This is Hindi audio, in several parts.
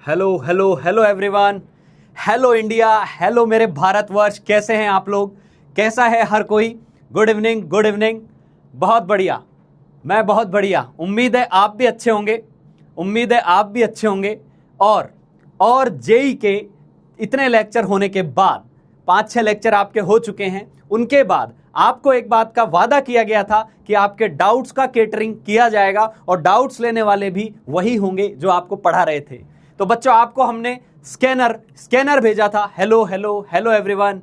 Hello hello hello everyone, hello India, hello मेरे भारतवर्ष। कैसे हैं आप लोग? कैसा है हर कोई? Good evening, good evening. बहुत बढ़िया, मैं बहुत बढ़िया। उम्मीद है आप भी अच्छे होंगे, उम्मीद है आप भी अच्छे होंगे। और जेई के इतने लेक्चर होने के बाद 5-6 लेक्चर आपके हो चुके हैं, उनके बाद आपको एक बात का वादा किया गया था कि आपके डाउट्स का केटरिंग किया जाएगा और डाउट्स लेने वाले भी वही होंगे जो आपको पढ़ा रहे थे। तो बच्चों, आपको हमने स्कैनर भेजा था। हेलो हेलो हेलो एवरीवन,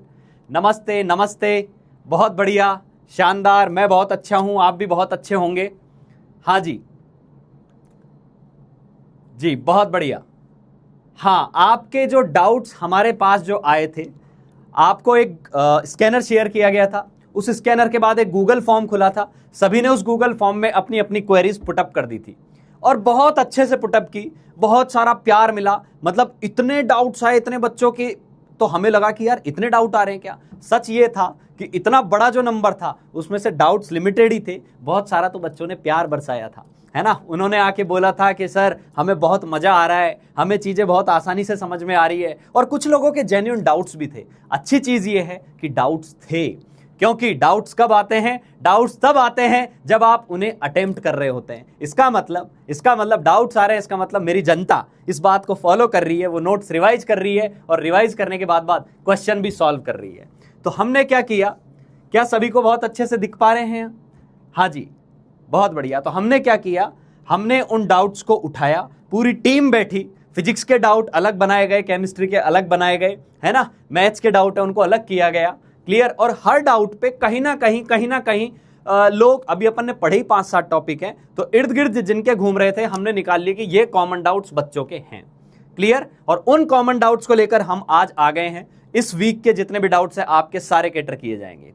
नमस्ते नमस्ते। बहुत बढ़िया, शानदार। मैं बहुत अच्छा हूं, आप भी बहुत अच्छे होंगे। हाँ जी जी, बहुत बढ़िया। हाँ, आपके जो डाउट्स हमारे पास जो आए थे, आपको एक स्कैनर शेयर किया गया था। उस स्कैनर के बाद एक गूगल फॉर्म खुला था। सभी ने उस गूगल फॉर्म में अपनी अपनी क्वेरीज पुटअप कर दी थी और बहुत अच्छे से पुटअप की। बहुत सारा प्यार मिला, मतलब इतने डाउट्स आए इतने बच्चों के, तो हमें लगा कि यार इतने डाउट आ रहे हैं क्या। सच ये था कि इतना बड़ा जो नंबर था उसमें से डाउट्स लिमिटेड ही थे। बहुत सारा तो बच्चों ने प्यार बरसाया था, है ना। उन्होंने आके बोला था कि सर हमें बहुत मजा आ रहा है, हमें चीजें बहुत आसानी से समझ में आ रही है। और कुछ लोगों के जेन्युइन डाउट्स भी थे। अच्छी चीज ये है कि डाउट्स थे, क्योंकि डाउट्स कब आते हैं? डाउट्स तब आते हैं जब आप उन्हें अटेम्प्ट कर रहे होते हैं। इसका मतलब डाउट्स आ रहे हैं, इसका मतलब मेरी जनता इस बात को फॉलो कर रही है, वो नोट्स रिवाइज कर रही है और रिवाइज करने के बाद क्वेश्चन भी सॉल्व कर रही है। तो हमने क्या किया? क्या सभी को बहुत अच्छे से दिख पा रहे हैं? हाँ जी, बहुत बढ़िया। तो हमने क्या किया? हमने उन डाउट्स को उठाया, पूरी टीम बैठी। फिजिक्स के डाउट अलग बनाए गए, केमिस्ट्री के अलग बनाए गए, है ना। मैथ्स के डाउट है उनको अलग किया गया, क्लियर। और हर डाउट पे कहीं ना कहीं लोग, अभी अपन ने पढ़े ही 5-7 टॉपिक हैं, तो इर्द गिर्द जिनके घूम रहे थे हमने निकाल लिए कि ये कॉमन डाउट्स बच्चों के हैं, क्लियर। और उन कॉमन डाउट्स को लेकर हम आज आ गए हैं। इस वीक के जितने भी डाउट्स हैं आपके सारे कैटर किए जाएंगे।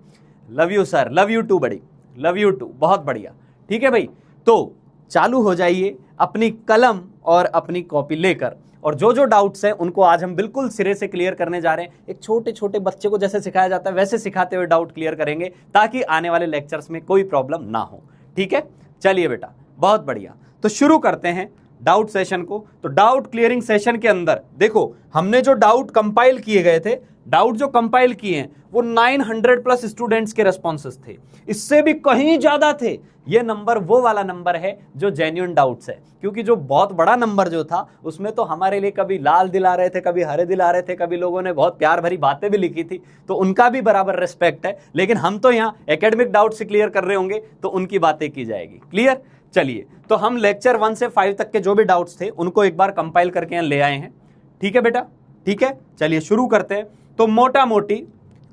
Love you sir, love you too बड़ी, लव यू टू। बहुत बढ़िया, ठीक है भाई। तो चालू हो जाइए अपनी कलम और अपनी कॉपी लेकर, और जो जो डाउट्स हैं उनको आज हम बिल्कुल सिरे से क्लियर करने जा रहे हैं। एक छोटे छोटे बच्चे को जैसे सिखाया जाता है वैसे सिखाते हुए डाउट क्लियर करेंगे, ताकि आने वाले लेक्चर्स में कोई प्रॉब्लम ना हो, ठीक है। चलिए बेटा, बहुत बढ़िया। तो शुरू करते हैं डाउट सेशन को। तो डाउट क्लियरिंग सेशन के अंदर देखो, हमने जो डाउट कंपाइल किए गए थे, डाउट जो कंपाइल किए हैं वो 900+ स्टूडेंट्स के रेस्पॉन्सेस थे। इससे भी कहीं ज्यादा थे। ये नंबर वो वाला नंबर है जो जेन्युइन डाउट्स है, क्योंकि जो बहुत बड़ा नंबर जो था उसमें तो हमारे लिए कभी लाल दिल आ रहे थे, कभी हरे दिल आ रहे थे, कभी लोगों ने बहुत प्यार भरी बातें भी लिखी थी, तो उनका भी बराबर रिस्पेक्ट है। लेकिन हम तो यहाँ एकेडमिक डाउट से क्लियर कर रहे होंगे तो उनकी बातें की जाएगी, क्लियर। चलिए, तो हम लेक्चर 1 से 5 तक के जो भी डाउट्स थे उनको एक बार कंपाइल करके यहाँ ले आए हैं, ठीक है बेटा, ठीक है। चलिए शुरू करते हैं। तो मोटा मोटी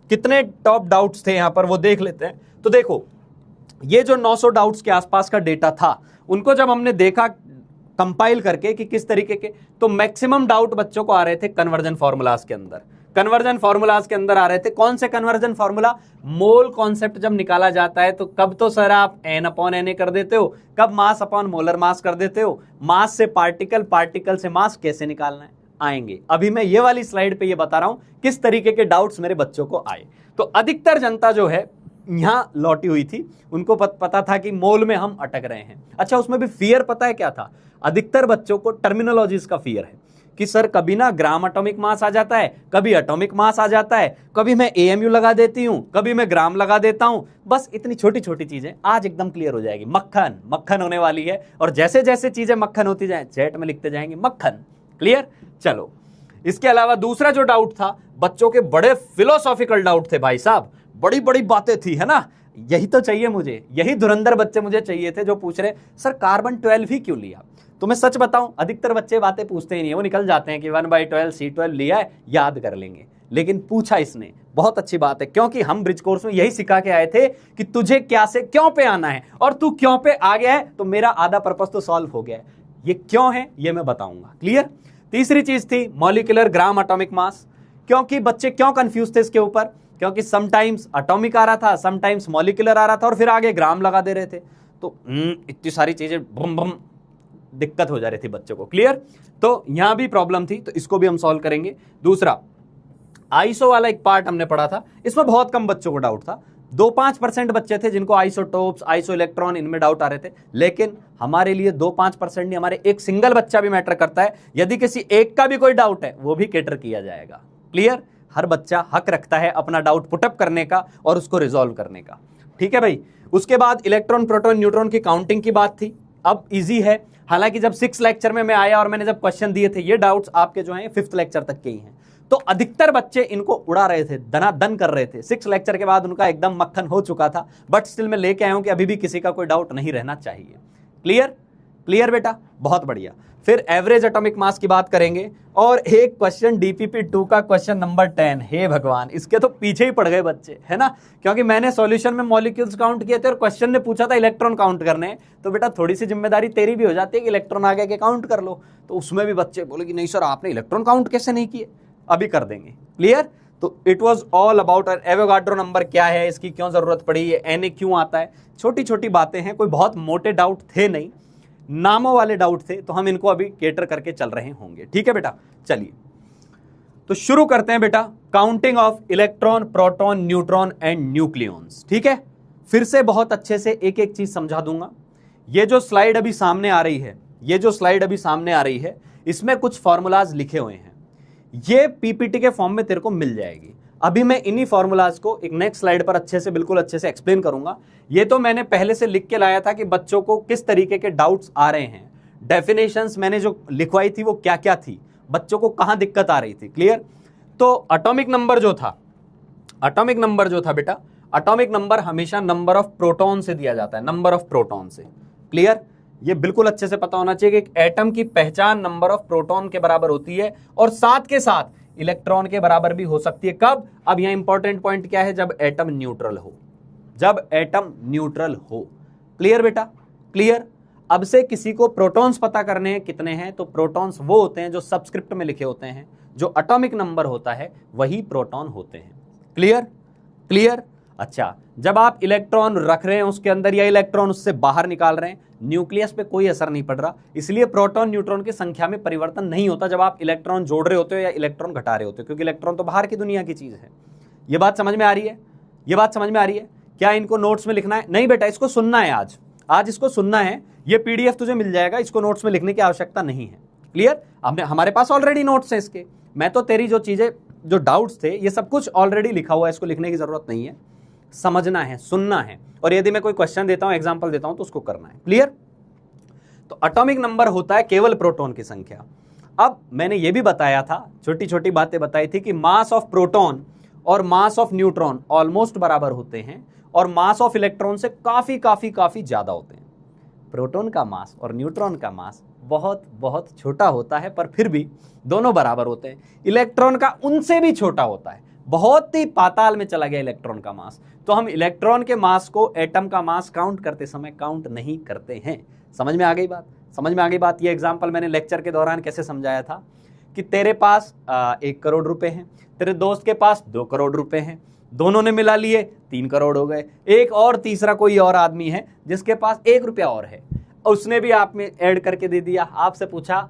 कितने टॉप डाउट्स थे यहां पर वो देख लेते हैं। तो देखो, ये जो 900 डाउट्स के आसपास का डेटा था, उनको जब हमने देखा कंपाइल करके कि किस तरीके के, तो मैक्सिमम डाउट बच्चों को आ रहे थे कन्वर्जन फार्मूलाज के अंदर। कन्वर्जन फार्मूलाज के अंदर आ रहे थे कौन से कन्वर्जन फार्मूला? मोल कॉन्सेप्ट जब निकाला जाता है तो कब तो सर आप n/Na कर देते हो, कब मास अपॉन मोलर मास कर देते हो, मास से पार्टिकल, पार्टिकल से मास कैसे निकालना है, आएंगे। अभी मैं ये वाली स्लाइड पे ये बता रहा हूं किस तरीके के डाउट्स मेरे बच्चों को आए। तो अधिकतर जनता जो है यहां लौटी हुई थी, उनको पता था कि मोल में हम अटक रहे हैं। अच्छा, उसमें भी फियर पता है क्या था? अधिकतर बच्चों को टर्मिनोलॉजीज का फियर है कि सर कभी ना ग्राम एटॉमिक मास आ जाता है, कभी एटॉमिक मास आ जाता है, कभी मैं AMU लगा देती हूं, कभी मैं ग्राम लगा देता हूं। बस इतनी छोटी छोटी चीजें आज एकदम क्लियर हो जाएगी। मक्खन मक्खन होने वाली है, और जैसे जैसे चीजें मक्खन होती जाए चैट में लिखते जाएंगे मक्खन, क्लियर। चलो, इसके अलावा दूसरा जो डाउट था, बच्चों के बड़े फिलोसॉफिकल डाउट थे भाई साहब, बड़ी बड़ी बातें थी, है ना। यही तो चाहिए मुझे, यही धुरंधर बच्चे मुझे चाहिए थे जो पूछ रहे सर कार्बन 12 ही क्यों लिया। तो मैं सच बताऊं, अधिकतर बच्चे बातें पूछते ही नहीं है, वो निकल जाते हैं कि 1/12 C12 लिया है, याद कर लेंगे। लेकिन पूछा इसने, बहुत अच्छी बात है, क्योंकि हम ब्रिज कोर्स में यही सिखा के आए थे कि तुझे क्या से क्यों पे आना है, और तू क्यों पे आ गया है तो मेरा आधा पर्पस तो सॉल्व हो गया है। ये क्यों है ये मैं बताऊंगा, क्लियर। तीसरी चीज थी मॉलिक्यूलर ग्राम एटॉमिक मास, क्योंकि बच्चे क्यों कंफ्यूज थे इसके ऊपर, क्योंकि समटाइम्स एटॉमिक आ रहा था, समटाइम्स मॉलिक्यूलर आ रहा था, और फिर आगे ग्राम लगा दे रहे थे। तो इतनी सारी चीजें बम बम दिक्कत हो जा रही थी बच्चों को, क्लियर। तो यहां भी प्रॉब्लम थी, तो इसको भी हम सॉल्व करेंगे। दूसरा, आईसो वाला एक पार्ट हमने पढ़ा था, इसमें बहुत कम बच्चों को डाउट था। 2-5% बच्चे थे जिनको आइसोटोप्स, आइसो इलेक्ट्रॉन इनमें डाउट आ रहे थे, लेकिन हमारे लिए 2-5% नहीं, हमारे एक सिंगल बच्चा भी मैटर करता है। यदि किसी एक का भी कोई डाउट है वो भी कैटर किया जाएगा। क्लियर? हर बच्चा हक रखता है अपना डाउट पुटअप करने का और उसको रिजॉल्व करने का। ठीक है भाई। उसके बाद इलेक्ट्रॉन, प्रोटॉन, न्यूट्रॉन की काउंटिंग की बात थी। अब इजी है, हालांकि जब 6 लेक्चर में मैं आया और मैंने जब क्वेश्चन दिए थे, ये डाउट्स आपके जो हैं 5th लेक्चर तक के ही हैं, तो अधिकतर बच्चे इनको उड़ा रहे थे, दनादन कर रहे थे। 6 लेक्चर के बाद उनका एकदम मक्खन हो चुका था, बट स्टिल मैं लेके आया हूं कि अभी भी किसी का कोई डाउट नहीं रहना चाहिए। क्लियर? क्लियर बेटा, बहुत बढ़िया। फिर एवरेज एटॉमिक मास की बात करेंगे, और एक क्वेश्चन DPP 2 का क्वेश्चन नंबर 10, हे भगवान, इसके तो पीछे ही पड़ गए बच्चे, है ना, क्योंकि मैंने सॉल्यूशन में मॉलिक्यूल्स काउंट किए थे और क्वेश्चन ने पूछा था इलेक्ट्रॉन काउंट करने, तो बेटा थोड़ी सी जिम्मेदारी तेरी भी हो जाती है कि इलेक्ट्रॉन आगे के काउंट कर लो। तो उसमें भी बच्चे बोले कि नहीं सर, आपने इलेक्ट्रॉन काउंट कैसे नहीं किए, अभी कर देंगे। क्लियर? तो it was all about Avogadro number क्या है, इसकी क्यों जरूरत पड़ी, ये Na क्यों आता है, छोटी छोटी बातें हैं, कोई बहुत मोटे डाउट थे नहीं, नामों वाले डाउट थे, तो हम इनको अभी केटर करके चल रहे होंगे। ठीक है बेटा, चलिए तो शुरू करते हैं बेटा, counting of electron, proton, neutron and nucleons. ठीक है, फिर से बहुत अच्छे से एक एक चीज समझा दूंगा। ये जो स्लाइड अभी सामने आ रही है, ये जो स्लाइड अभी सामने आ रही है, इसमें कुछ फॉर्मूलाज लिखे हुए हैं, ये पीपीटी के फॉर्म में तेरे को मिल जाएगी। अभी मैं इन्हीं फॉर्मूलाज को एक नेक्स्ट स्लाइड पर अच्छे से, बिल्कुल अच्छे से एक्सप्लेन करूंगा। ये तो मैंने पहले से लिख के लाया था कि बच्चों को किस तरीके के डाउट्स आ रहे हैं, डेफिनेशंस मैंने जो लिखवाई थी वो क्या क्या थी, बच्चों को कहां दिक्कत आ रही थी। क्लियर? तो एटॉमिक नंबर जो था, एटॉमिक नंबर जो था बेटा, एटॉमिक नंबर हमेशा नंबर ऑफ प्रोटॉन से दिया जाता है, नंबर ऑफ प्रोटॉन से। क्लियर? ये बिल्कुल अच्छे से पता होना चाहिए कि एक एटम की पहचान नंबर ऑफ प्रोटॉन के बराबर होती है, और साथ के साथ इलेक्ट्रॉन के बराबर भी हो सकती है। कब? अब यहां इंपॉर्टेंट पॉइंट क्या है, जब एटम न्यूट्रल हो, जब एटम न्यूट्रल हो। क्लियर बेटा? क्लियर? अब से किसी को प्रोटॉन्स पता करने हैं कितने हैं, तो प्रोटॉन्स वो होते हैं जो सबस्क्रिप्ट में लिखे होते हैं, जो एटॉमिक नंबर होता है वही प्रोटॉन होते हैं। क्लियर? क्लियर? अच्छा, जब आप इलेक्ट्रॉन रख रहे हैं उसके अंदर या इलेक्ट्रॉन उससे बाहर निकाल रहे हैं, न्यूक्लियस पे कोई असर नहीं पड़ रहा, इसलिए प्रोटॉन न्यूट्रॉन की संख्या में परिवर्तन नहीं होता जब आप इलेक्ट्रॉन जोड़ रहे होते हो या इलेक्ट्रॉन घटा रहे होते हो, क्योंकि इलेक्ट्रॉन तो बाहर की दुनिया की चीज है। ये बात समझ में आ रही है? ये बात समझ में आ रही है? क्या इनको नोट्स में लिखना है? नहीं बेटा, इसको सुनना है, आज इसको सुनना है, ये PDF तुझे मिल जाएगा, इसको नोट्स में लिखने की आवश्यकता नहीं है। क्लियर? हमारे पास ऑलरेडी नोट्स हैं इसके, मैं तो तेरी जो चीजें, जो डाउट्स थे, ये सब कुछ ऑलरेडी लिखा हुआ है, इसको लिखने की जरूरत नहीं है, समझना है, सुनना है, और यदि मैं कोई क्वेश्चन देता हूं, एग्जांपल देता हूं, तो उसको करना है। क्लियर? तो एटॉमिक नंबर होता है केवल प्रोटॉन की संख्या। अब मैंने ये भी बताया था, छोटी छोटी बातें बताई थी कि मास ऑफ प्रोटॉन और मास ऑफ न्यूट्रॉन ऑलमोस्ट बराबर होते हैं, और मास ऑफ इलेक्ट्रॉन से काफी काफी काफी ज्यादा होते हैं। प्रोटॉन का मास और न्यूट्रॉन का मास बहुत बहुत छोटा होता है, पर फिर भी दोनों बराबर होते हैं। इलेक्ट्रॉन का उनसे भी छोटा होता है, बहुत ही पाताल में चला गया इलेक्ट्रॉन का मास, तो हम इलेक्ट्रॉन के मास को एटम का मास काउंट करते समय काउंट नहीं करते हैं। समझ में आ गई बात? समझ में आ गई बात? ये एग्जांपल मैंने लेक्चर के दौरान कैसे समझाया था कि तेरे पास 1 करोड़ रुपए हैं, तेरे दोस्त के पास 2 करोड़ रुपए हैं, दोनों ने मिला लिए 3 करोड़ हो गए। एक और तीसरा कोई और आदमी है जिसके पास 1 रुपया और है, उसने भी आप में ऐड करके दे दिया। आपसे पूछा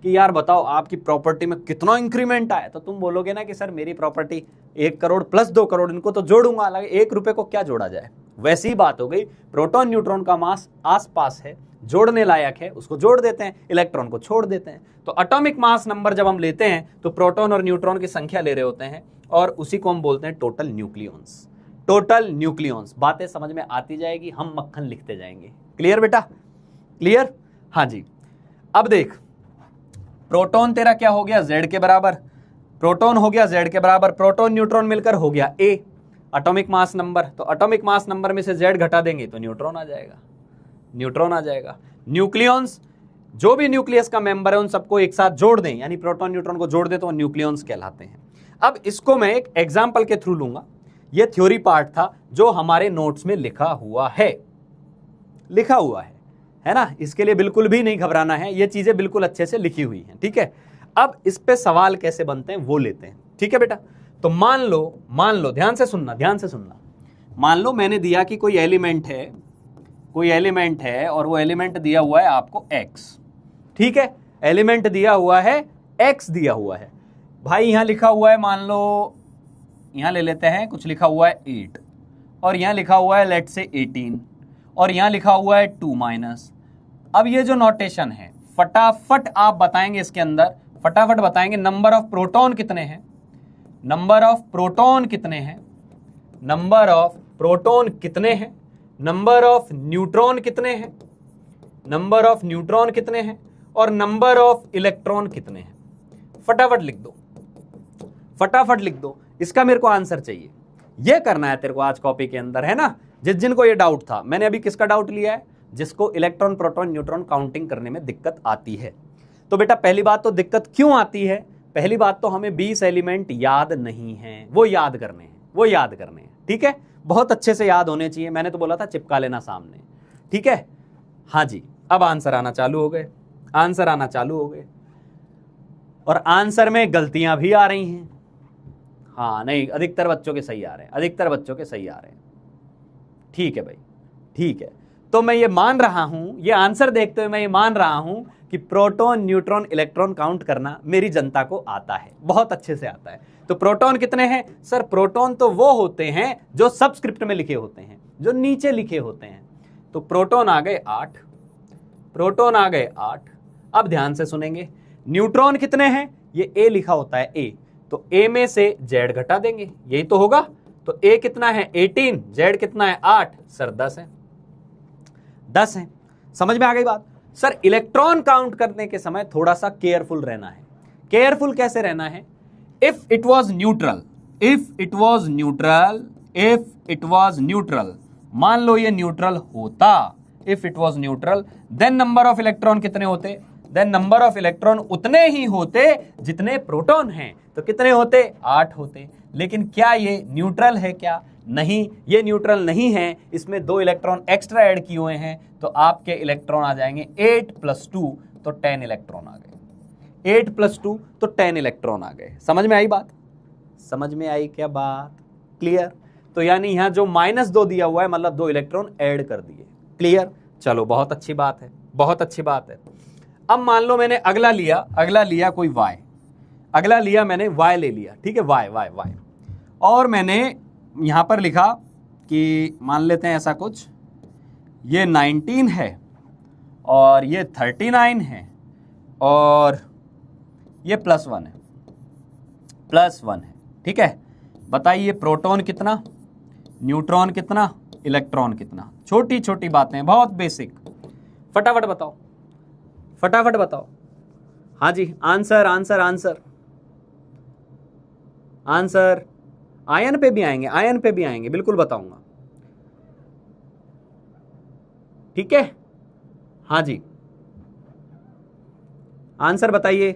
कि यार बताओ आपकी प्रॉपर्टी में कितना इंक्रीमेंट आया, तो तुम बोलोगे ना कि सर मेरी प्रॉपर्टी 1 करोड़ प्लस 2 करोड़, इनको तो जोड़ूंगा, अलग 1 रुपए को क्या जोड़ा जाए। वैसी ही बात हो गई, प्रोटॉन न्यूट्रॉन का मास आसपास है, जोड़ने लायक है, उसको जोड़ देते हैं, इलेक्ट्रॉन को छोड़ देते हैं। तो एटॉमिक मास नंबर जब हम लेते हैं तो प्रोटॉन और न्यूट्रॉन की संख्या ले रहे होते हैं, और उसी को हम बोलते हैं टोटल न्यूक्लियॉन्स। टोटल न्यूक्लियॉन्स, बातें समझ में आती जाएगी, हम मक्खन लिखते जाएंगे। क्लियर बेटा? क्लियर? हाँ जी। अब देख, प्रोटॉन तेरा क्या हो गया, Z के बराबर, प्रोटॉन हो गया Z के बराबर, प्रोटॉन न्यूट्रॉन मिलकर हो गया A एटॉमिक मास नंबर। तो एटॉमिक मास नंबर में से Z घटा देंगे तो न्यूट्रॉन आ जाएगा, न्यूट्रॉन आ जाएगा। न्यूक्लियॉन्स, जो भी न्यूक्लियस का मेंबर है उन सबको एक साथ जोड़ दें, यानी प्रोटॉन न्यूट्रॉन को जोड़ दें, तो न्यूक्लियॉन्स कहलाते हैं। अब इसको मैं एक एग्जाम्पल के थ्रू लूंगा, ये थ्योरी पार्ट था जो हमारे नोट्स में लिखा हुआ है, लिखा हुआ है ना, इसके लिए बिल्कुल भी नहीं घबराना है, ये चीजें बिल्कुल अच्छे से लिखी हुई हैं। ठीक है, अब इस पे सवाल कैसे बनते हैं वो लेते हैं। ठीक है बेटा, तो मान लो, ध्यान से सुनना, ध्यान से सुनना। मान लो मैंने दिया कि कोई एलिमेंट है, कोई एलिमेंट है, और वो एलिमेंट दिया हुआ है आपको X। ठीक है, एलिमेंट दिया हुआ है X, दिया हुआ है भाई, यहां लिखा हुआ है, मान लो यहां ले लेते हैं, कुछ लिखा हुआ है 8, और यहां लिखा हुआ है लेट से 18 और यहां लिखा हुआ है 2 माइनस। अब ये जो नोटेशन है फटाफट आप बताएंगे, इसके अंदर फटाफट बताएंगे नंबर ऑफ प्रोटॉन कितने हैं, नंबर ऑफ प्रोटॉन कितने हैं, नंबर ऑफ प्रोटॉन कितने हैं, नंबर ऑफ न्यूट्रॉन कितने हैं, नंबर ऑफ न्यूट्रॉन कितने हैं और नंबर ऑफ इलेक्ट्रॉन कितने हैं। फटाफट लिख दो, फटाफट लिख दो, इसका मेरे को आंसर चाहिए। यह करना है तेरे को आज कॉपी के अंदर, है ना। जिनको ये डाउट था, मैंने अभी किसका डाउट लिया है, जिसको इलेक्ट्रॉन प्रोटॉन न्यूट्रॉन काउंटिंग करने में दिक्कत आती है। तो बेटा पहली बात तो दिक्कत क्यों आती है, पहली बात तो हमें 20 एलिमेंट याद नहीं है, वो याद करने हैं, वो याद करने हैं, ठीक है। बहुत अच्छे से याद होने चाहिए, मैंने तो बोला था चिपका लेना सामने, ठीक है। हाँ जी, अब आंसर आना चालू हो गए, आंसर आना चालू हो गए और आंसर में गलतियां भी आ रही हैं। हाँ नहीं, अधिकतर बच्चों के सही आ रहे हैं, अधिकतर बच्चों के सही आ रहे हैं, ठीक है भाई, ठीक है। तो मैं ये मान रहा हूं, ये आंसर देखते हुए मैं ये मान रहा हूं कि प्रोटॉन न्यूट्रॉन इलेक्ट्रॉन काउंट करना मेरी जनता को आता है, बहुत अच्छे से आता है। तो प्रोटॉन कितने हैं सर, प्रोटॉन तो वो होते हैं जो सबस्क्रिप्ट में लिखे होते हैं, जो नीचे लिखे होते हैं। तो प्रोटॉन आ गए 8, प्रोटॉन आ गए 8। अब ध्यान से सुनेंगे, न्यूट्रॉन कितने हैं, ये ए लिखा होता है ए, तो ए में से जेड घटा देंगे, यही तो होगा। तो ए कितना है 18, जेड कितना है 8, सर 10 है, 10 है। समझ में आ गई बात। सर इलेक्ट्रॉन काउंट करने के समय थोड़ा सा केयरफुल रहना है। केयरफुल कैसे रहना है, if it was neutral, if it was neutral, if it was neutral, मान लो ये न्यूट्रल होता, if it was neutral, then number of electron कितने होते, देन नंबर ऑफ इलेक्ट्रॉन उतने ही होते जितने प्रोटॉन हैं। तो कितने होते, 8 होते। लेकिन क्या ये न्यूट्रल है क्या, नहीं, ये न्यूट्रल नहीं है, इसमें 2 इलेक्ट्रॉन एक्स्ट्रा ऐड किए हुए हैं। तो आपके इलेक्ट्रॉन आ जाएंगे 8 + 2, तो 10 इलेक्ट्रॉन आ गए, 8 + 2 तो 10 इलेक्ट्रॉन आ गए। समझ में आई बात, समझ में आई क्या बात, क्लियर। तो यानी यहां जो -2 दिया हुआ है, मतलब 2 इलेक्ट्रॉन ऐड कर दिए, क्लियर। चलो बहुत अच्छी बात है, बहुत अच्छी बात है। अब मान लो मैंने अगला लिया कोई y, अगला लिया मैंने y ले लिया, ठीक है, y, और मैंने यहां पर लिखा कि मान लेते हैं ऐसा कुछ, ये 19 है और ये 39 है और ये +1 है, +1 है, ठीक है। बताइए प्रोटॉन कितना, न्यूट्रॉन कितना, इलेक्ट्रॉन कितना। छोटी छोटी बातें, बहुत बेसिक, फटाफट बताओ, फटाफट बताओ। हाँ जी, answer answer answer answer. Ion पे भी आएंगे, आयन पे भी आएंगे, बिल्कुल बताऊंगा, ठीक है। हाँ जी, आंसर बताइए।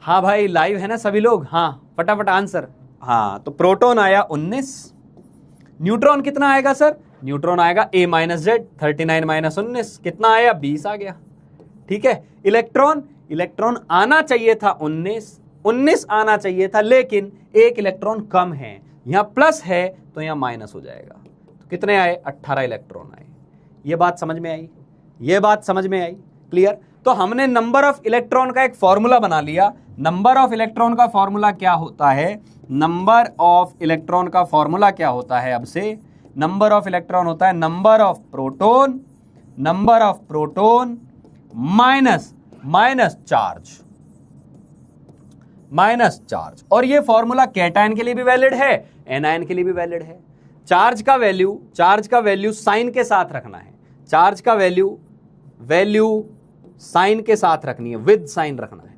हाँ भाई लाइव है ना सभी लोग, हाँ फटाफट आंसर। हाँ तो प्रोटॉन आया 19, न्यूट्रॉन कितना आएगा सर, न्यूट्रॉन आएगा A - Z, 39 - 19 कितना आया, 20 आ गया, ठीक है। इलेक्ट्रॉन, इलेक्ट्रॉन आना चाहिए था 19 आना चाहिए था, लेकिन 1 इलेक्ट्रॉन कम है, यहां प्लस है तो यहां माइनस हो जाएगा। तो कितने आए, 18 इलेक्ट्रॉन आए। ये बात समझ में आई, ये बात समझ में आई, क्लियर। तो हमने नंबर ऑफ इलेक्ट्रॉन का एक फॉर्मूला बना लिया। नंबर ऑफ इलेक्ट्रॉन का फॉर्मूला क्या होता है, नंबर ऑफ इलेक्ट्रॉन का फॉर्मूला क्या होता है, अब से नंबर ऑफ इलेक्ट्रॉन होता है number of proton, number of proton minus charge, minus charge. और ये फॉर्मूला कैटायन के लिए भी वैलिड है, एनायन के लिए भी वैलिड है। चार्ज का वैल्यू साइन के साथ रखना है, चार्ज का वैल्यू साइन के साथ रखनी है, विद साइन रखना है।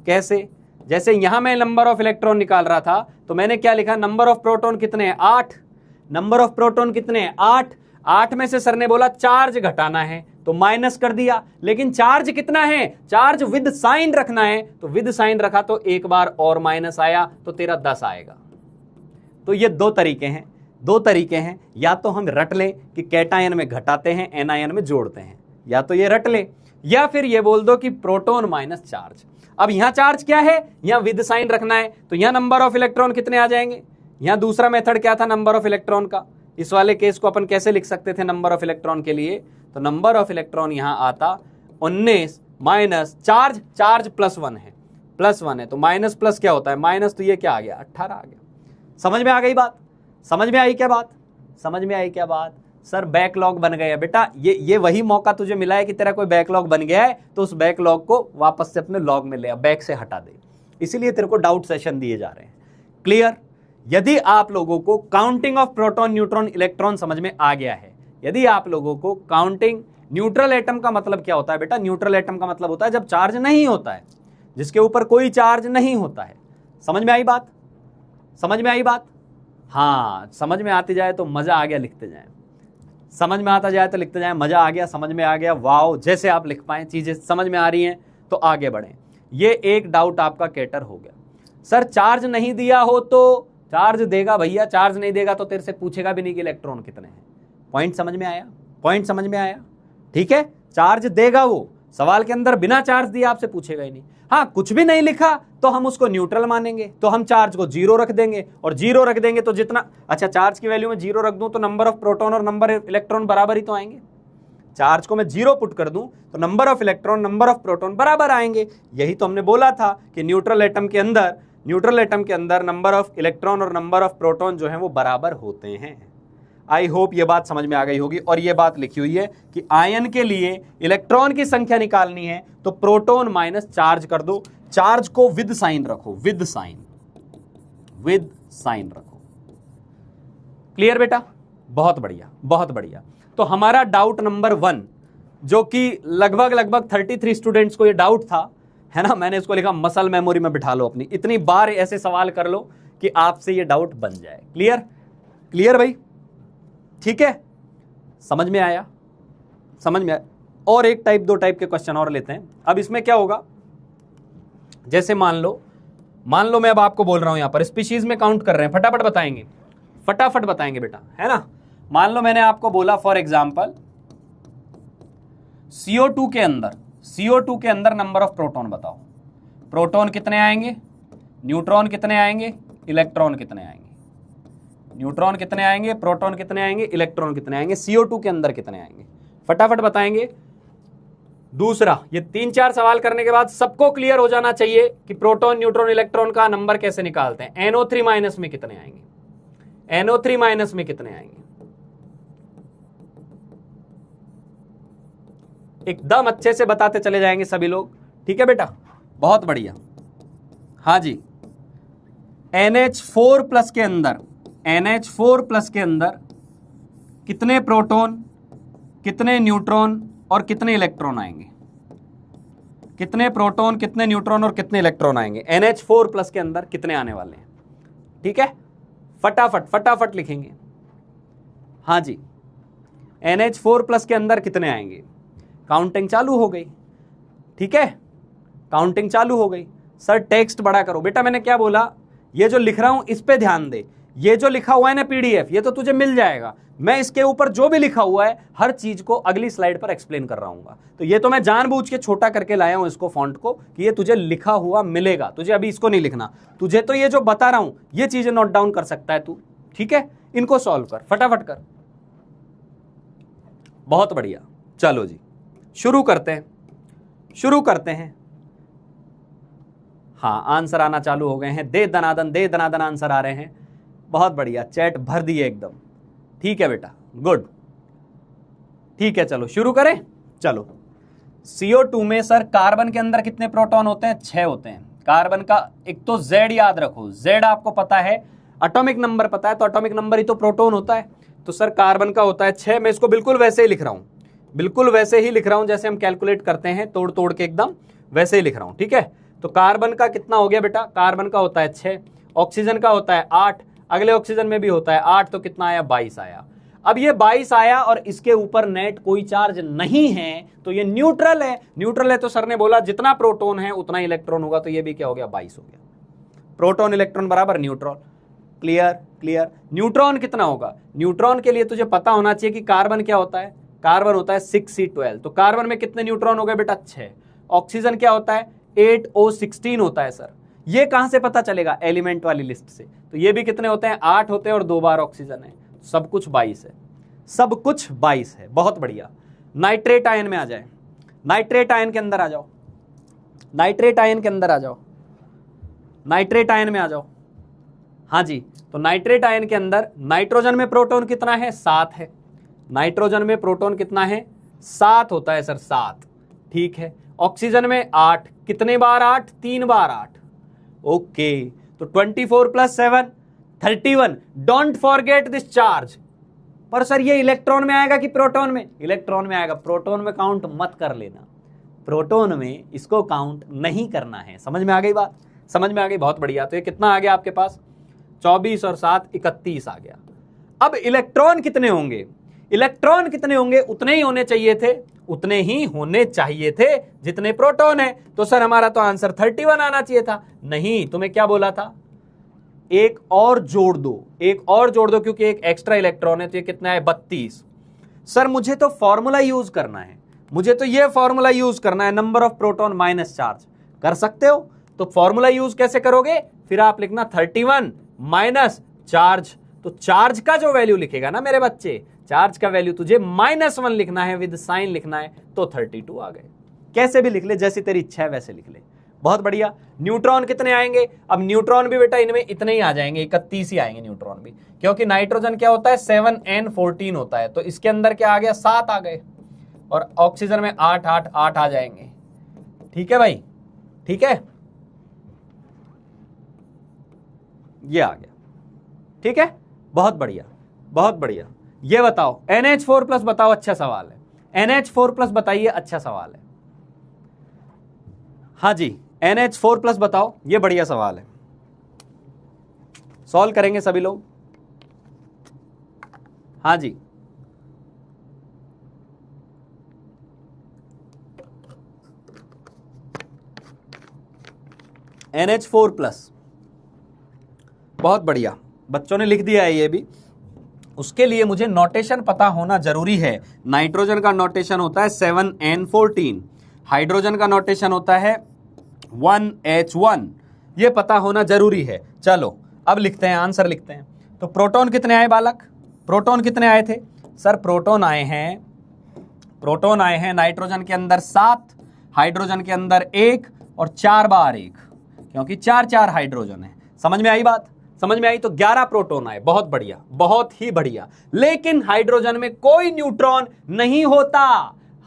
कैसे, जैसे यहां मैं नंबर ऑफ इलेक्ट्रॉन निकाल रहा था तो मैंने क्या लिखा, नंबर ऑफ प्रोटॉन कितने हैं, 8। नंबर ऑफ प्रोटॉन कितने हैं, 8। 8 में से सर ने बोला चार्ज घटाना है तो माइनस कर दिया, लेकिन चार्ज कितना है, चार्ज विद साइन रखना है, तो विद साइन रखा तो एक बार और माइनस आया तो तेरा 10 आएगा। तो ये दो तरीके हैं, या तो हम रट लें कि कैटायन में घटाते हैं, एनायन में जोड़ते हैं, या तो ये रट ले, या फिर ये बोल दो कि प्रोटॉन माइनस चार्ज। अब यहां चार्ज क्या है, यहां विद साइन रखना है, तो यहां नंबर ऑफ इलेक्ट्रॉन कितने आ जाएंगे। यहां दूसरा मेथड क्या था नंबर ऑफ इलेक्ट्रॉन का, इस वाले केस को अपन कैसे लिख सकते थे नंबर ऑफ इलेक्ट्रॉन के लिए, तो नंबर ऑफ इलेक्ट्रॉन यहां आता 19 माइनस चार्ज +1 है, +1 है, तो माइनस प्लस क्या होता है माइनस, तो ये क्या आ गया 18 आ गया। समझ में आ गई बात? समझ में आई क्या बात? समझ में आई क्या बात? सर बैकलॉग बन गया बेटा, ये वही मौका तुझे मिला है कि तेरा कोई बैकलॉग बन गया है, तो उस बैकलॉग को वापस से अपने लॉग में ले आ, बैक से हटा दे, इसीलिए तेरे को डाउट सेशन दिए जा रहे हैं। क्लियर? यदि आप लोगों को counting of proton neutron electron समझ में आ गया है, यदि आप लोगों को काउंटिंग, न्यूट्रल एटम का मतलब क्या होता है बेटा? न्यूट्रल एटम का मतलब होता है जब चार्ज नहीं होता है, जिसके ऊपर कोई चार्ज नहीं होता है। समझ में आई बात? समझ में आई बात? हाँ, समझ में आती जाए तो मजा आ गया, लिखते जाएं। समझ में आता जाए तो लिखते जाएं, मजा आ गया, समझ में आ गया, वाओ, जैसे आप लिख पाए, चीजें समझ में आ रही हैं तो आगे बढ़ें। ये एक डाउट आपका कैटर हो गया। सर चार्ज नहीं दिया हो तो चार्ज देगा भैया, चार्ज नहीं देगा तो तेरे से पूछेगा भी नहीं कि इलेक्ट्रॉन कितने हैं। पॉइंट समझ में आया? पॉइंट समझ में आया? ठीक है, चार्ज देगा वो, सवाल के अंदर बिना चार्ज दिए आपसे पूछेगा ही नहीं। हाँ, कुछ भी नहीं लिखा तो हम उसको न्यूट्रल मानेंगे, तो हम चार्ज को 0 रख देंगे, और 0 रख देंगे तो जितना, अच्छा चार्ज की वैल्यू में 0 रख दूं तो नंबर ऑफ प्रोटॉन और नंबर ऑफ इलेक्ट्रॉन बराबर ही तो आएंगे। चार्ज को मैं 0 पुट कर दूं तो number of electron number of proton बराबर आएंगे। यही तो हमने बोला था कि न्यूट्रल एटम के अंदर नंबर ऑफ इलेक्ट्रॉन और नंबर ऑफ प्रोटॉन जो है वो बराबर होते हैं। आई होप ये बात समझ में आ गई होगी। और ये बात लिखी हुई है कि आयन के लिए इलेक्ट्रॉन की संख्या निकालनी है तो प्रोटॉन माइनस चार्ज कर दो, चार्ज को विद साइन रखो, विद साइन रखो। क्लियर बेटा? बहुत बढ़िया, बहुत बढ़िया। तो हमारा डाउट नंबर 1, जो कि लगभग 33 स्टूडेंट्स को ये डाउट था, है ना, मैंने इसको लिखा मसल मेमोरी में बिठा लो अपनी, इतनी बार ऐसे सवाल कर लो कि आपसे ये डाउट बन जाए। क्लियर? क्लियर भाई? ठीक है, समझ में आया? समझ में आया? और एक टाइप, 2 टाइप के क्वेश्चन और लेते हैं। अब इसमें क्या होगा, जैसे मान लो मैं अब आपको बोल रहा हूं, यहां पर स्पीशीज में काउंट कर रहे हैं, फटाफट बताएंगे बेटा, है ना। मान लो मैंने आपको बोला फॉर एग्जांपल CO2 के अंदर नंबर ऑफ प्रोटॉन बताओ। प्रोटॉन कितने आएंगे, न्यूट्रॉन कितने आएंगे, इलेक्ट्रॉन कितने आएंगे, न्यूट्रॉन कितने आएंगे, प्रोटॉन कितने आएंगे, इलेक्ट्रॉन कितने आएंगे, CO2 के अंदर कितने आएंगे, फटाफट बताएंगे। दूसरा, ये 3-4 सवाल करने के बाद सबको क्लियर हो जाना चाहिए कि प्रोटॉन, न्यूट्रॉन, इलेक्ट्रॉन का नंबर कैसे निकालते हैं। NO3 माइनस में कितने आएंगे, NO3 माइनस में कितने आएंगे, एकदम अच्छे से बताते चले जाएंगे सभी लोग। ठीक है बेटा, बहुत बढ़िया। हाँ जी, NH4 प्लस के अंदर कितने प्रोटॉन, कितने न्यूट्रॉन और कितने इलेक्ट्रॉन आएंगे, कितने प्रोटॉन, कितने न्यूट्रॉन और कितने इलेक्ट्रॉन आएंगे, NH4 प्लस के अंदर कितने आने वाले हैं। ठीक है, फटाफट लिखेंगे। हाँ जी, NH4 प्लस के अंदर कितने आएंगे, काउंटिंग चालू हो गई। ठीक है, काउंटिंग चालू हो गई। सर टेक्स्ट बड़ा करो, बेटा मैंने क्या बोला, ये जो लिख रहा हूं इस पे ध्यान दे। ये जो लिखा हुआ है ना PDF, ये तो तुझे मिल जाएगा। मैं इसके ऊपर जो भी लिखा हुआ है हर चीज को अगली स्लाइड पर एक्सप्लेन कर रहा हूँ। तो ये तो मैं जानबूझ के छोटा करके लाया हूं इसको, फॉन्ट को, कि ये तुझे लिखा हुआ मिलेगा। तुझे अभी इसको नहीं लिखना, तुझे तो ये जो बता रहा हूं ये चीजें नोट डाउन कर सकता है तू। ठीक है, इनको सॉल्व कर, फटाफट कर। बहुत बढ़िया, चलो जी शुरू करते हैं। हाँ, आंसर आना चालू हो गए हैं, दे दनादन आंसर आ रहे हैं। बहुत बढ़िया, चैट भर दिए एकदम। ठीक है बेटा, गुड। ठीक है, चलो शुरू करें। चलो, CO2 में सर कार्बन के अंदर कितने प्रोटॉन होते हैं? 6 होते हैं। कार्बन का एक तो Z याद रखो, Z आपको पता है, एटॉमिक नंबर पता है, तो एटॉमिक नंबर ही तो प्रोटॉन होता है। तो सर कार्बन का होता है 6। मैं इसको बिल्कुल वैसे ही लिख रहा हूं, जैसे हम कैलकुलेट करते हैं, तोड़ के एकदम वैसे ही लिख रहा हूं। ठीक है, तो कार्बन का कितना हो गया बेटा, कार्बन का होता है 6, ऑक्सीजन का होता है 8, अगले ऑक्सीजन में भी होता है 8, तो कितना आया, 22 आया। अब ये 22 आया और इसके ऊपर नेट कोई चार्ज नहीं है, तो ये न्यूट्रल है। तो सर ने बोला जितना प्रोटॉन है उतना इलेक्ट्रॉन होगा, तो ये भी क्या हो गया, 22 हो गया। प्रोटॉन इलेक्ट्रॉन बराबर न्यूट्रॉन। क्लियर। न्यूट्रॉन कितना होगा, न्यूट्रॉन के लिए तुझे पता होना चाहिए कि कार्बन क्या होता है, कार्बन होता है 6C12, तो कार्बन में कितने न्यूट्रॉन हो गए बेटा, 6। ऑक्सीजन क्या होता है, 8O16 होता है सर। ये कहां से पता चलेगा, एलिमेंट वाली लिस्ट से। तो ये भी कितने होते हैं, 8 होते हैं और 2 बार ऑक्सीजन है, सब कुछ 22 है। बहुत बढ़िया। नाइट्रेट आयन में आ जाए, नाइट्रेट आयन के अंदर आ जाओ। नाइट्रेट आयन में आ जाओ। हाँ जी, तो नाइट्रेट आयन के अंदर नाइट्रोजन में प्रोटॉन कितना है? 7 है। नाइट्रोजन में प्रोटॉन कितना है? 7 होता है सर, 7। ठीक है। ऑक्सीजन में 8, कितने बार 8? 3 बार 8। ओके, तो 24 + 7 31। Don't forget this charge. पर सर ये इलेक्ट्रॉन में आएगा कि प्रोटॉन में? इलेक्ट्रॉन में आएगा। प्रोटॉन में काउंट मत कर लेना, प्रोटॉन में इसको काउंट नहीं करना है। समझ में आ गई बात? समझ में आ गई, बहुत बढ़िया। तो ये कितना आ गया आपके पास? 24 और 7 31 आ गया। अब इलेक्ट्रॉन कितने होंगे? इलेक्ट्रॉन कितने होंगे? उतने ही होने चाहिए थे, उतने ही होने चाहिए थे जितने प्रोटॉन है। तो सर हमारा तो आंसर 31 आना चाहिए था। नहीं, तुम्हें क्या बोला था? एक और जोड़ दो, एक और जोड़ दो, क्योंकि एक एक्स्ट्रा इलेक्ट्रॉन है। तो ये कितना है? 32। सर मुझे तो फॉर्मूला यूज करना है, मुझे तो ये फॉर्मूला यूज करना है, number of proton minus charge. कर सकते हो, तो फॉर्मूला यूज कैसे करोगे? फिर आप लिखना 31 माइनस चार्ज। तो चार्ज का जो वैल्यू लिखेगा ना मेरे बच्चे, चार्ज का वैल्यू तुझे -1 लिखना है, विद साइन लिखना है। तो 32 आ गए। कैसे भी लिख ले, जैसी तेरी इच्छा है वैसे लिख ले। बहुत बढ़िया। न्यूट्रॉन कितने आएंगे? अब न्यूट्रॉन भी बेटा इनमें इतने ही आ जाएंगे, 31 ही आएंगे न्यूट्रॉन भी, क्योंकि नाइट्रोजन क्या होता है? 7n14 होता है। तो इसके अंदर क्या आ गया? 7 आ गए। और ऑक्सीजन में 8 8 8 आ जाएंगे। ठीक है भाई, ठीक है, ये आ गया। ठीक है, बहुत बढ़िया, बहुत बढ़िया। ये बताओ NH4+ बताओ, अच्छा सवाल है। NH4+ बताइए, अच्छा सवाल है। हाँ जी, NH4+ बताओ, ये बढ़िया सवाल है। सॉल्व करेंगे सभी लोग। हाँ जी, NH4+, बहुत बढ़िया। बच्चों ने लिख दिया है ये भी। उसके लिए मुझे नोटेशन पता होना जरूरी है। नाइट्रोजन का नोटेशन होता है 7n14, हाइड्रोजन का नोटेशन होता है 1h1। ये पता होना जरूरी है। चलो अब लिखते हैं, आंसर लिखते हैं। तो प्रोटॉन कितने आए बालक? प्रोटॉन कितने आए थे? सर प्रोटॉन आए हैं नाइट्रोजन के अंदर 7, हाइड्रोजन के अंदर 1 और 4 बार 1, क्योंकि 4 4 हाइड्रोजन है। समझ में आई बात? समझ में आई? तो 11 प्रोटॉन आए। बहुत बढ़िया, बहुत ही बढ़िया। लेकिन हाइड्रोजन में कोई न्यूट्रॉन नहीं होता।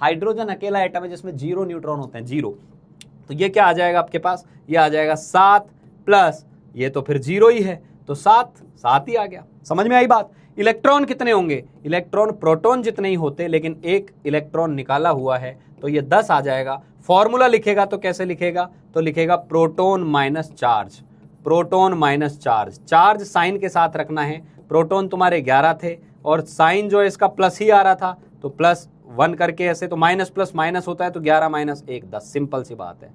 हाइड्रोजन अकेला एटम है जिसमें 0 न्यूट्रॉन होते हैं, 0। तो ये क्या आ जाएगा आपके पास? ये आ जाएगा 7 प्लस ये तो फिर 0 ही है, तो 7 ही आ गया। समझ में आई बात? इलेक्ट्रॉन कितने होंगे? इलेक्ट्रॉन प्रोटॉन जितने ही होते, लेकिन एक इलेक्ट्रॉन निकाला हुआ है, तो ये 10 आ जाएगा। फॉर्मूला लिखेगा तो कैसे लिखेगा? तो लिखेगा proton minus charge, proton minus charge. Charge sign के साथ रखना है। प्रोटॉन तुम्हारे 11 थे और साइन जो है इसका प्लस ही आ रहा था, तो +1 करके ऐसे, तो माइनस प्लस माइनस होता है, तो 11 - 1 10। सिंपल सी बात है।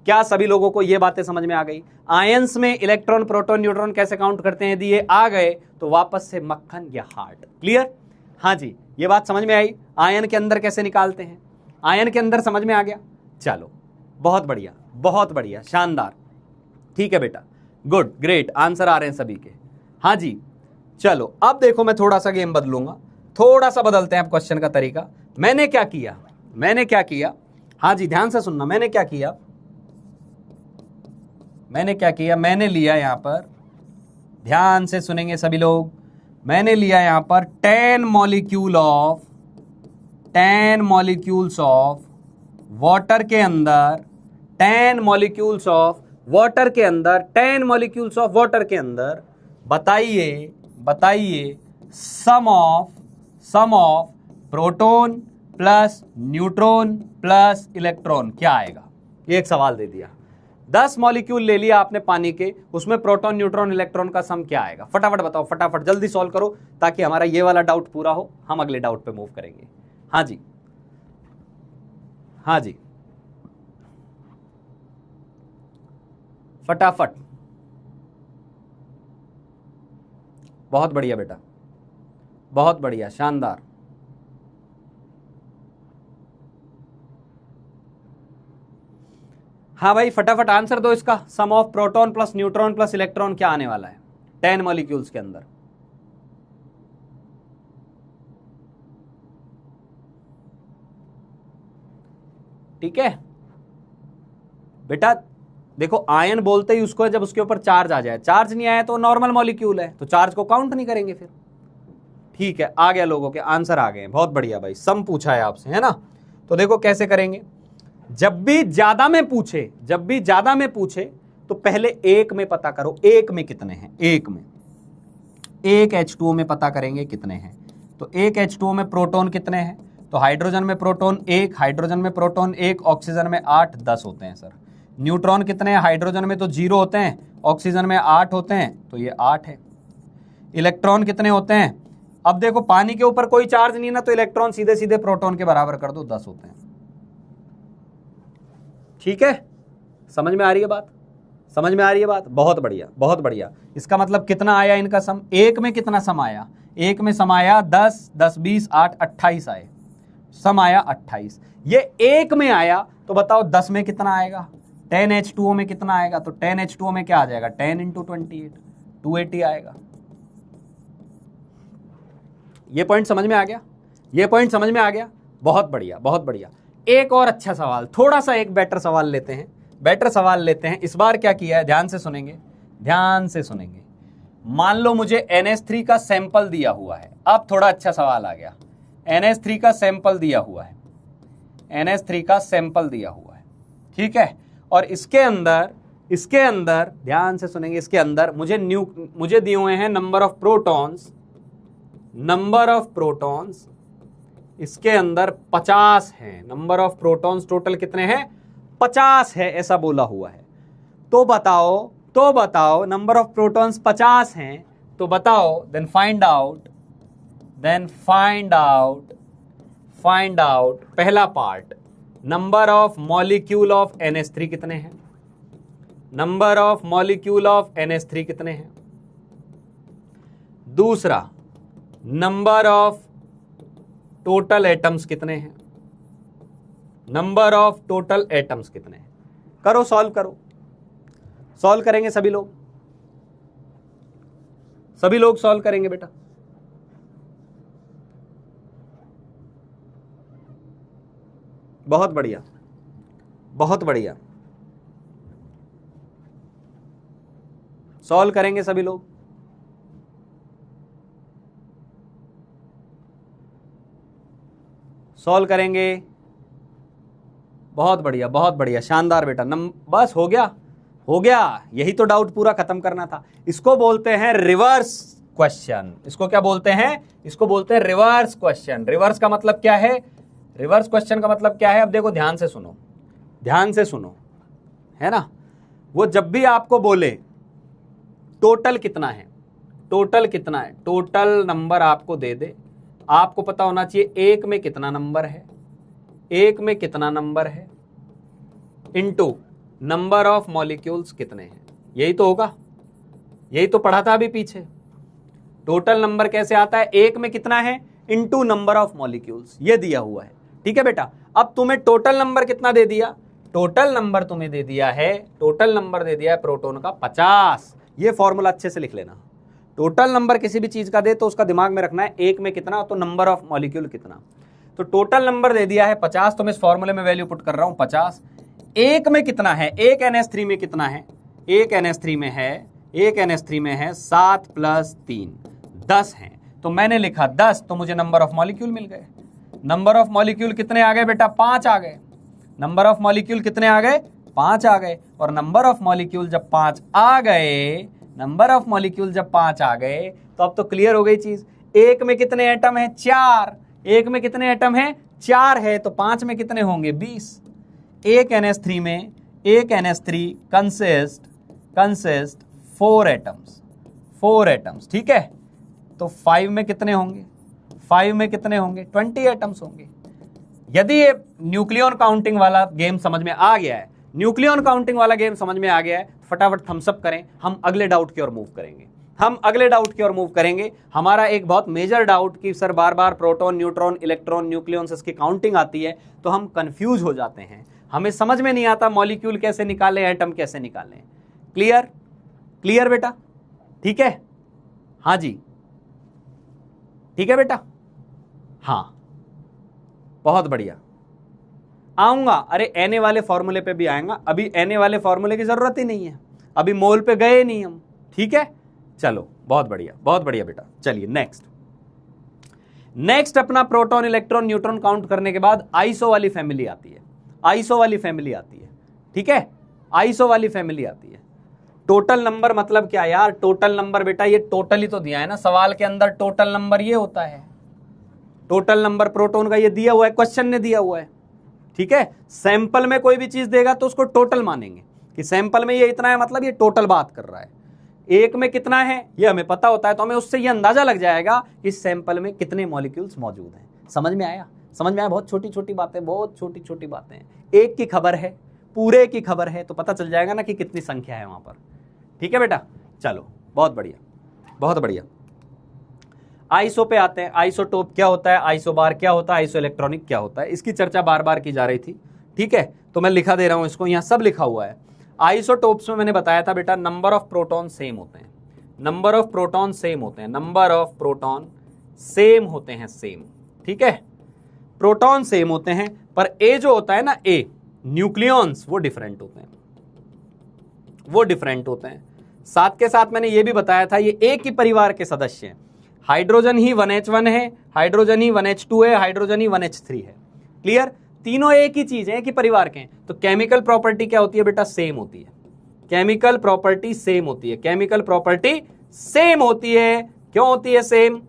क्या सभी लोगों को ये बातें समझ में आ गई? आयंस में इलेक्ट्रॉन, प्रोटॉन, न्यूट्रॉन कैसे काउंट करते हैं? यदि ये आ गए तो वापस से मक्खन या हार्ट। क्लियर? हाँ जी, ये बात समझ में आई। आयन के अंदर कैसे निकालते हैं, आयन के अंदर समझ में आ गया। चलो बहुत बढ़िया, बहुत बढ़िया, शानदार। ठीक है बेटा, गुड, ग्रेट, आंसर आ रहे हैं सभी के। हाँ जी, चलो अब देखो मैं थोड़ा सा गेम बदलूंगा, थोड़ा सा बदलते हैं अब क्वेश्चन का तरीका। मैंने क्या किया? हाँ जी, ध्यान से सुनना। मैंने क्या किया? मैंने लिया यहां पर, ध्यान से सुनेंगे सभी लोग। मैंने लिया यहां पर 10 मॉलिक्यूल्स ऑफ वाटर के अंदर, 10 मॉलिक्यूल्स ऑफ वाटर के अंदर, 10 मॉलिक्यूल्स ऑफ वाटर के अंदर बताइए sum of proton plus neutron plus electron क्या आएगा? ये एक सवाल दे दिया। 10 मॉलिक्यूल ले लिया आपने पानी के, उसमें प्रोटॉन, न्यूट्रॉन, इलेक्ट्रॉन का सम क्या आएगा? फटाफट बताओ, फटाफट जल्दी सॉल्व करो, ताकि हमारा ये वाला डाउट पूरा हो, हम अगले डाउट पे मूव करेंगे। हाँ जी, हाँ जी, फटाफट। बहुत बढ़िया बेटा, बहुत बढ़िया, शानदार। हाँ भाई, फटाफट आंसर दो इसका। Sum of proton plus neutron plus electron क्या आने वाला है 10 मॉलिक्यूल्स के अंदर? ठीक है बेटा, देखो आयन बोलते ही उसको है जब उसके ऊपर चार्ज आ जाए, चार्ज नहीं आया तो नॉर्मल मॉलिक्यूल है, तो चार्ज को काउंट नहीं करेंगे फिर। ठीक है, आ गया, लोगों के आंसर आ गए, बहुत बढ़िया भाई, सम पूछा है आपसे, है ना। तो देखो कैसे करेंगे, जब भी ज्यादा में पूछे तो पहले एक में पता करो, एक में कितने हैं, एक में, एक H2O में पता करेंगे कितने हैं। तो एक H2O में प्रोटॉन कितने हैं, तो हाइड्रोजन में प्रोटॉन 1, हाइड्रोजन में प्रोटॉन 1, ऑक्सीजन में 8, 10 होते हैं सर। न्यूट्रॉन कितने हैं, हाइड्रोजन में तो 0 होते हैं, ऑक्सीजन में 8 होते हैं, तो ये 8 है। इलेक्ट्रॉन कितने होते हैं, अब देखो पानी के ऊपर कोई चार्ज नहीं ना, तो इलेक्ट्रॉन सीधे सीधे प्रोटॉन के बराबर कर दो, 10 होते हैं। ठीक है, समझ में आ रही है बात, समझ में आ रही है बात, बहुत बढ़िया बहुत बढ़िया। इसका मतलब कितना आया इनका सम, एक में कितना सम आया, एक में सम आया 10, 10, 20, 8, 28 आए, सम आया 28। ये एक में आया तो बताओ 10 में कितना आएगा, 10H2O में कितना आएगा, तो 10H2O में क्या आ जाएगा, 10 × 28, 280 आएगा। ये पॉइंट समझ में आ गया, ये पॉइंट समझ में आ गया, बहुत बढ़िया बहुत बढ़िया। एक और अच्छा सवाल, थोड़ा सा एक बेटर सवाल लेते हैं, बेटर सवाल लेते हैं। इस बार क्या किया है, ध्यान से सुनेंगे, ध्यान से सुनेंगे। मान लो मुझे NH3 का सैंपल दिया हुआ है, अब थोड़ा अच्छा सवाल आ गया। NH3 का सैंपल दिया हुआ है, NH3 का सैंपल दिया हुआ है, ठीक है। और इसके अंदर ध्यान से सुनेंगे, इसके अंदर मुझे दिए हुए हैं नंबर ऑफ प्रोटॉन्स, इसके अंदर 50 हैं, नंबर ऑफ प्रोटॉन्स टोटल कितने हैं, 50 है, ऐसा बोला हुआ है। तो बताओ नंबर ऑफ प्रोटॉन्स 50 हैं, तो बताओ देन फाइंड आउट पहला part, number of molecule of NH3 कितने हैं, number of molecule of NH3 कितने हैं। दूसरा, नंबर ऑफ टोटल एटम्स कितने हैं, नंबर ऑफ टोटल एटम्स कितने हैं। करो, सॉल्व करेंगे सभी लोग सॉल्व करेंगे बेटा। बहुत बढ़िया बहुत बढ़िया, सॉल्व करेंगे सभी लोग। सॉल्व करेंगे, बहुत बढ़िया बहुत बढ़िया, शानदार बेटा। बस हो गया, यही तो डाउट पूरा खत्म करना था। इसको बोलते हैं रिवर्स क्वेश्चन। इसको क्या बोलते हैं, इसको बोलते हैं रिवर्स क्वेश्चन। रिवर्स का मतलब क्या है, रिवर्स क्वेश्चन का मतलब क्या है, अब देखो ध्यान से सुनो, है ना। वो जब भी आपको बोले टोटल कितना है, टोटल नंबर आपको दे दे, आपको पता होना चाहिए एक में कितना नंबर है, इनटू नंबर ऑफ मॉलिक्यूल्स कितने हैं। यही तो होगा, यही तो पढ़ा था अभी पीछे। टोटल नंबर कैसे आता है, एक में कितना है इनटू नंबर ऑफ मॉलिक्यूल्स, ये दिया हुआ है। ठीक है बेटा, अब तुम्हें टोटल नंबर कितना दे दिया, टोटल नंबर तुम्हें दे दिया है प्रोटॉन का 50। ये फॉर्मूला अच्छे से लिख लेना। टोटल नंबर किसी भी चीज का दे तो उसका दिमाग में रखना है एक में कितना, तो नंबर ऑफ मॉलिक्यूल कितना। तो टोटल नंबर दे दिया है 50, तो मैं इस फॉर्मूले में वैल्यू पुट कर रहा हूं 50। एक में कितना है, एक NH3 में कितना है, एक NH3 में है 7 + 3 10 है, तो मैंने लिखा 10, तो मुझे नंबर ऑफ मॉलिक्यूल मिल गए। नंबर ऑफ मॉलिक्यूल कितने आ गए बेटा, 5 आ गए। नंबर ऑफ मॉलिक्यूल कितने आ गए, 5 आ गए। और नंबर ऑफ मॉलिक्यूल जब 5 आ गए, तो अब तो क्लियर हो गई चीज। एक में कितने एटम है, 4। एक में कितने एटम है, 4 है, तो 5 में कितने होंगे, 20। एक NH3 में, एक NH3 कंसिस्ट 4 एटम्स, ठीक है। तो 5 में कितने होंगे, 20 एटम्स होंगे। यदि ये न्यूक्लियन काउंटिंग वाला गेम समझ में आ गया है, फटाफट थम्स अप करें। हम अगले डाउट की ओर मूव करेंगे। हमारा एक बहुत मेजर डाउट कि सर बार बार प्रोटॉन, न्यूट्रॉन, इलेक्ट्रॉन, न्यूक्लियॉन्स की काउंटिंग आती है तो हम कंफ्यूज हो जाते हैं, हमें समझ में नहीं आता मॉलिक्यूल कैसे निकालें, एटम कैसे निकालें। क्लियर बेटा, ठीक है। हाँ जी, ठीक है बेटा, हाँ बहुत बढ़िया। आऊंगा, अरे Na वाले फॉर्मूले पे भी आएगा, अभी Na वाले फॉर्मूले की जरूरत ही नहीं है, अभी मोल पे गए नहीं हम, ठीक है। चलो बहुत बढ़िया बेटा। चलिए नेक्स्ट अपना प्रोटॉन इलेक्ट्रॉन न्यूट्रॉन काउंट करने के बाद आइसो वाली फैमिली आती है, ठीक है, आइसो वाली फैमिली आती है। टोटल नंबर मतलब क्या यार, टोटल नंबर बेटा ये टोटल ही तो दिया है ना सवाल के अंदर, टोटल नंबर ये होता है, टोटल नंबर प्रोटॉन का ये दिया हुआ है, क्वेश्चन ने दिया हुआ है, ठीक है। सैंपल में कोई भी चीज देगा तो उसको टोटल मानेंगे कि सैंपल में ये इतना है, मतलब ये टोटल बात कर रहा है। एक में कितना है ये हमें पता होता है, तो हमें उससे ये अंदाजा लग जाएगा कि सैंपल में कितने मॉलिक्यूल्स मौजूद हैं। समझ में आया? बहुत छोटी छोटी बातें, एक की खबर है, पूरे की खबर है, तो पता चल जाएगा ना कि कितनी संख्या है वहां पर, ठीक है बेटा। चलो बहुत बढ़िया। आइसो पे आते हैं, आइसोटोप क्या होता है, आइसोबार क्या होता है, आइसो इलेक्ट्रॉनिक क्या होता है, इसकी चर्चा बार बार की जा रही थी, ठीक है। तो मैं लिखा दे रहा हूं इसको, यहां सब लिखा हुआ है। आइसोटोप्स में मैंने बताया था बेटा नंबर ऑफ प्रोटॉन सेम होते हैं, नंबर ऑफ प्रोटॉन सेम होते हैं, ठीक है। प्रोटॉन सेम होते हैं, पर ए जो होता है ना, ए न्यूक्लियॉन्स वो डिफरेंट होते हैं, साथ के साथ मैंने ये भी बताया था ये एक ही परिवार के सदस्य हैं, हाइड्रोजन ही 1H1 है, हाइड्रोजन ही 1H2 है, हाइड्रोजन ही 1H3 है। क्लियर? तीनों एक ही चीज है, एक ही परिवार के हैं। तो केमिकल प्रॉपर्टी क्या होती है बेटा? सेम होती है। केमिकल प्रॉपर्टी सेम होती है। क्यों होती है सेम?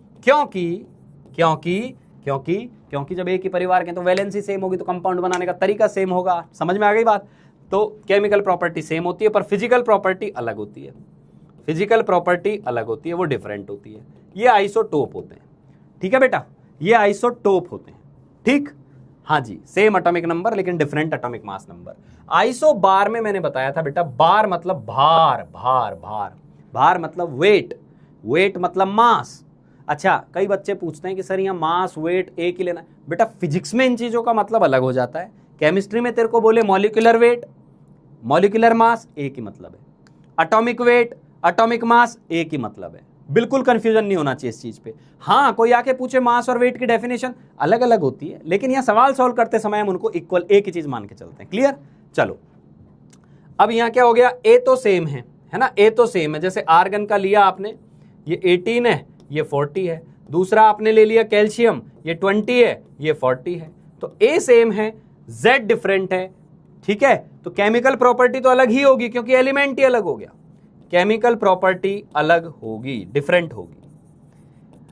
क्योंकि जब एक ही परिवार के तो वैलेंसी सेम होगी, तो कंपाउंड बनाने का तरीका सेम होगा। समझ में आ गई बात? तो केमिकल प्रॉपर्टी सेम होती है, पर फिजिकल प्रॉपर्टी अलग होती है, वो डिफरेंट होती है। ये आइसोटोप होते हैं, ठीक है बेटा, ये आइसोटोप होते हैं, ठीक। हाँ जी, सेम एटॉमिक नंबर लेकिन different atomic mass number. Isobar में मैंने बताया था बेटा, बार मतलब भार मतलब वेट मतलब मास। अच्छा, कई बच्चे पूछते हैं कि सर यहाँ मास वेट एक ही लेना है। बेटा फिजिक्स में इन चीजों का मतलब अलग हो जाता है। केमिस्ट्री में तेरे को बोले मॉलिक्यूलर वेट, मॉलिक्यूलर मास, एक ही मतलब है। एटॉमिक वेट, एटॉमिक मास, एक ही मतलब है। बिल्कुल कंफ्यूजन नहीं होना चाहिए इस चीज पे। हाँ, कोई आके पूछे मास और वेट की डेफिनेशन अलग अलग होती है, लेकिन यहाँ सवाल सॉल्व करते समय हम उनको इक्वल एक ही चीज मान के चलते हैं। क्लियर? चलो अब यहाँ क्या हो गया, ए तो सेम है ना, ए तो सेम है। जैसे आर्गन का लिया आपने, ये 18 है, ये 40 है। दूसरा आपने ले लिया कैल्शियम, ये 20 है, ये 40 है। तो ए सेम है, जेड डिफरेंट है, ठीक है। तो केमिकल प्रॉपर्टी तो अलग ही होगी, क्योंकि एलिमेंट ही अलग हो गया। केमिकल प्रॉपर्टी अलग होगी, डिफरेंट होगी।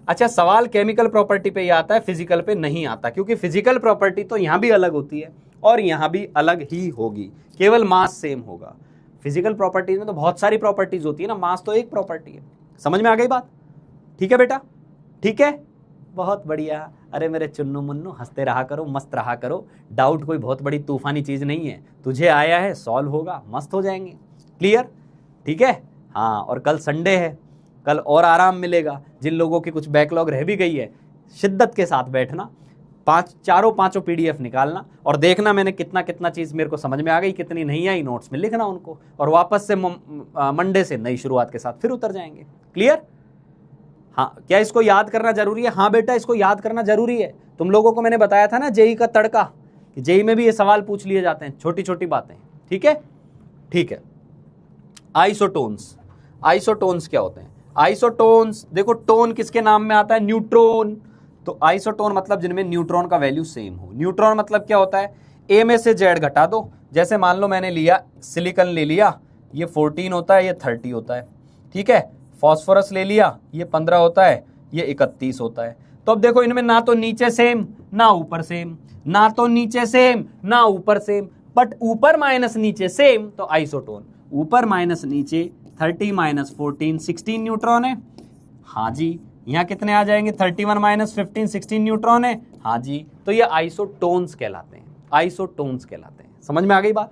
अच्छा, सवाल केमिकल प्रॉपर्टी पे ही आता है, फिजिकल पे नहीं आता, क्योंकि फिजिकल प्रॉपर्टी तो यहां भी अलग होती है और यहां भी अलग ही होगी, केवल मास सेम होगा। फिजिकल प्रॉपर्टीज में तो बहुत सारी प्रॉपर्टीज होती है ना, मास तो एक प्रॉपर्टी है। समझ में आ गई बात? ठीक है बेटा, ठीक है, बहुत बढ़िया। अरे मेरे चुन्नू मुन्नू, हंसते रहा करो, मस्त रहा करो। डाउट कोई बहुत बड़ी तूफानी चीज नहीं है, तुझे आया है, सॉल्व होगा, मस्त हो जाएंगे। क्लियर? ठीक है। हाँ, और कल संडे है, कल और आराम मिलेगा। जिन लोगों की कुछ बैकलॉग रह भी गई है, शिद्दत के साथ बैठना, चारों पांचों पीडीएफ निकालना और देखना मैंने कितना कितना चीज मेरे को समझ में आ गई, कितनी नहीं आई, नोट्स में लिखना उनको, और वापस से मंडे से नई शुरुआत के साथ फिर उतर जाएंगे। क्लियर? हाँ, क्या इसको याद करना जरूरी है? हाँ बेटा, इसको याद करना जरूरी है। तुम लोगों को मैंने बताया था ना जेई का तड़का, कि जेई में भी ये सवाल पूछ लिए जाते हैं, छोटी छोटी बातें। ठीक है, ठीक है। आइसोटोन्स, आइसोटोन्स क्या होते हैं? आइसोटोन्स, देखो टोन किसके नाम में आता है? न्यूट्रॉन। तो आइसोटोन मतलब जिनमें न्यूट्रॉन का वैल्यू सेम हो। न्यूट्रॉन मतलब क्या होता है? ए में से जेड घटा दो। जैसे मान लो मैंने लिया सिलिकॉन, ले लिया, ये 14 होता है, ये 30 होता है। ठीक है। फॉस्फोरस ले लिया, ये 15 होता है, ये 31 होता है। तो अब देखो इनमें ना तो नीचे सेम ना ऊपर सेम, ना तो नीचे सेम ना ऊपर सेम, बट ऊपर माइनस नीचे सेम, तो आइसोटोन। ऊपर माइनस नीचे 30 माइनस 14 16 न्यूट्रॉन है। हाँ जी। यहाँ कितने आ जाएंगे? 31 माइनस 15 16 न्यूट्रॉन है। हाँ जी। तो ये आइसोटोन्स कहलाते हैं, आइसोटोन्स कहलाते हैं। समझ में आ गई बात?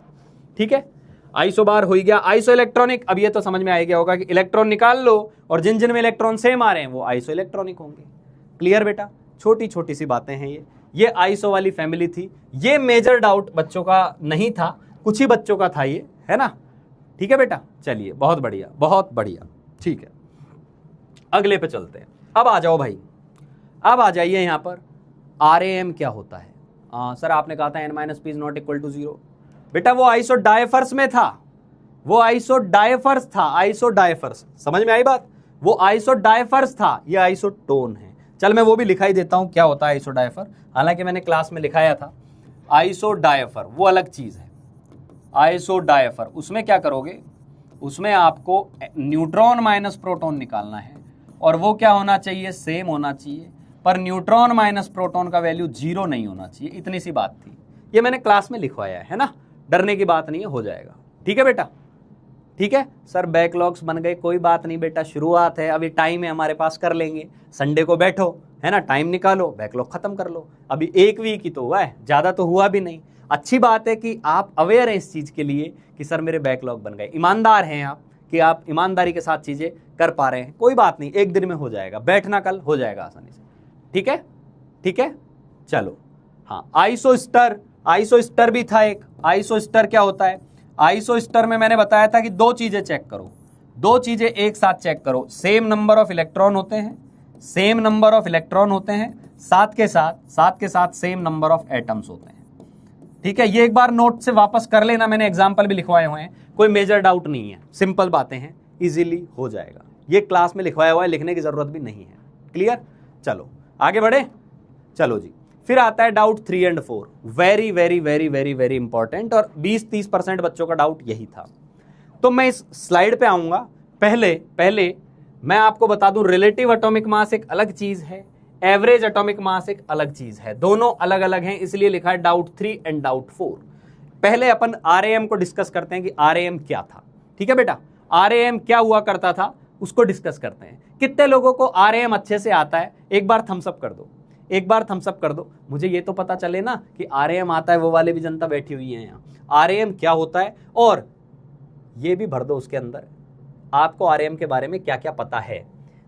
ठीक है। आइसोबार हो गया। आइसो इलेक्ट्रॉनिक, अब ये तो समझ में आ गया होगा कि इलेक्ट्रॉन निकाल लो और जिन जिन में इलेक्ट्रॉन सेम आ रहे हैं वो आइसो इलेक्ट्रॉनिक होंगे। क्लियर बेटा? छोटी छोटी सी बातें हैं ये आइसो वाली फैमिली थी। ये मेजर डाउट बच्चों का नहीं था, कुछ ही बच्चों का था ये, है ना? ठीक है बेटा, चलिए, बहुत बढ़िया, बहुत बढ़िया। ठीक है, अगले पे चलते हैं। अब आ जाओ भाई, अब आ जाइए यहाँ पर। RAM क्या होता है? सर आपने कहा था n-p is not equal to 0। बेटा वो आइसोडाइफर्स में था, वो आइसोडाइफर्स था, आइसोडाइफर्स, समझ में आई बात? वो आइसोडाइफर्स था, ये आइसोटोन है। चल मैं वो भी लिखा ही देता हूं क्या होता है आइसोडाइफर, हालांकि मैंने क्लास में लिखाया था। आइसोडाइफर वो अलग चीज है। आइसोडाइफर उसमें क्या करोगे, उसमें आपको न्यूट्रॉन माइनस प्रोटॉन निकालना है और वो क्या होना चाहिए, सेम होना चाहिए, पर न्यूट्रॉन माइनस प्रोटॉन का वैल्यू 0 नहीं होना चाहिए। इतनी सी बात थी, ये मैंने क्लास में लिखवाया है ना, डरने की बात नहीं है, हो जाएगा। ठीक है बेटा, ठीक है सर। बैकलॉग्स बन गए, कोई बात नहीं बेटा, शुरुआत है, अभी टाइम है हमारे पास, कर लेंगे। संडे को बैठो, है ना, टाइम निकालो, बैकलॉग खत्म कर लो। अभी एक वीक ही तो हुआ है, ज्यादा तो हुआ भी नहीं। अच्छी बात है कि आप अवेयर हैं इस चीज के लिए कि सर मेरे बैकलॉग बन गए। ईमानदार हैं आप कि आप ईमानदारी के साथ चीजें कर पा रहे हैं। कोई बात नहीं, एक दिन में हो जाएगा, बैठना कल हो जाएगा आसानी से। ठीक है, ठीक है, चलो। हाँ, आइसोस्टर, आइसोस्टर भी था एक। आइसोस्टर क्या होता है? आइसोस्टर में मैंने बताया था कि दो चीजें चेक करो, दो चीजें एक साथ चेक करो। सेम नंबर ऑफ इलेक्ट्रॉन होते हैं, सेम नंबर ऑफ इलेक्ट्रॉन होते हैं, साथ के साथ सेम नंबर ऑफ एटम्स होते हैं। ठीक है, ये एक बार नोट से वापस कर लेना, मैंने एग्जाम्पल भी लिखवाए हुए हैं, कोई मेजर डाउट नहीं है, सिंपल बातें हैं, इजीली हो जाएगा। ये क्लास में लिखवाया हुआ है, लिखने की जरूरत भी नहीं है। क्लियर? चलो आगे बढ़े। चलो जी, फिर आता है डाउट 3 और 4, very very very very very important, और 20-30% बच्चों का डाउट यही था। तो मैं इस स्लाइड पे आऊंगा। पहले मैं आपको बता दूं, रिलेटिव एटॉमिक मास एक अलग चीज है, एवरेज एटॉमिक मास एक अलग चीज है, दोनों अलग अलग हैं, इसलिए लिखा है डाउट 3 एंड डाउट 4। पहले अपन RAM को डिस्कस करते हैं कि RAM क्या था। ठीक है बेटा, RAM क्या हुआ करता था उसको डिस्कस करते हैं। कितने लोगों को RAM अच्छे से आता है? एक बार थम्स अप कर दो, एक बार थम्स अप कर दो, मुझे ये तो पता चले ना कि RAM आता है। वो वाले भी जनता बैठी हुई है यहाँ। RAM क्या होता है, और ये भी भर दो उसके अंदर, आपको RAM के बारे में क्या क्या पता है।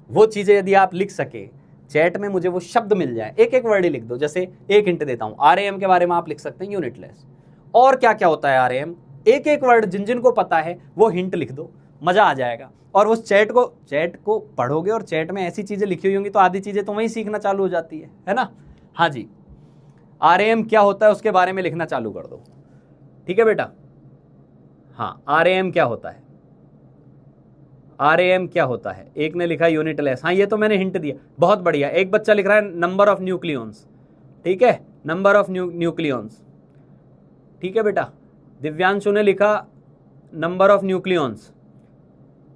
वो चीजें यदि आप लिख सके, चैट में मुझे वो शब्द मिल जाए, एक एक वर्ड ही लिख दो। जैसे एक हिंट देता हूं, RAM के बारे में आप लिख सकते हैं यूनिटलेस, और क्या क्या होता है RAM, एक एक वर्ड जिन जिन को पता है वो हिंट लिख दो, मजा आ जाएगा। और उस चैट को पढ़ोगे और चैट में ऐसी चीजें लिखी हुई होंगी तो आधी चीजें तो वहीं सीखना चालू हो जाती है ना। हाँ जी, RAM क्या होता है उसके बारे में लिखना चालू कर दो। ठीक है बेटा, हाँ, RAM क्या होता है, RAM क्या होता है। एक ने लिखा यूनिटलेस, हाँ ये तो मैंने हिंट दिया, बहुत बढ़िया। एक बच्चा लिख रहा है नंबर ऑफ न्यूक्लियॉन्स। ठीक है, नंबर ऑफ न्यूक्लियॉन्स। ठीक है बेटा, दिव्यांशु ने लिखा नंबर ऑफ न्यूक्लियॉन्स।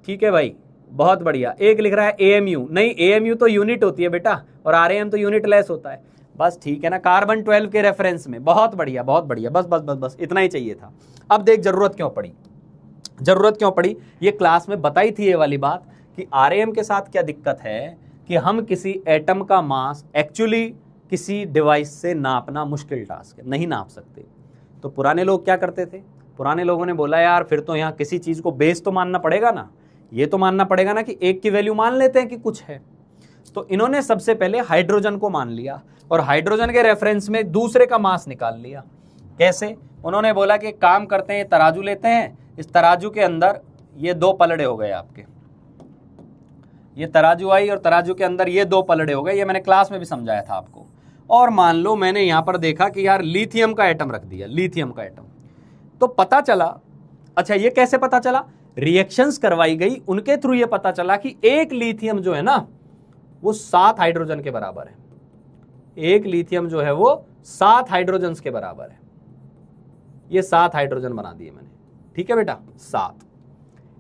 ठीक है भाई, बहुत बढ़िया। एक लिख रहा है AMU, नहीं AMU तो यूनिट होती है बेटा, और RAM तो यूनिटलेस होता है। बस ठीक है ना, कार्बन 12 के रेफरेंस में। बहुत बढ़िया, बहुत बढ़िया, बस बस बस बस इतना ही चाहिए था। अब देख जरूरत क्यों पड़ी, जरूरत क्यों पड़ी, ये क्लास में बताई थी ये वाली बात कि RAM के साथ क्या दिक्कत है कि हम किसी एटम का मास एक्चुअली किसी डिवाइस से नापना मुश्किल टास्क है, नहीं नाप सकते। तो पुराने लोग क्या करते थे, पुराने लोगों ने बोला यार फिर तो यहाँ किसी चीज को बेस तो मानना पड़ेगा ना, ये तो मानना पड़ेगा ना कि एक की वैल्यू मान लेते हैं कि कुछ है। तो इन्होंने सबसे पहले हाइड्रोजन को मान लिया और हाइड्रोजन के रेफरेंस में दूसरे का मास निकाल लिया। कैसे? उन्होंने बोला कि काम करते हैं, तराजू लेते हैं, इस तराजू के अंदर ये दो पलड़े हो गए आपके, ये तराजू आई और तराजू के अंदर ये दो पलड़े हो गए, ये मैंने क्लास में भी समझाया था आपको। और मान लो मैंने यहां पर देखा कि यार लिथियम का एटम रख दिया, लिथियम का एटम, तो पता चला, अच्छा ये कैसे पता चला, रिएक्शंस करवाई गई, उनके थ्रू ये पता चला कि एक लिथियम जो है ना वो 7 हाइड्रोजन के बराबर है। एक लिथियम जो है वो 7 हाइड्रोजन के बराबर है। ये 7 हाइड्रोजन बना दिए मैंने। ठीक है बेटा, 7,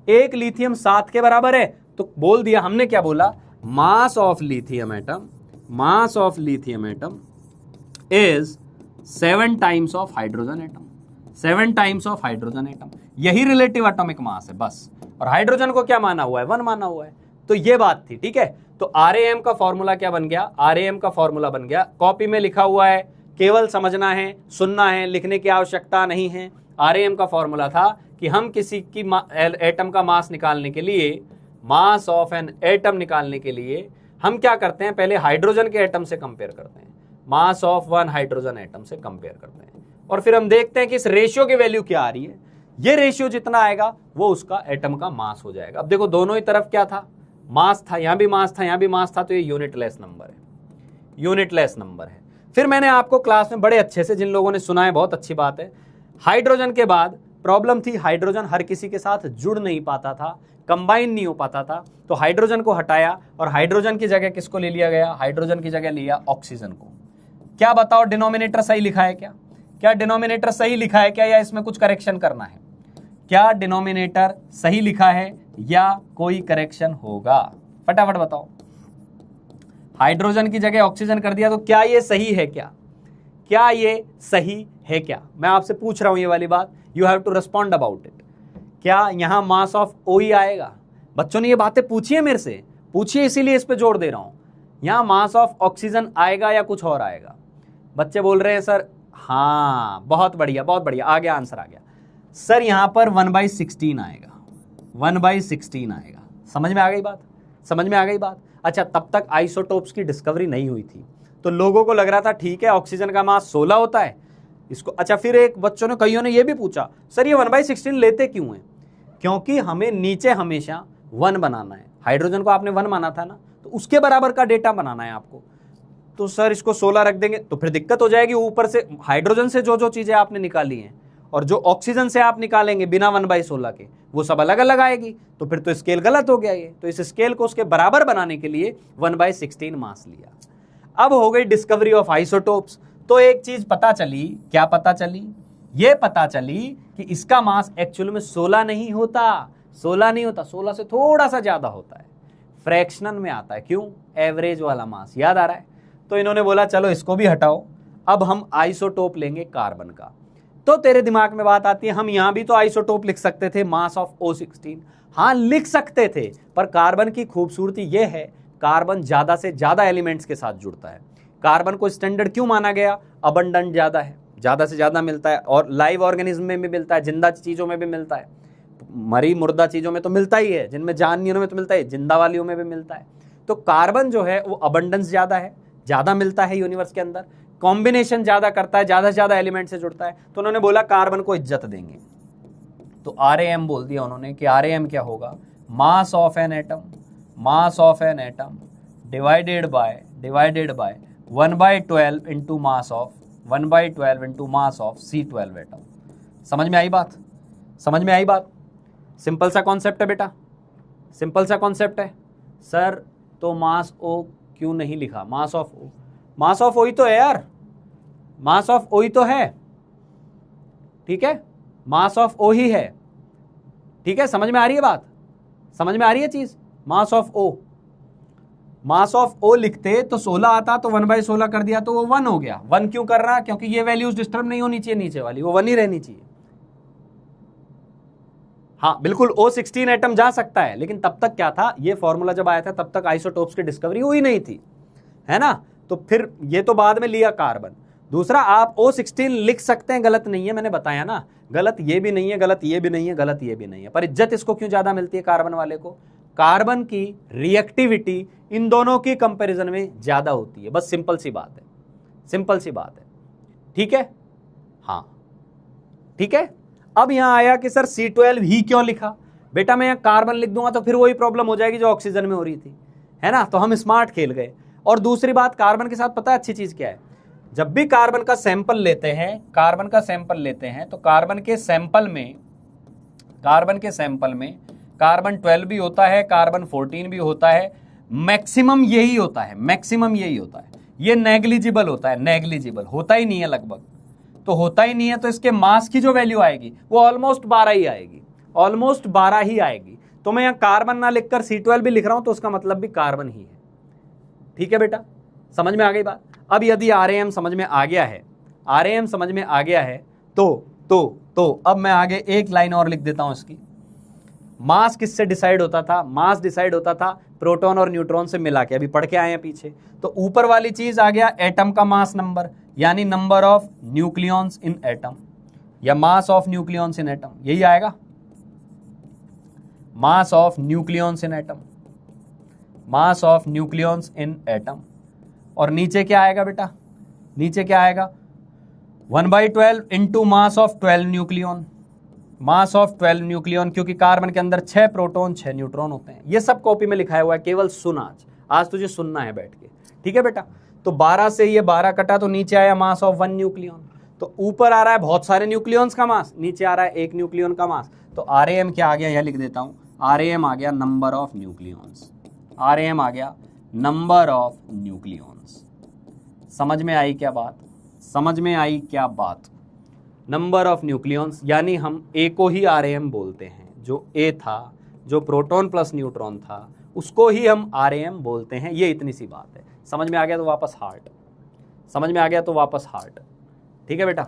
एक लिथियम 7 के बराबर है, तो बोल दिया हमने, क्या बोला, mass of lithium atom, mass of lithium atom is 7 times of hydrogen atom, 7 times of hydrogen atom. यही रिलेटिव एटॉमिक मास है बस, और हाइड्रोजन को क्या माना हुआ है, 1 माना हुआ है। तो ये बात थी। ठीक है, तो RAM का फॉर्मूला क्या बन गया, RAM का फॉर्मूला बन गया, कॉपी में लिखा हुआ है, केवल समझना है, सुनना है, लिखने की आवश्यकता नहीं है। RAM का फॉर्मूला था कि हम किसी की एटम का मास निकालने के लिए, मास ऑफ एन एटम निकालने के लिए हम क्या करते हैं, पहले हाइड्रोजन के एटम से कंपेयर करते हैं, मास ऑफ 1 हाइड्रोजन एटम से कंपेयर करते हैं, और फिर हम देखते हैं कि इस रेशियो की वैल्यू क्या आ रही है। ये रेशियो जितना आएगा वो उसका एटम का मास हो जाएगा। अब देखो दोनों ही तरफ क्या था, मास था, यहां भी मास था, यहां भी मास था, तो ये यूनिटलेस नंबर है, यूनिटलेस नंबर है। फिर मैंने आपको क्लास में बड़े अच्छे से, जिन लोगों ने सुना है बहुत अच्छी बात है, हाइड्रोजन के बाद प्रॉब्लम थी, हाइड्रोजन हर किसी के साथ जुड़ नहीं पाता था, कंबाइन नहीं हो पाता था, तो हाइड्रोजन को हटाया और हाइड्रोजन की जगह किसको ले लिया गया? हाइड्रोजन की जगह लिया ऑक्सीजन को। क्या बताओ, डिनोमिनेटर सही लिखा है क्या? क्या डिनोमिनेटर सही लिखा है क्या, या इसमें कुछ करेक्शन करना है? क्या डिनोमिनेटर सही लिखा है या कोई करेक्शन होगा? फटाफट बताओ। हाइड्रोजन की जगह ऑक्सीजन कर दिया, तो क्या ये सही है क्या? क्या ये सही है क्या? मैं आपसे पूछ रहा हूं ये वाली बात, you have to respond about it. क्या यहां मास ऑफ OE आएगा? बच्चों ने ये बातें पूछी है मेरे से, पूछिए, इसीलिए इस पे जोर दे रहा हूं। यहां मास ऑफ ऑक्सीजन आएगा या कुछ और आएगा? बच्चे बोल रहे हैं सर हाँ, बहुत बढ़िया बहुत बढ़िया, आ गया आंसर, आ गया सर। यहां पर 1/16 आएगा, 1/16 आएगा। समझ में आ गई बात? समझ में आ गई बात? अच्छा, तब तक आइसोटोप्स की डिस्कवरी नहीं हुई थी, तो लोगों को लग रहा था ठीक है ऑक्सीजन का मास 16 होता है इसको। अच्छा, फिर एक बच्चों ने, कईयों ने ये भी पूछा सर ये 1/16 लेते क्यों है? क्योंकि हमें नीचे हमेशा 1 बनाना है। हाइड्रोजन को आपने 1 माना था ना, तो उसके बराबर का डेटा बनाना है आपको। तो सर इसको 16 रख देंगे तो फिर दिक्कत हो जाएगी। ऊपर से हाइड्रोजन से जो जो चीजें आपने निकाली हैं और जो ऑक्सीजन से आप निकालेंगे बिना 1/16 के, वो सब अलग अलग आएगी, तो फिर तो स्केल गलत हो गया ये। तो इस स्केल को उसके बराबर बनाने के लिए 1/16 मास लिया। अब हो गई डिस्कवरी ऑफ आइसोटोप्स। तो एक चीज पता चली, क्या पता चली? ये पता चली कि इसका मास एक्चुअल में 16 नहीं होता, 16 नहीं होता, 16 से थोड़ा सा ज्यादा होता है, फ्रैक्शनल में आता है। क्यों? एवरेज वाला मास। याद आ रहा है? तो इन्होंने बोला चलो इसको भी हटाओ, अब हम आइसोटोप लेंगे कार्बन का। तो तेरे दिमाग में बात आती है, हम यहां भी तो आइसोटोप लिख सकते थे, मास ऑफ O16। हाँ लिख सकते थे, पर कार्बन की खूबसूरती यह है, कार्बन ज्यादा से ज्यादा एलिमेंट्स के साथ जुड़ता है। कार्बन को स्टैंडर्ड क्यों माना गया? अबंडेंट ज्यादा है, ज्यादा से ज्यादा मिलता है, और लाइव ऑर्गेनिज्म में भी मिलता है, जिंदा चीजों में भी मिलता है, मरी मुर्दा चीजों में तो मिलता ही है, जिनमें जान नहीं उनमें तो मिलता है, जिंदा वालियों में भी मिलता है। तो कार्बन जो है वो अबंडेंस ज्यादा है, ज्यादा मिलता है यूनिवर्स के अंदर, कॉम्बिनेशन ज्यादा करता है, ज्यादा से ज्यादा एलिमेंट से जुड़ता है। तो उन्होंने बोला कार्बन को इज्जत देंगे, तो RAM बोल दिया उन्होंने कि RAM क्या होगा? Mass of an atom, mass of an atom divided by 1/12 into mass of 1/12 into mass of C12 atom. समझ में आई बात? समझ में आई बात? सिंपल सा कॉन्सेप्ट है बेटा, सिंपल सा कॉन्सेप्ट है। सर तो मास O क्यों नहीं लिखा? Mass of O, mass of O ही तो है यार, मास ऑफ O ही तो है, ठीक है, मास ऑफ O ही है, ठीक है। समझ में आ रही है बात? समझ में आ रही है चीज? Mass of O, mass of O लिखते तो 16 आता, तो 1/16 कर दिया तो वो 1 हो गया। 1 क्यों कर रहा? क्योंकि ये वैल्यूज डिस्टर्ब नहीं होनी चाहिए, नीचे वाली वो 1 ही रहनी चाहिए। हाँ बिल्कुल, O16 एटम जा सकता है, लेकिन तब तक क्या था, ये फॉर्मूला जब आया था तब तक आइसोटोप्स की डिस्कवरी हुई नहीं थी, है ना। तो फिर ये तो बाद में लिया कार्बन। दूसरा, आप O16 लिख सकते हैं, गलत नहीं है, मैंने बताया ना, गलत ये भी नहीं है, गलत ये भी नहीं है, गलत ये भी नहीं है, पर इज्जत इसको क्यों ज्यादा मिलती है कार्बन वाले को? कार्बन की रिएक्टिविटी इन दोनों की कंपैरिजन में ज्यादा होती है, बस सिंपल सी बात है, सिंपल सी बात है, ठीक है। हाँ ठीक है। अब यहां आया कि सर C12 ही क्यों लिखा? बेटा मैं यहां कार्बन लिख दूंगा तो फिर वही प्रॉब्लम हो जाएगी जो ऑक्सीजन में हो रही थी, है ना। तो हम स्मार्ट खेल गए। और दूसरी बात, कार्बन के साथ पता है अच्छी चीज क्या है? जब भी कार्बन का सैंपल लेते हैं, कार्बन का सैंपल लेते हैं, तो कार्बन के सैंपल में कार्बन 12 भी होता है, कार्बन 14 भी होता है, मैक्सिमम यही होता है, मैक्सिमम यही होता है। ये नेग्लिजिबल होता है, नेग्लिजिबल होता ही नहीं है लगभग, तो होता ही नहीं है। तो इसके मास की जो वैल्यू आएगी वो ऑलमोस्ट 12 ही आएगी, ऑलमोस्ट 12 ही आएगी। तो मैं यहाँ कार्बन ना लिखकर C12 भी लिख रहा हूं तो उसका मतलब भी कार्बन ही है, ठीक है बेटा। समझ में आ गई बात? अब यदि RAM समझ में आ गया है, RAM समझ में आ गया है, तो अब मैं आगे एक लाइन और लिख देता हूं इसकी। मास किससे डिसाइड होता था? मास डिसाइड होता था प्रोटॉन और न्यूट्रॉन से मिला के, अभी पढ़ के आए हैं पीछे। तो ऊपर वाली चीज आ गया एटम का मास नंबर, यानी number of nucleons in atom, या mass of nucleons in atom, यही आएगा, mass of nucleons in atom, mass of nucleons in atom. और नीचे क्या आएगा बेटा? नीचे क्या आएगा? 1/12 into mass of 12 nucleon, mass of 12 nucleon, क्योंकि कार्बन के अंदर 6 प्रोटॉन 6 न्यूट्रॉन होते हैं। ये सब कॉपी में लिखाया हुआ है, केवल सुन, आज तुझे सुनना है बैठ के, ठीक है बेटा। तो 12 से ये 12 कटा तो नीचे आया मास ऑफ 1 न्यूक्लियन। तो ऊपर आ रहा है बहुत सारे न्यूक्लियंस का मास, नीचे आ रहा है एक न्यूक्लियन का मास। तो RAM क्या आ गया, यह लिख देता हूं, RAM आ गया नंबर ऑफ न्यूक्लियंस, RAM आ गया नंबर ऑफ न्यूक्लियंस। समझ में आई क्या बात, समझ में आई क्या बात? नंबर ऑफ न्यूक्लियंस, यानी हम A को ही RAM बोलते हैं, जो A था, जो प्रोटॉन प्लस न्यूट्रॉन था, उसको ही हम RAM बोलते हैं। ये इतनी सी बात है। समझ में आ गया तो वापस हार्ट, समझ में आ गया तो वापस हार्ट। ठीक है बेटा?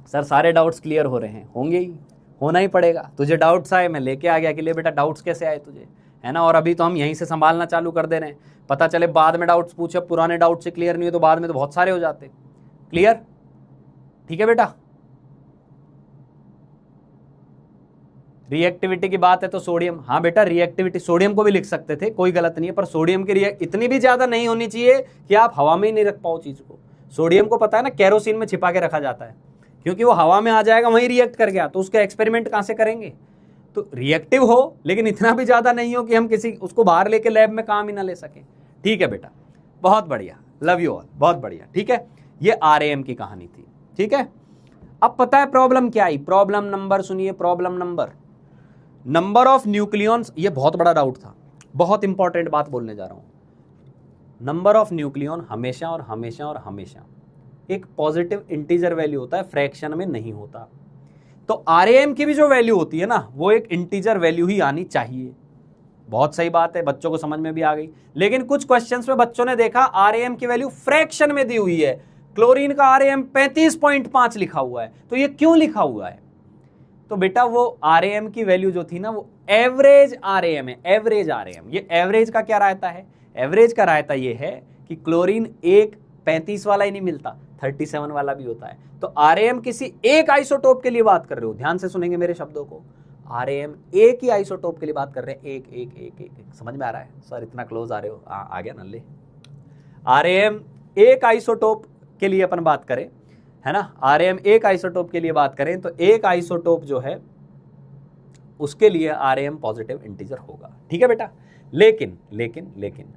सर सारे डाउट्स क्लियर हो रहे हैं, होंगे ही, होना ही पड़ेगा। तुझे डाउट्स आए, मैं लेके आ गया कि ले बेटा डाउट्स कैसे आए तुझे, है ना? और अभी तो हम यहीं से संभालना चालू कर दे रहे हैं। पता चले बाद में डाउट्स पूछे, पुराने डाउट से क्लियर नहीं हुए तो बाद में तो बहुत सारे हो जाते। क्लियर? ठीक है बेटा? रिएक्टिविटी की बात है तो सोडियम, हाँ बेटा रिएक्टिविटी सोडियम को भी लिख सकते थे, कोई गलत नहीं है, पर सोडियम की इतनी भी ज्यादा नहीं होनी चाहिए कि आप हवा में ही नहीं रख पाओ चीज को। सोडियम को पता है ना, केरोसिन में छिपा के रखा जाता है, क्योंकि वो हवा में आ जाएगा वहीं रिएक्ट कर गया, तो उसका एक्सपेरिमेंट कहां से करेंगे? तो रिएक्टिव हो लेकिन इतना भी ज्यादा नहीं हो कि हम किसी उसको बाहर लेके लैब में काम ही ना ले सके। ठीक है बेटा, बहुत बढ़िया, लव यू ऑल, बहुत बढ़िया। ठीक है, ये RAM की कहानी थी। ठीक है, अब पता है प्रॉब्लम क्या आई? प्रॉब्लम नंबर सुनिए, प्रॉब्लम नंबर ऑफ न्यूक्लियंस। ये बहुत बड़ा डाउट था, बहुत इंपॉर्टेंट बात बोलने जा रहा हूं। नंबर ऑफ न्यूक्लियन हमेशा और हमेशा और हमेशा एक पॉजिटिव इंटीजर वैल्यू होता है, फ्रैक्शन में नहीं होता। तो RAM की भी जो वैल्यू होती है ना, वो एक इंटीजर वैल्यू ही आनी चाहिए। बहुत सही बात है, बच्चों को समझ में भी आ गई। लेकिन कुछ क्वेश्चंस में बच्चों ने देखा RAM की वैल्यू फ्रैक्शन में दी हुई है। क्लोरीन का RAM 35.5 लिखा हुआ है, तो ये क्यों लिखा हुआ है? तो बेटा वो RAM की वैल्यू जो थी ना, वो एवरेज RAM है, एवरेज RAM। ये एवरेज का क्या रायता है? एवरेज का रायता ये है कि क्लोरीन एक 35 वाला ही नहीं मिलता, 37 वाला भी होता है। तो RAM किसी एक आइसोटोप के लिए बात कर रहे हो, ध्यान से सुनेंगे मेरे शब्दों को। RAM एक ही आइसोटोप के लिए बात कर रहे हैं, एक एक एक एक, एक। समझ में आ रहा है? सर इतना क्लोज आ रहे हो, आ गया ना ले। RAM एक आइसोटोप के लिए अपन बात करें, है ना, RAM एक आइसोटोप के लिए बात करें तो एक आइसोटोप जो है उसके लिए RAM पॉजिटिव इंटीजर होगा। ठीक है बेटा? लेकिन लेकिन लेकिन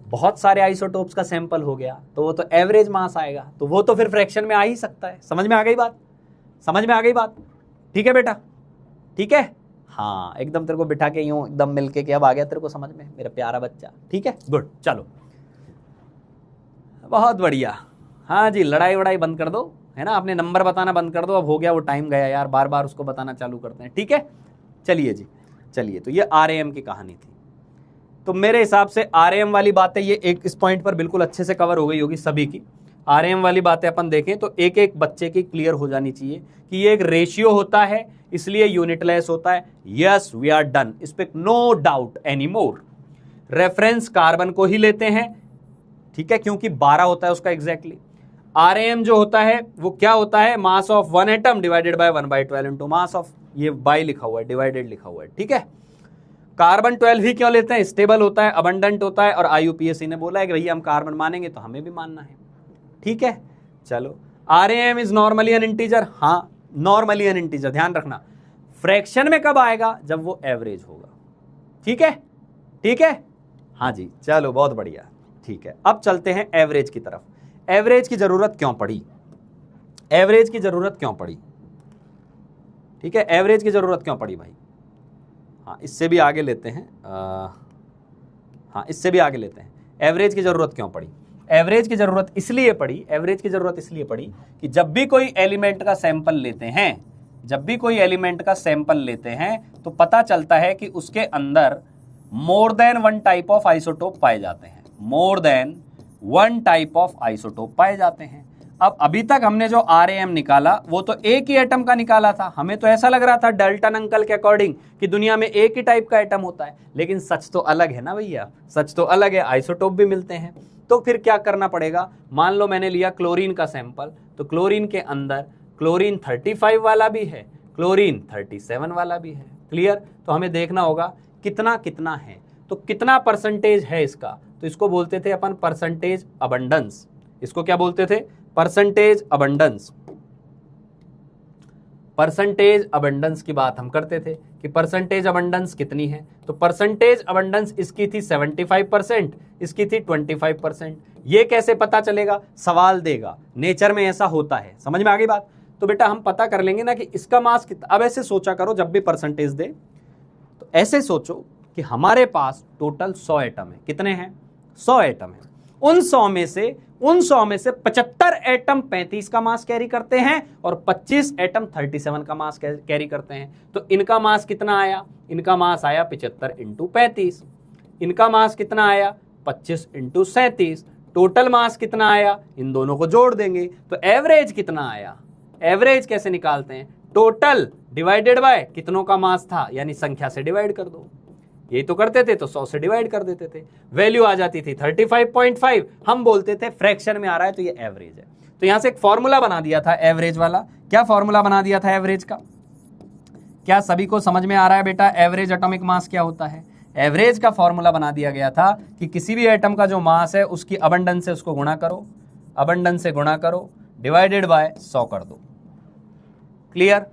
बहुत सारे आइसोटोप्स का सैंपल हो गया तो वो तो एवरेज मास आएगा, तो वो तो फिर फ्रैक्शन में आ ही सकता है। समझ में आ गई बात? समझ में आ गई बात? ठीक है बेटा? ठीक है, हाँ एकदम तेरे को बिठा के यूं एकदम मिलके कि अब आ गया तेरे को समझ में मेरा प्यारा बच्चा। ठीक है, गुड, चलो बहुत बढ़िया। हाँ जी, लड़ाई वड़ाई बंद कर दो, है ना, आपने नंबर बताना बंद कर दो, अब हो गया वो टाइम गया यार, बार बार उसको बताना चालू करते हैं। ठीक है, चलिए जी, चलिए। तो ये RAM की कहानी थी। तो मेरे हिसाब से RAM वाली बातें ये एक इस पॉइंट पर बिल्कुल अच्छे से कवर हो गई होगी सभी की। RAM वाली बातें अपन देखें तो एक एक बच्चे की क्लियर हो जानी चाहिए कि ये एक रेशियो होता है, इसलिए यूनिटलेस होता है। यस, वी आर डन, इस पे no doubt any more. Reference carbon को ही लेते हैं, ठीक है, क्योंकि 12 होता है उसका एग्जैक्टली। RAM जो होता है वो क्या होता है? मास of 1 atom divided by 1/12 into mass of, ये बाय लिखा हुआ है, डिवाइडेड लिखा हुआ है। ठीक है, कार्बन 12 ही क्यों लेते हैं? स्टेबल होता है, अबंडेंट होता है, और IUPAC ने बोला है कि भैया हम कार्बन मानेंगे तो हमें भी मानना है। ठीक है, चलो। RAM is normally N integer, हाँ नॉर्मली एन इंटीजर, ध्यान रखना। फ्रैक्शन में कब आएगा? जब वो एवरेज होगा। ठीक है, ठीक है, हाँ जी, चलो बहुत बढ़िया। ठीक है, अब चलते हैं एवरेज की तरफ। एवरेज की जरूरत क्यों पड़ी? एवरेज की जरूरत क्यों पड़ी? ठीक है, एवरेज की जरूरत क्यों पड़ी भाई? हाँ, इससे भी आगे लेते हैं, हाँ इससे भी आगे लेते हैं। एवरेज की जरूरत क्यों पड़ी? एवरेज की जरूरत इसलिए पड़ी, एवरेज की जरूरत इसलिए पड़ी कि जब भी कोई एलिमेंट का सैंपल लेते हैं, जब भी कोई एलिमेंट का सैंपल लेते हैं तो पता चलता है कि उसके अंदर more than one type of isotope पाए जाते हैं, more than one type of isotope पाए जाते हैं। अब अभी तक हमने जो RAM निकाला वो तो एक ही एटम का निकाला था, हमें तो ऐसा लग रहा था डाल्टन अंकल के अकॉर्डिंग कि दुनिया में एक ही टाइप का एटम होता है, लेकिन सच तो अलग है ना भैया, सच तो अलग है, आइसोटोप भी मिलते हैं। तो फिर क्या करना पड़ेगा? मान लो मैंने लिया क्लोरीन का सैंपल, तो क्लोरीन के अंदर क्लोरीन 35 वाला भी है, क्लोरीन 37 वाला भी है। क्लियर? तो हमें देखना होगा कितना कितना है, तो कितना परसेंटेज है इसका, तो इसको बोलते थे अपन परसेंटेज अबंडेंस। इसको क्या बोलते थे? Percentage abundance. परसेंटेज अबंडेंस की बात हम करते थे कि परसेंटेज अबंडेंस कितनी है, तो परसेंटेज अबंडेंस इसकी थी 75%, इसकी थी 25%। ये कैसे पता चलेगा? सवाल देगा, नेचर में ऐसा होता है। समझ में आ गई बात? तो बेटा हम पता कर लेंगे ना कि इसका मास कितना। अब ऐसे सोचा करो, जब भी परसेंटेज दे तो ऐसे सोचो कि हमारे पास टोटल 100 एटम है। कितने हैं? 100 एटम है। उन 100 में से 75 एटम 35 का मास कैरी करते हैं और 25 एटम 37 का मास कैरी करते हैं। तो इनका मास कितना आया? इनका मास आया 75 इंटू 35। इनका मास कितना आया? 25 इंटू 37। टोटल मास कितना आया? इन दोनों को जोड़ देंगे तो एवरेज कितना आया? एवरेज कैसे निकालते हैं? टोटल डिवाइडेड बाय कितनों का मास था, यानी संख्या से डिवाइड कर दो। यही तो करते थे, तो 100 से डिवाइड कर देते थे, वैल्यू आ जाती थी 35.5। हम बोलते थे फ्रैक्शन में आ रहा है तो ये एवरेज है। तो यहां से एक फॉर्मूला बना दिया था एवरेज वाला। क्या फॉर्मूला बना दिया था एवरेज का? क्या सभी को समझ में आ रहा है बेटा एवरेज एटॉमिक मास क्या होता है? एवरेज का फॉर्मूला बना दिया गया था कि किसी भी एटम का जो मास है उसकी अबंडेंस से उसको गुणा करो, अबंडेंस से गुणा करो, डिवाइडेड बाय 100 कर दो। क्लियर?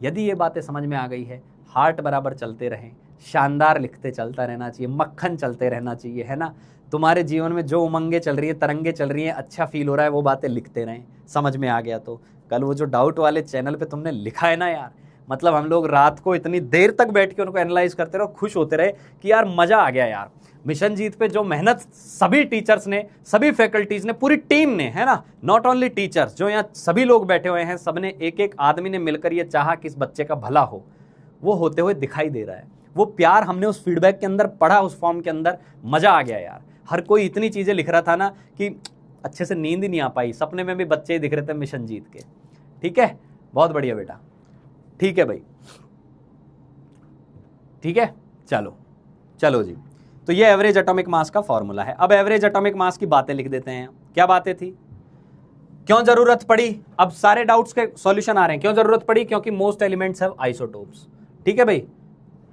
यदि ये बातें समझ में आ गई है, हार्ट बराबर चलते रहें, शानदार लिखते चलता रहना चाहिए, मक्खन चलते रहना चाहिए, है ना। तुम्हारे जीवन में जो उमंगे चल रही है, तरंगे चल रही हैं, अच्छा फील हो रहा है, वो बातें लिखते रहें। समझ में आ गया तो कल वो जो डाउट वाले चैनल पे तुमने लिखा है ना यार, मतलब हम लोग रात को इतनी देर तक बैठ के उनको एनालाइज करते रहो, खुश होते रहे कि यार मजा आ गया यार। मिशन जीत पे जो मेहनत सभी टीचर्स ने, सभी फैकल्टीज ने, पूरी टीम ने, है ना, नॉट ओनली टीचर्स, जो यहाँ सभी लोग बैठे हुए हैं, सबने एक एक आदमी ने मिलकर ये चाहा कि इस बच्चे का भला हो, वो होते हुए दिखाई दे रहा है। वो प्यार हमने उस फीडबैक के अंदर पढ़ा, उस फॉर्म के अंदर, मजा आ गया यार। हर कोई इतनी चीजें लिख रहा था ना कि अच्छे से नींद ही नहीं आ पाई, सपने में भी बच्चे दिख रहे थे मिशन जीत के। ठीक है, बहुत बढ़िया बेटा, ठीक है भाई, ठीक है, चलो चलो जी। तो ये एवरेज एटॉमिक मास का फॉर्मूला है। अब एवरेज एटॉमिक मास की बातें लिख देते हैं। क्या बातें थी, क्यों जरूरत पड़ी? अब सारे डाउट्स के सॉल्यूशन आ रहे हैं। क्यों जरूरत पड़ी? क्योंकि मोस्ट एलिमेंट्स हैव आइसोटोप्स। ठीक है भाई,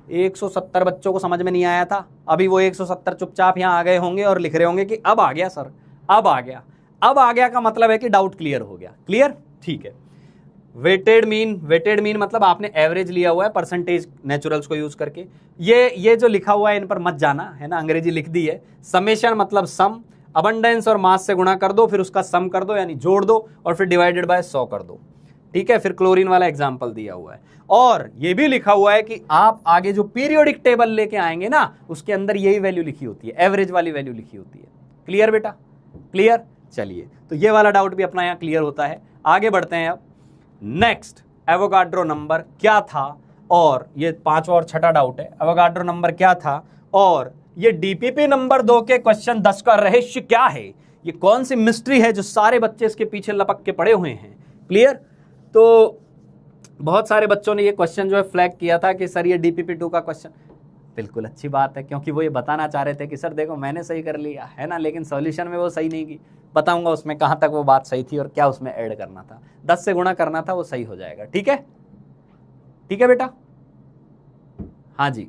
170 बच्चों को समझ में नहीं आया था, अभी वो 170 चुपचाप यहां आ गए होंगे और लिख रहे होंगे कि अब आ गया सर, अब आ गया। अब आ गया का मतलब है कि डाउट क्लियर हो गया। क्लियर? ठीक है। वेटेड मीन, वेटेड मीन मतलब आपने एवरेज लिया हुआ है परसेंटेज नेचुरल्स को यूज करके। ये जो लिखा हुआ है इन पर मत जाना, है ना, अंग्रेजी लिख दी है। समेशन मतलब सम, अबंडेंस और मास से गुणा कर दो, फिर उसका सम कर दो यानी जोड़ दो, और फिर डिवाइडेड बाय 100 कर दो। ठीक है, फिर क्लोरीन वाला एग्जांपल दिया हुआ है, और ये भी लिखा हुआ है कि आप आगे जो पीरियोडिक टेबल लेके आएंगे ना, उसके अंदर यही वैल्यू लिखी होती है, एवरेज वाली वैल्यू लिखी होती है। क्लियर बेटा? क्लियर? चलिए, तो ये वाला डाउट भी अपना यहाँ क्लियर होता है। आगे बढ़ते हैं अब। नेक्स्ट, एवोगाड्रो नंबर क्या था, और ये पांचवा और छठा डाउट है, एवोगाड्रो नंबर क्या था, और ये डीपीपी नंबर 2 के क्वेश्चन 10 का रहस्य क्या है? ये कौन सी मिस्ट्री है जो सारे बच्चे इसके पीछे लपक के पड़े हुए हैं? क्लियर? तो बहुत सारे बच्चों ने ये क्वेश्चन जो है फ्लैग किया था कि सर ये डीपीपी 2 का क्वेश्चन, बिल्कुल अच्छी बात है, क्योंकि वो ये बताना चाह रहे थे कि सर देखो मैंने सही कर लिया है ना, लेकिन सॉल्यूशन में वो सही नहीं की। बताऊंगा उसमें कहां तक वो बात सही थी और क्या उसमें ऐड करना था। 10 से गुणा करना था, वो सही हो जाएगा। ठीक है? ठीक है बेटा? हाँ जी,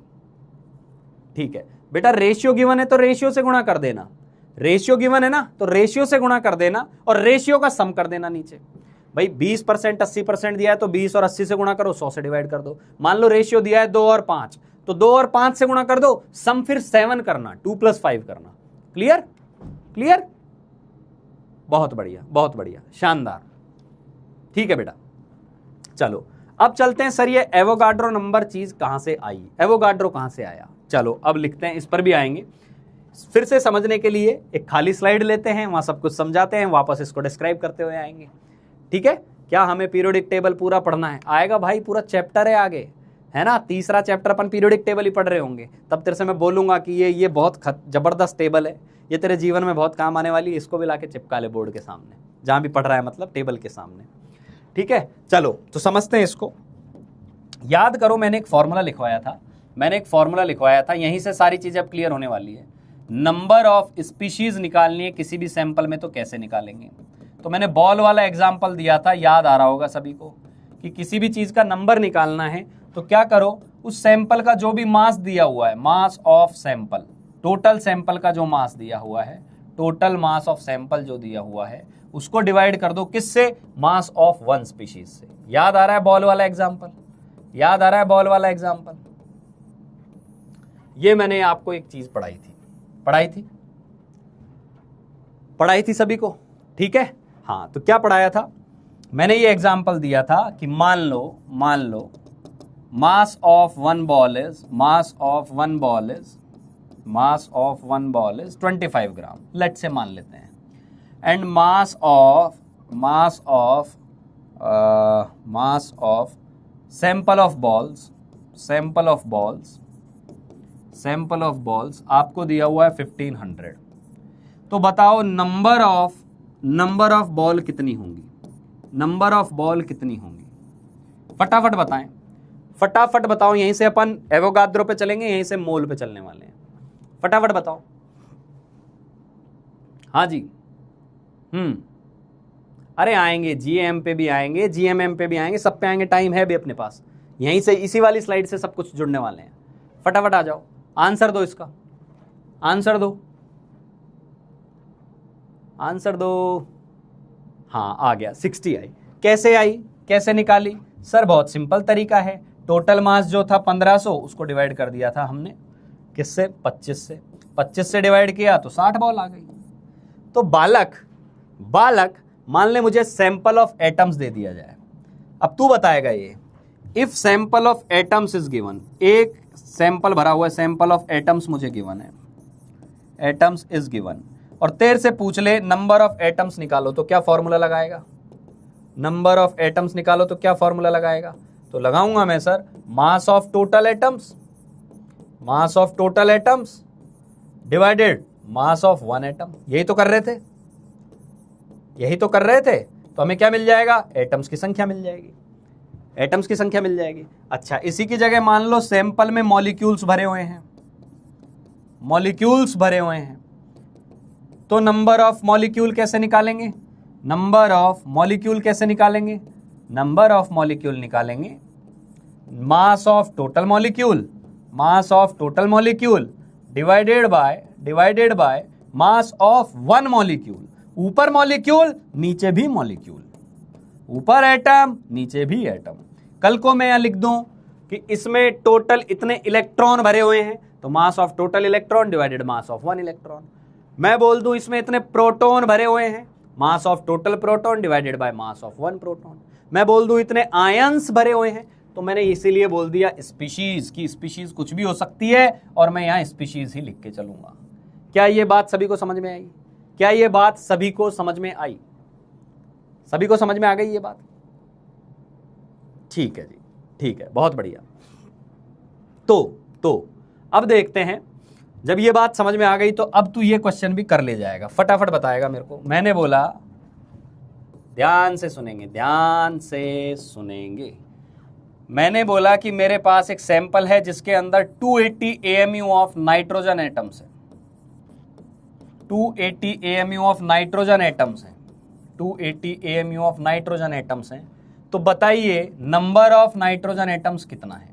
ठीक है बेटा। रेशियो गिवन है तो रेशियो से गुणा कर देना, रेशियो गिवन है ना तो रेशियो से गुणा कर देना, और रेशियो का सम कर देना नीचे। भाई 20% 80% दिया है तो 20 और 80 से गुणा करो, 100 से डिवाइड कर दो। मान लो रेशियो दिया है 2 और 5, तो 2 और 5 से गुणा कर दो, सम फिर 7 करना, 2 + 5 करना। क्लियर? क्लियर? बहुत बढ़िया, बहुत बढ़िया, शानदार। ठीक है बेटा, चलो अब चलते हैं। सर ये एवोगाड्रो नंबर चीज कहां से आई, एवोगाड्रो कहां से आया? चलो अब लिखते हैं, इस पर भी आएंगे। फिर से समझने के लिए एक खाली स्लाइड लेते हैं, वहां सब कुछ समझाते हैं, वापस इसको डिस्क्राइब करते हुए आएंगे। ठीक है? क्या हमें पीरियोडिक टेबल पूरा पढ़ना है? आएगा भाई, पूरा चैप्टर है आगे, है ना। तीसरा चैप्टर अपन पीरियोडिक टेबल ही पढ़ रहे होंगे, तब तेरे से मैं बोलूंगा कि ये बहुत जबरदस्त टेबल है, ये तेरे जीवन में बहुत काम आने वाली है, इसको भी लाके चिपका ले बोर्ड के सामने, जहां भी पढ़ रहा है, मतलब टेबल के सामने। ठीक है? चलो तो समझते हैं इसको। याद करो, मैंने एक फॉर्मूला लिखवाया था, यहीं से सारी चीजें अब क्लियर होने वाली है। नंबर ऑफ स्पीशीज निकालनी है किसी भी सैंपल में, तो कैसे निकालेंगे? तो मैंने बॉल वाला एग्जाम्पल दिया था, याद आ रहा होगा सभी को, कि किसी भी चीज का नंबर निकालना है तो क्या करो, उस सैंपल का जो भी मास दिया हुआ है, मास ऑफ सैंपल, टोटल सैंपल का जो मास दिया हुआ है, टोटल मास ऑफ सैंपल जो दिया हुआ है, उसको डिवाइड कर दो किससे, मास ऑफ वन स्पीशीज से। याद आ रहा है बॉल वाला एग्जांपल, याद आ रहा है बॉल वाला एग्जांपल। ये मैंने आपको एक चीज पढ़ाई थी सभी को, ठीक है। हाँ, तो क्या पढ़ाया था मैंने, ये एग्जांपल दिया था कि मान लो mass of one ball is 25 gram, let's मान लेते हैं, and mass of sample of balls आपको दिया हुआ है 1500। तो बताओ नंबर ऑफ बॉल कितनी होंगी, फटाफट बताओ। यहीं से अपन एवोगाद्रो पे चलेंगे, यहीं से मोल पे चलने वाले हैं, फटाफट बताओ। हाँ जी, अरे आएंगे, जीएम पे भी आएंगे, जीएमएम पे भी आएंगे, सब पे आएंगे, टाइम है भी अपने पास। यहीं से इसी वाली स्लाइड से सब कुछ जुड़ने वाले हैं। फटाफट आ जाओ, आंसर दो इसका, आंसर दो। हाँ आ गया, 60 आई। कैसे आई, कैसे निकाली सर? बहुत सिंपल तरीका है। टोटल मास जो था 1500, उसको डिवाइड कर दिया था हमने किससे, 25 से डिवाइड किया तो 60 बॉल आ गई। तो बालक मान ले मुझे सैंपल ऑफ एटम्स दे दिया जाए, अब तू बताएगा ये, if sample of atoms is given, एक सैंपल भरा हुआ है, सैंपल ऑफ एटम्स मुझे गिवन है, एटम्स इज गिवन, और तेरे से पूछ ले नंबर ऑफ एटम्स निकालो, तो क्या फॉर्मूला लगाएगा? नंबर ऑफ एटम्स निकालो तो क्या फॉर्मूला लगाएगा? तो लगाऊंगा मैं sir mass of total atoms divided mass of one atom. यही तो कर रहे थे, तो हमें क्या मिल जाएगा? एटम्स की संख्या मिल जाएगी। अच्छा, इसी की जगह मान लो सैंपल में मॉलिक्यूल्स भरे हुए हैं, तो नंबर ऑफ मॉलिक्यूल कैसे निकालेंगे? नंबर ऑफ मॉलिक्यूल निकालेंगे mass of total molecule divided by mass of one molecule. ऊपर मॉलिक्यूल नीचे भी मॉलिक्यूल, ऊपर एटम नीचे भी एटम। कल को मैं यहां लिख दूं कि इसमें टोटल इतने इलेक्ट्रॉन भरे हुए हैं, तो mass of total electron divided mass of one electron. मैं बोल दूं इसमें इतने प्रोटॉन भरे हुए हैं, mass of total proton divided by mass of one proton. मैं बोल दूं इतने आयंस भरे हुए हैं, तो मैंने इसीलिए बोल दिया स्पीशीज की, स्पीशीज कुछ भी हो सकती है, और मैं यहां स्पीशीज ही लिख के चलूंगा। क्या ये बात सभी को समझ में आई? सभी को समझ में आ गई ये बात? ठीक है जी, ठीक है, बहुत बढ़िया। तो अब देखते हैं, जब ये बात समझ में आ गई तो अब तू ये क्वेश्चन भी कर ले जाएगा, फटाफट बताएगा मेरे को। मैंने बोला ध्यान से सुनेंगे, मैंने बोला कि मेरे पास एक सैंपल है जिसके अंदर 280 AMU ऑफ नाइट्रोजन एटम्स है, 280 AMU ऑफ नाइट्रोजन एटम्स हैं। तो बताइए नंबर ऑफ नाइट्रोजन एटम्स कितना है?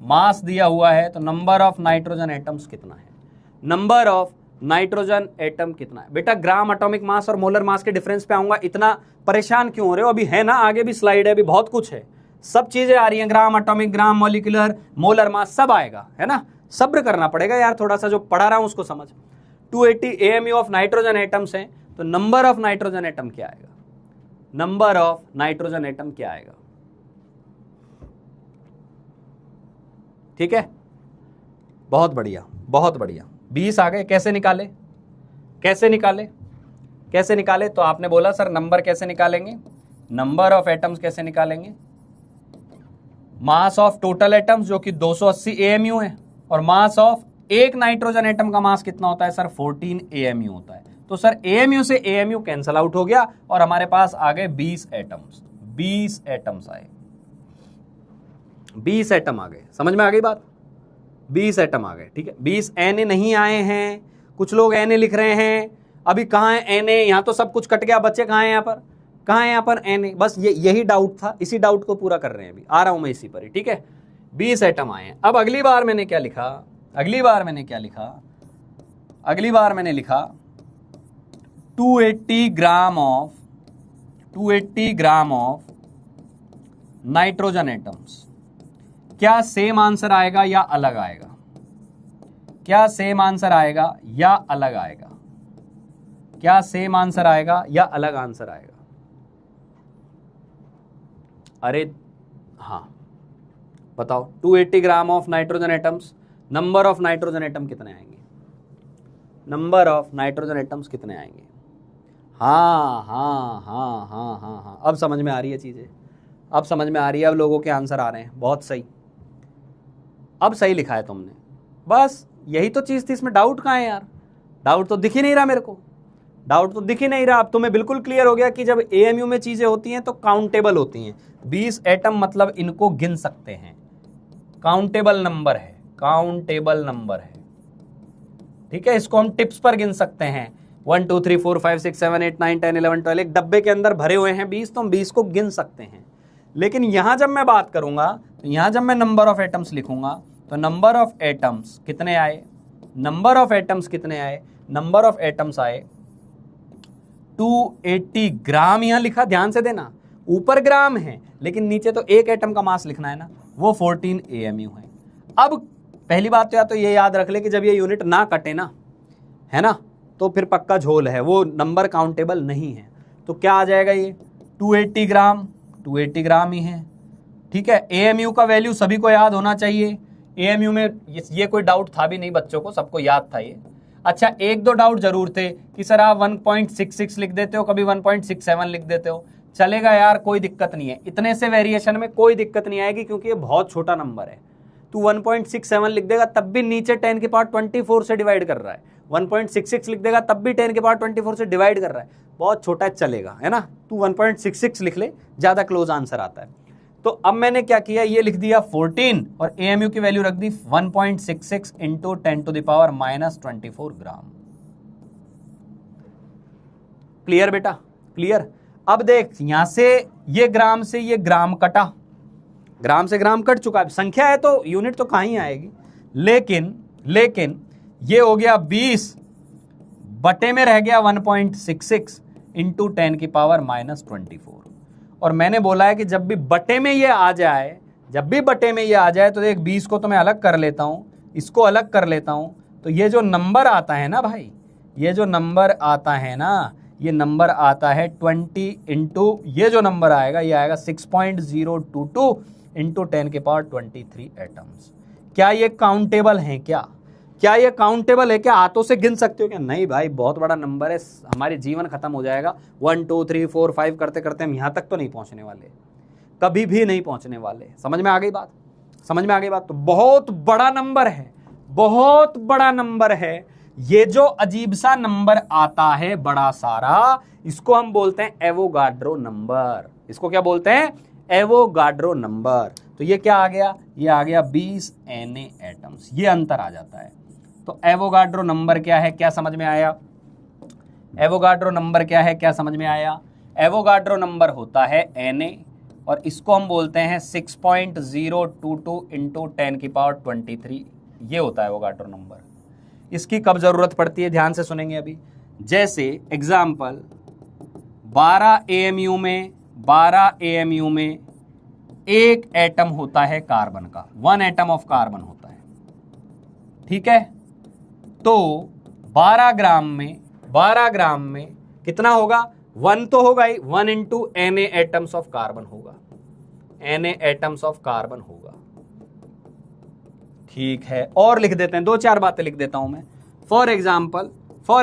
मास दिया हुआ है, तो नंबर ऑफ नाइट्रोजन एटम्स कितना है? बेटा ग्राम एटॉमिक मास और मोलर मास के डिफरेंस पे आऊंगा, इतना परेशान क्यों हो रहे हो? अभी है ना, आगे भी स्लाइड है, अभी बहुत कुछ है, सब चीजें आ रही हैं, gram atomic, gram molecular, molar mass, सब आएगा, है ना। सब्र करना पड़ेगा यार, थोड़ा सा जो पढ़ा रहा हूं उसको समझ। 280 AMU ऑफ नाइट्रोजन एटम्स हैं, तो नंबर ऑफ नाइट्रोजन एटम क्या आएगा? ठीक है, बहुत बढ़िया। 20 आ गए। कैसे निकाले? तो आपने बोला सर नंबर कैसे निकालेंगे, नंबर ऑफ एटम्स कैसे निकालेंगे? मास ऑफ टोटल एटम्स जो कि 280 AMU है, और मास ऑफ एक नाइट्रोजन एटम का मास कितना होता है सर? 14 AMU होता है। तो सर AMU से AMU कैंसल आउट हो गया, और हमारे पास आ गए 20 एटम्स आए, 20 एटम आ गए। समझ में आ गई बात? 20 एटम आ गए, ठीक है। 20 Na नहीं आए हैं, कुछ लोग Na लिख रहे हैं, अभी कहाँ है Na? यहाँ तो सब कुछ कट गया, बच्चे कहाँ हैं यहाँ पर Na? बस यही डाउट था, इसी डाउट को पूरा कर रहे हैं, अभी आ रहा हूं मैं इसी पर ही, ठीक है। 20 एटम आए हैं। अब अगली बार मैंने लिखा 280 ग्राम ऑफ नाइट्रोजन एटम्स, क्या सेम आंसर आएगा या अलग आएगा? क्या सेम आंसर आएगा या अलग आएगा? क्या सेम आंसर आएगा या अलग आंसर आएगा? अरे हाँ बताओ, 280 gram of nitrogen atoms, number of nitrogen atom कितने आएंगे? नंबर ऑफ नाइट्रोजन एटम्स कितने आएंगे? हाँ हाँ हाँ हाँ हाँ हाँ, अब समझ में आ रही है चीजें, अब समझ में आ रही है, अब लोगों के आंसर आ रहे हैं। बहुत सही, अब सही लिखा है तुमने। बस यही तो चीज थी, इसमें डाउट कहाँ है यार? डाउट तो दिख ही नहीं रहा मेरे को, डाउट तो दिख ही नहीं रहा। अब तुम्हें बिल्कुल क्लियर हो गया कि जब एएमयू में चीजें होती हैं तो काउंटेबल होती हैं। 20 एटम मतलब इनको गिन सकते हैं, काउंटेबल नंबर है, काउंटेबल नंबर है। ठीक है, इसको हम टिप्स पर गिन सकते हैं। 1 2 3 4 5 6 7 8 9 10 11 12, एक डब्बे के अंदर भरे हुए हैं 20, तो हम 20 को गिन सकते हैं। लेकिन यहां जब मैं बात करूंगा, तो यहां जब मैं नंबर ऑफ एटम्स लिखूंगा, तो नंबर ऑफ एटम्स कितने आए? नंबर ऑफ एटम्स कितने आए? नंबर ऑफ एटम्स आए 280 ग्राम। यहां लिखा, ध्यान से देना, ऊपर ग्राम है लेकिन नीचे तो एक एटम का मास लिखना है ना, वो 14 AMU है। अब पहली बात तो या तो ये याद रख ले कि जब ये यूनिट ना कटे ना, है ना, तो फिर पक्का झोल है, वो नंबर काउंटेबल नहीं है। तो क्या आ जाएगा ये 280 ग्राम, 280 ग्राम ही है। ठीक है, AMU का वैल्यू सभी को याद होना चाहिए। AMU में ये कोई डाउट था भी नहीं, बच्चों को सबको याद था ये। अच्छा, एक दो डाउट जरूर थे कि सर आप 1.66 लिख देते हो, कभी 1.67 लिख देते हो, चलेगा यार, कोई दिक्कत नहीं है, इतने से वेरिएशन में कोई दिक्कत नहीं आएगी क्योंकि ये बहुत छोटा नंबर है। तू 1.67 लिख देगा तब भी नीचे 10 की पावर 24 से डिवाइड कर रहा है, 1.66 लिख देगा तब भी 10 की पावर 24 से डिवाइड कर रहा है, बहुत छोटा है, चलेगा, है ना। तू 1.66 लिख ले, ज्यादा क्लोज आंसर आता है। तो अब मैंने क्या किया, ये लिख दिया 14 और AMU की वैल्यू रख दी 1.66 into 10 to the power -24 gram. Clear बेटा, क्लियर। अब देख, यहां से ये ग्राम से ये ग्राम कटा, ग्राम से ग्राम कट चुका है, संख्या है तो यूनिट तो कहां ही आएगी। लेकिन ये हो गया 20 बटे में रह गया 1.66 इंटू 10 की पावर -24। और मैंने बोला है कि जब भी बटे में ये आ जाए, जब भी बटे में ये आ जाए, तो देख 20 को तो मैं अलग कर लेता हूं, इसको अलग कर लेता हूं, तो ये जो नंबर आता है ना भाई, ये जो नंबर आता है ना, ये नंबर आता है 20 इंटू, ये जो नंबर आएगा ये आएगा 6.022 इंटू 10 के पावर 23 एटम्स। क्या ये काउंटेबल है? क्या ये काउंटेबल है? क्या हाथों से गिन सकते हो क्या? नहीं भाई, बहुत बड़ा नंबर है, हमारे जीवन खत्म हो जाएगा। 1 2 3 4 5 करते करते हम यहां तक तो नहीं पहुंचने वाले, कभी भी नहीं पहुंचने वाले। समझ में आ गई बात? समझ में आ गई बात? तो बहुत बड़ा नंबर है, बहुत बड़ा नंबर है। ये जो अजीब सा नंबर आता है बड़ा सारा, इसको हम बोलते हैं एवोगाड्रो नंबर। इसको क्या बोलते हैं? Avogadro number. तो ये क्या आ गया? ये आ गया 20 Na एटम्स, ये अंतर आ जाता है। तो एवोगाड्रो नंबर क्या है, क्या समझ में आया? एवोगाड्रो नंबर क्या है, क्या समझ में आया? एवोगाड्रो नंबर होता है Na और इसको हम बोलते हैं 6.022 इंटू 10 की पावर 23, ये होता है एवोगाड्रो नंबर। इसकी कब जरूरत पड़ती है, ध्यान से सुनेंगे अभी। जैसे एग्जाम्पल 12 AMU में एक एटम होता है कार्बन का, 1 एटम ऑफ कार्बन होता है, ठीक है। तो 12 ग्राम में कितना होगा? 1 तो होगा ही, 1 into Na atoms of carbon होगा, Na एटम्स ऑफ कार्बन होगा, ठीक है। और लिख देते हैं, 2-4 बातें लिख देता हूं मैं। फॉर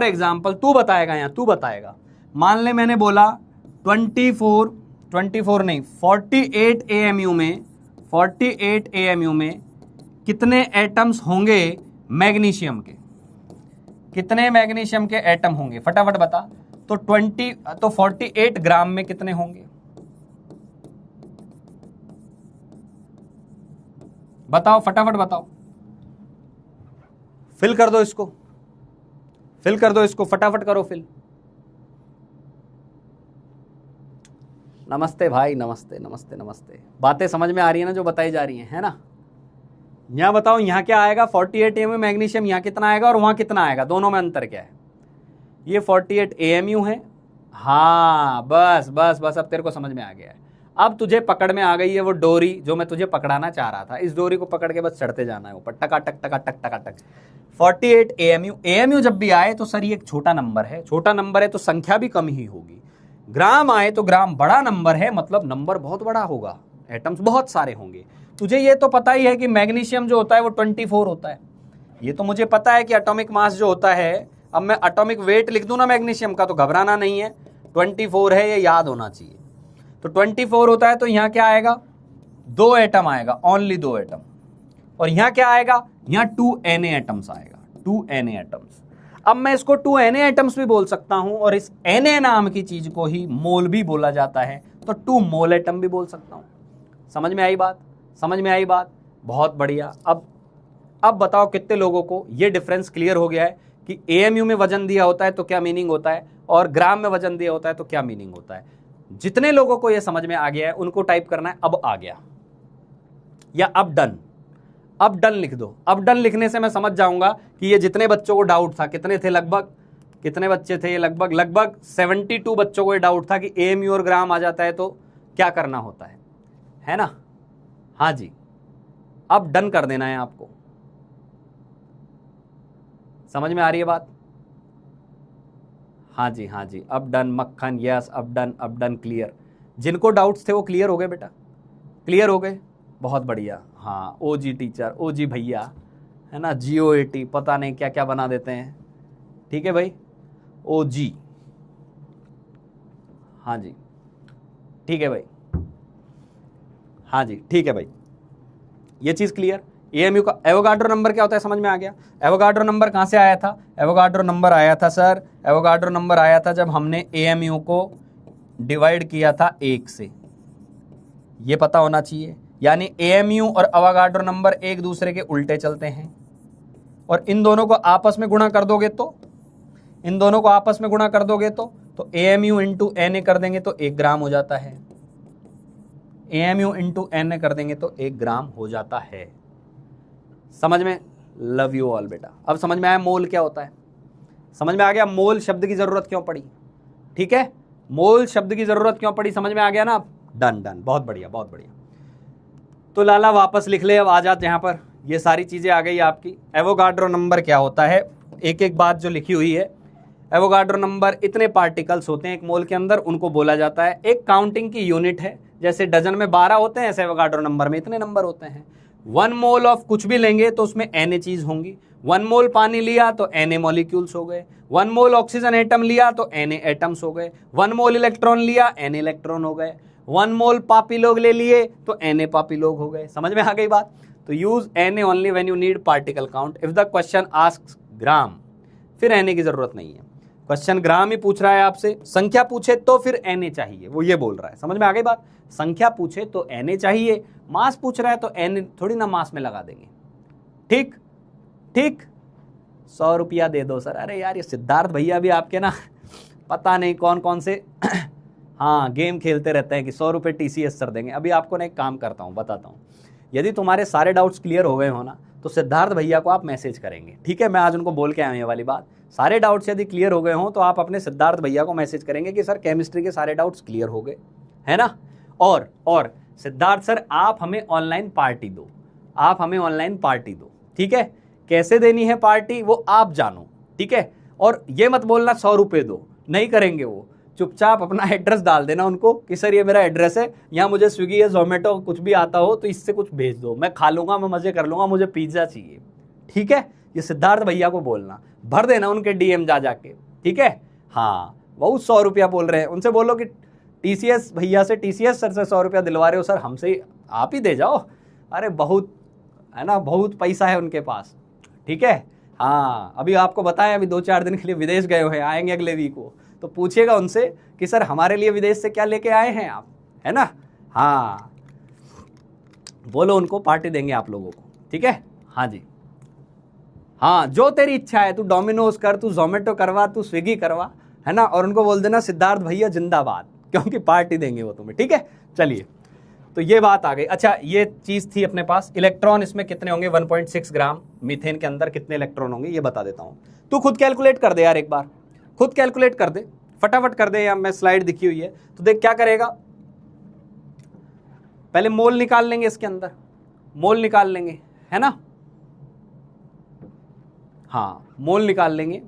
एग्जाम्पल तू बताएगा, यहां तू बताएगा। मान ले मैंने बोला 48 AMU में कितने एटम्स होंगे मैग्नीशियम के? कितने मैग्नीशियम के एटम होंगे? फटाफट बता। तो 48 ग्राम में कितने होंगे? बताओ, फटाफट बताओ। फिल कर दो इसको, फटाफट करो फिल। नमस्ते भाई, नमस्ते। बातें समझ में आ रही है ना जो बताई जा रही है ना? यहां बताओ, यहां क्या आएगा? 48 AMU मैग्नीशियम, यहां कितना आएगा और वहां कितना आएगा, दोनों में अंतर क्या है? ये 48 AMU है। हाँ बस बस बस, अब तेरे को समझ में आ गया है। अब तुझे पकड़ में आ गई है वो डोरी जो मैं तुझे पकड़ाना चाह रहा था। इस डोरी को पकड़ के बस चढ़ते जाना है ऊपर, टका टक टका टक टका टक। 48 AMU। AMU जब भी आए तो सर ये एक छोटा नंबर है, छोटा नंबर है तो संख्या भी कम ही होगी। ग्राम आए तो ग्राम बड़ा नंबर है, मतलब नंबर बहुत बड़ा होगा, एटम्स बहुत सारे होंगे। तुझे ये तो पता ही है कि मैग्नीशियम जो होता है वो 24 होता है। ये तो मुझे पता है कि एटॉमिक मास जो होता है, अब मैं एटॉमिक वेट लिख दूं ना मैग्नीशियम का तो घबराना नहीं है, 24 है, ये याद होना चाहिए। तो 24 होता है तो यहां क्या आएगा, 2 एटम आएगा, ओनली 2 एटम। और यहां क्या आएगा, यहां 2 Na एटम्स आएगा, 2 Na एटम्स। अब मैं इसको 2 Na एटम्स भी बोल सकता हूं, और इस Na नाम की चीज को ही मोल भी बोला जाता है, तो 2 मोल एटम भी बोल सकता हूं। समझ में आई बात, समझ में आई बात, बहुत बढ़िया। अब बताओ कितने लोगों को ये डिफरेंस क्लियर हो गया है कि AMU में वजन दिया होता है तो क्या मीनिंग होता है, और ग्राम में वजन दिया होता है तो क्या मीनिंग होता है। जितने लोगों को ये समझ में आ गया है उनको टाइप करना है अब आ गया, या अब डन। अब डन लिख दो। अब डन लिखने से मैं समझ जाऊंगा कि ये जितने बच्चों को डाउट था, कितने थे लगभग, कितने बच्चे थे, लगभग 72 बच्चों को ये डाउट था कि AMU और ग्राम आ जाता है तो क्या करना होता है ना। हाँ जी, अब डन कर देना है आपको। समझ में आ रही है बात। हाँ जी, हाँ जी, अब डन मक्खन, यस अब डन क्लियर। जिनको डाउट्स थे वो क्लियर हो गए बेटा, क्लियर हो गए, बहुत बढ़िया। हाँ OG टीचर, OG भैया, है ना, GOAT, पता नहीं क्या क्या बना देते हैं। ठीक है भाई, OG, हाँ जी ठीक है भाई, हाँ जी ठीक है भाई, ये चीज क्लियर। AMU का एवोगाड्रो नंबर क्या होता है समझ में आ गया। एवोगाड्रो नंबर कहाँ से आया था, एवोगाड्रो नंबर आया था सर, एवोगाड्रो नंबर आया था जब हमने AMU को डिवाइड किया था 1 से, ये पता होना चाहिए। यानी AMU और एवोगाड्रो नंबर एक दूसरे के उल्टे चलते हैं, और इन दोनों को आपस में गुणा कर दोगे तो, इन दोनों को आपस में गुणा कर दोगे तो AMU इंटू Na कर देंगे तो 1 ग्राम हो जाता है, AMU इंटू Na कर देंगे तो 1 ग्राम हो जाता है। समझ में, लव यू ऑल बेटा। अब समझ में आया मोल क्या होता है, समझ में आ गया मोल शब्द की जरूरत क्यों पड़ी। ठीक है, मोल शब्द की जरूरत क्यों पड़ी, समझ में आ गया ना। डन डन, बहुत बढ़िया बहुत बढ़िया। तो लाला वापस लिख ले, अब आ जाते यहाँ पर, ये सारी चीजें आ गई आपकी। एवोगाड्रो नंबर क्या होता है, एक एक बात जो लिखी हुई है। एवोगाड्रो नंबर, इतने पार्टिकल्स होते हैं एक मोल के अंदर, उनको बोला जाता है, एक काउंटिंग की यूनिट है। जैसे डजन में 12 होते हैं, ऐसे एवोगाड्रो नंबर में इतने नंबर होते हैं। 1 मोल ऑफ कुछ भी लेंगे तो उसमें Na चीज होंगी। 1 मोल पानी लिया तो Na मॉलिक्यूल्स हो गए। 1 मोल ऑक्सीजन एटम लिया तो Na एटम्स हो गए। 1 मोल इलेक्ट्रॉन लिया Na इलेक्ट्रॉन हो गए। 1 मोल पापी लोग ले लिए तो Na पापी लोग हो गए। समझ में आ गई बात। तो use Na only when you need particle count. If the question asks gram, फिर Na की जरूरत नहीं है। क्वेश्चन ग्राम ही पूछ रहा है आपसे, संख्या पूछे तो फिर Na चाहिए, वो ये बोल रहा है। समझ में आ गई बात। संख्या पूछे तो Na चाहिए, मास पूछ रहा है तो Na थोड़ी ना मास में लगा देंगे। ठीक ठीक, 100 रुपया दे दो सर। अरे यार ये सिद्धार्थ भैया भी आपके ना पता नहीं कौन कौन से हाँ गेम खेलते रहते हैं कि 100 रुपये TCS सर देंगे। अभी आपको ना एक काम करता हूँ, बताता हूँ। यदि तुम्हारे सारे डाउट्स क्लियर हो गए हो ना, तो सिद्धार्थ भैया को आप मैसेज करेंगे। ठीक है, मैं आज उनको बोल के आया हूँ ये वाली बात। सारे डाउट्स यदि क्लियर हो गए हों तो आप अपने सिद्धार्थ भैया को मैसेज करेंगे कि सर केमिस्ट्री के सारे डाउट्स क्लियर हो गए, है ना। और सिद्धार्थ सर आप हमें ऑनलाइन पार्टी दो, आप हमें ऑनलाइन पार्टी दो। ठीक है, कैसे देनी है पार्टी वो आप जानो। ठीक है, और ये मत बोलना 100 रुपये दो, नहीं करेंगे वो। चुपचाप अपना एड्रेस डाल देना उनको कि सर ये मेरा एड्रेस है, यहाँ मुझे स्विगी या जोमेटो कुछ भी आता हो तो इससे कुछ भेज दो, मैं खा लूंगा, मैं मजे कर लूंगा, मुझे पिज्जा चाहिए। ठीक है, ये सिद्धार्थ भैया को बोलना, भर देना उनके DM जा जाके। ठीक है, हाँ बहुत 100 रुपया बोल रहे हैं, उनसे बोलो कि TCS भैया से, TCS सर से 100 रुपया दिलवा रहे हो सर, हमसे आप ही दे जाओ। अरे बहुत है ना, बहुत पैसा है उनके पास। ठीक है, हाँ अभी आपको बताया, अभी 2-4 दिन के लिए विदेश गए हुए हैं, आएंगे अगले वीक को, तो पूछिएगा उनसे कि सर हमारे लिए विदेश से क्या लेके आए हैं आप, है ना। हाँ बोलो उनको पार्टी देंगे आप लोगों को। ठीक है, हाँ जी, हाँ जो तेरी इच्छा है, तू डोमिनोज कर, तू जोमेटो करवा, तू स्विगी करवा, है ना। और उनको बोल देना सिद्धार्थ भैया जिंदाबाद, क्योंकि पार्टी देंगे वो तुम्हें। ठीक है, चलिए तो ये बात आ गई। अच्छा ये चीज थी अपने पास। इलेक्ट्रॉन इसमें कितने होंगे, 1.6 ग्राम मीथेन के अंदर कितने इलेक्ट्रॉन होंगे ये बता देता हूं। तू खुद कैलकुलेट कर दे यार एक बार, खुद कैलकुलेट कर दे, फटाफट कर दे, या मैं स्लाइड दिखी हुई है तो देख क्या करेगा। पहले मोल निकाल लेंगे, इसके अंदर मोल निकाल लेंगे, है ना, हाँ मोल निकाल लेंगे,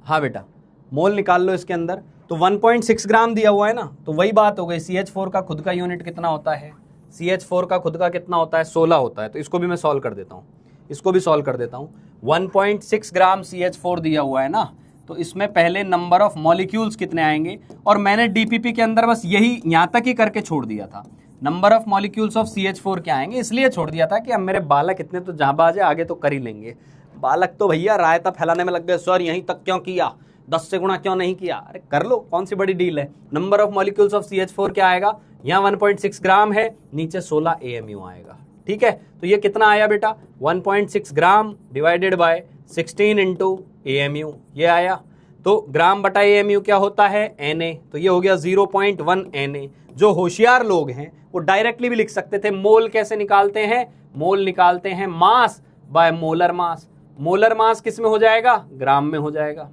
हाँ बेटा मोल निकाल लो इसके अंदर। तो 1.6 ग्राम दिया हुआ है ना, तो वही बात हो गई, CH4 का खुद का यूनिट कितना होता है, CH4 का खुद का कितना होता है, 16 होता है। तो इसको भी मैं सॉल्व कर देता हूँ, इसको भी सॉल्व कर देता हूँ। 1.6 ग्राम CH4 दिया हुआ है ना, तो इसमें पहले नंबर ऑफ मॉलिक्यूल्स कितने आएंगे, और मैंने DPP के अंदर बस यही यहाँ तक ही करके छोड़ दिया था, number of molecules of CH4 क्या आएंगे, इसलिए छोड़ दिया था कि अब मेरे बालक इतने तो जाबाज है, आगे तो कर ही लेंगे। बालक तो भैया रायता फैलाने में लग गए, सर यहीं तक क्यों किया, 10 से गुणा क्यों नहीं किया, अरे कर लो, कौन सी बड़ी डील है। Number of molecules of CH4 क्या आएगा, यहाँ 1.6 ग्राम है, नीचे 16 AMU आएगा, ठीक है। तो ये कितना आया बेटा, 1.6 gram divided by 16 into AMU, ये आया। तो ग्राम बटा AMU क्या होता है, Na, तो ये हो गया 0.1 Na। जो होशियार लोग हैं वो डायरेक्टली भी लिख सकते थे। मोल कैसे निकालते हैं, मोल निकालते हैं mass by molar mass. Molar mass किस में हो जाएगा, ग्राम में हो जाएगा,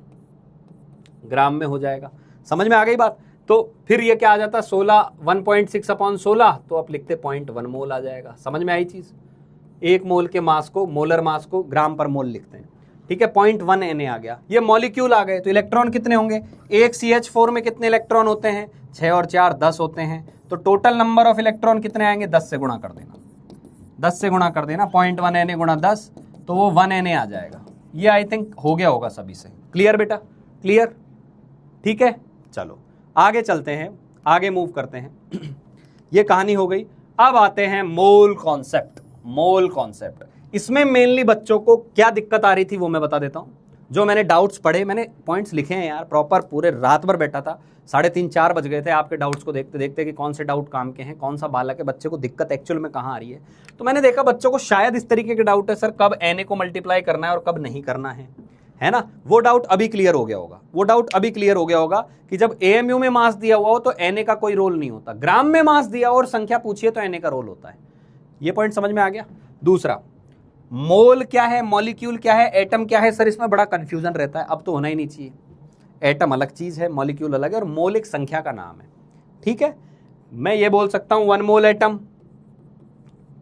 ग्राम में हो जाएगा। समझ में आ गई बात। तो फिर ये क्या आ जाता, 16 1.6 अपॉन 16, तो आप लिखते 0.1 मोल आ जाएगा। समझ में आई चीज, एक मोल के मास को, मोलर मास को ग्राम पर मोल लिखते हैं, ठीक है। 0.1 Na आ गया। ये मॉलिक्यूल आ गए, तो इलेक्ट्रॉन कितने होंगे, एक CH4 में कितने इलेक्ट्रॉन होते हैं, 6 और 4 10 होते हैं। तो टोटल नंबर ऑफ इलेक्ट्रॉन कितने आएंगे, 10 से गुणा कर देना, 10 से गुणा कर देना, 0.1 Na गुणा 10, तो वो 1 Na आ जाएगा। ये आई थिंक हो गया होगा सभी से, क्लियर बेटा, क्लियर, ठीक है। चलो आगे चलते हैं, आगे मूव करते हैं। ये कहानी हो गई। अब आते हैं मोल कॉन्सेप्ट। मोल कॉन्सेप्ट, इसमें मेनली बच्चों को क्या दिक्कत आ रही थी वो मैं बता देता हूं। जो मैंने डाउट्स पढ़े, मैंने पॉइंट्स लिखे हैं यार प्रॉपर, पूरे रात भर बैठा था, 3:30 4 बज गए थे आपके डाउट्स को देखते देखते कि कौन से डाउट काम के हैं, कौन सा बालक है, बच्चे को दिक्कत एक्चुअल में कहाँ आ रही है। तो मैंने देखा बच्चों को शायद इस तरीके के डाउट है, सर कब Na को मल्टीप्लाई करना है और कब नहीं करना है ना। वो डाउट अभी क्लियर हो गया होगा, वो डाउट अभी क्लियर हो गया होगा कि जब AMU में मास दिया हुआ हो तो Na का कोई रोल नहीं होता, ग्राम में मास दिया और संख्या पूछिए तो Na का रोल होता है। ये पॉइंट समझ में आ गया। दूसरा, मोल क्या है, मॉलिक्यूल क्या है, एटम क्या है, सर इसमें बड़ा कंफ्यूजन रहता है, अब तो होना ही नहीं चाहिए। एटम अलग चीज है, मॉलिक्यूल अलग है, और मोल एक संख्या का नाम है, ठीक है। मैं ये बोल सकता हूं 1 मोल एटम,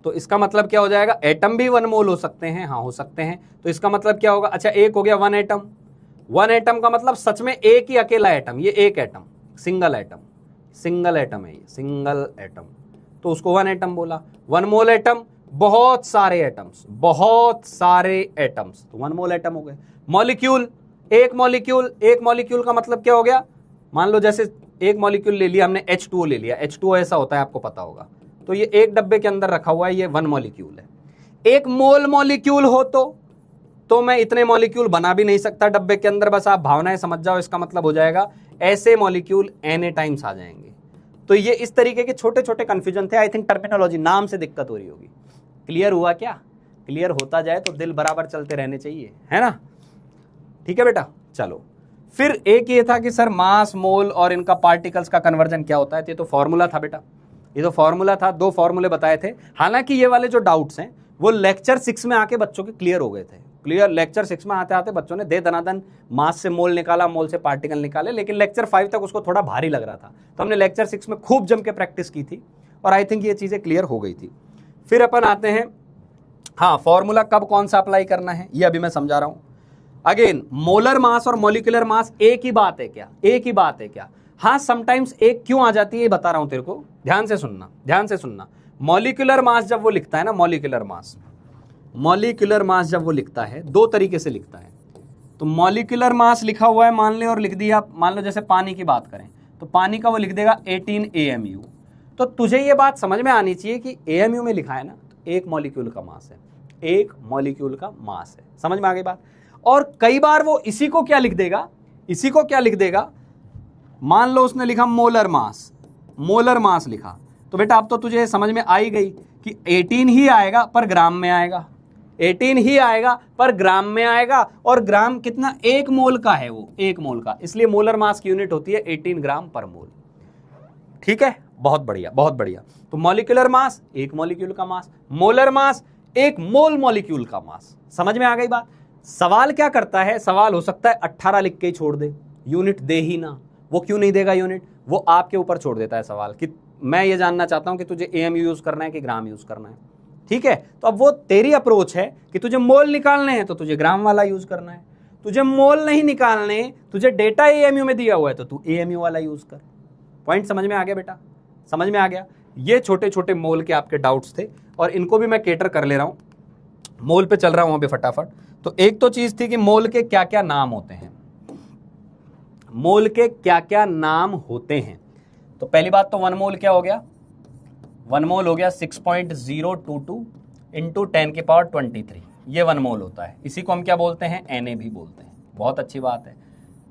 तो इसका मतलब क्या हो जाएगा, एटम भी 1 मोल हो सकते हैं, हाँ हो सकते हैं। तो इसका मतलब क्या होगा, अच्छा एक हो गया 1 एटम। 1 एटम का मतलब सच में एक ही अकेला एटम, ये एक atom, single atom, single atom है ये, सिंगल एटम, तो उसको 1 एटम बोला। 1 मोल एटम, बहुत सारे एटम्स, बहुत सारे एटम्स, तो 1 मोल एटम हो गए। मॉलिक्यूल, एक मॉलिक्यूल, एक मॉलिक्यूल का मतलब क्या हो गया, मान लो जैसे एक मॉलिक्यूल ले लिया हमने, H2O ले लिया, H2O ऐसा होता है आपको पता होगा, तो ये एक डब्बे के अंदर रखा हुआ है, ये 1 मॉलिक्यूल है। एक मोल मॉलिक्यूल हो तो मैं इतने मॉलिक्यूल बना भी नहीं सकता डब्बे के अंदर, बस आप भावनाएं समझ जाओ, इसका मतलब हो जाएगा ऐसे मॉलिक्यूल Na टाइम्स आ जाएंगे। तो ये इस तरीके के छोटे छोटे कंफ्यूजन थे, आई थिंक टर्मिनोलॉजी नाम से दिक्कत हो रही होगी। क्लियर हुआ क्या, क्लियर होता जाए तो दिल बराबर चलते रहने चाहिए, है ना, ठीक है बेटा। चलो फिर एक ये था कि सर मास, मोल और इनका पार्टिकल्स का कन्वर्जन क्या होता है, ये तो फॉर्मूला था बेटा, ये तो फॉर्मूला था, 2 फॉर्मूले बताए थे। हालांकि ये वाले जो डाउट्स हैं वो लेक्चर 6 में आके बच्चों के क्लियर हो गए थे, क्लियर। लेक्चर 6 में आते आते बच्चों ने दे दनादन मास से मोल निकाला, मोल से पार्टिकल निकाले, लेकिन लेक्चर 5 तक उसको थोड़ा भारी लग रहा था, तो हमने लेक्चर 6 में खूब जम के प्रैक्टिस की थी और आई थिंक ये चीजें क्लियर हो गई थी। फिर अपन आते हैं, हाँ फॉर्मूला कब कौन सा अप्लाई करना है ये अभी मैं समझा रहा हूं। अगेन, मोलर मास और मॉलिक्यूलर मास एक ही बात है क्या, एक ही बात है क्या, हाँ समटाइम्स एक क्यों आ जाती है ये बता रहा हूं तेरे को, ध्यान से सुनना, ध्यान से सुनना। मॉलिक्यूलर मास जब वो लिखता है ना, मॉलिक्यूलर मास, मॉलिक्यूलर मास जब वो लिखता है 2 तरीके से लिखता है। तो मॉलिक्यूलर मास लिखा हुआ है मान ले, और लिख दिया, मान लो जैसे पानी की बात करें तो पानी का वो लिख देगा 18 AMU। तो तुझे ये बात समझ में आनी चाहिए कि AMU में लिखा है ना, तो एक मॉलिक्यूल का मास है, एक मॉलिक्यूल का मास है, समझ में आ गई बात। और कई बार वो इसी को क्या लिख देगा, इसी को क्या लिख देगा, मान लो उसने लिखा मोलर मास, मोलर मास लिखा, तो बेटा अब तो तुझे समझ में आई गई कि 18 ही आएगा पर ग्राम में आएगा, 18 ही आएगा पर ग्राम में आएगा, और ग्राम कितना, 1 मोल का है वो, 1 मोल का, इसलिए मोलर मास की यूनिट होती है 18 ग्राम पर मोल, ठीक है। बहुत बढ़िया, बहुत बढ़िया। तो मॉलिक्यूलर मास एक मॉलिक्यूल का मास, मोलर मास एक मोल मॉलिक्यूल का मास, समझ में आ गई बात। सवाल क्या करता है, सवाल हो सकता है 18 लिख के ही छोड़ दे, यूनिट दे ही ना। वो क्यों नहीं देगा यूनिट? वो आपके ऊपर छोड़ देता है सवाल कि मैं ये जानना चाहता हूं कि तुझे एएमयू यूज करना है कि ग्राम यूज करना है। ठीक है, तो अब वो तेरी अप्रोच है कि तुझे मोल निकालने हैं तो तुझे ग्राम वाला यूज करना है, तुझे मोल नहीं निकालने, तुझे डेटा एएमयू में दिया हुआ है तो तू एएमयू वाला यूज कर। पॉइंट समझ में आ गया बेटा? समझ में आ गया? ये छोटे छोटे मोल के आपके डाउट्स थे और इनको भी मैं केटर कर ले रहा हूं, मोल पे चल रहा हूं अभी फटाफट। तो एक तो चीज थी कि मोल के क्या क्या नाम होते हैं, मोल के क्या क्या नाम होते हैं। तो पहली बात तो 1 मोल क्या हो गया? 1 मोल हो गया 6.022 इंटू 10⁻23, ये 1 मोल होता है। इसी को हम क्या बोलते हैं? Na भी बोलते हैं। बहुत अच्छी बात है।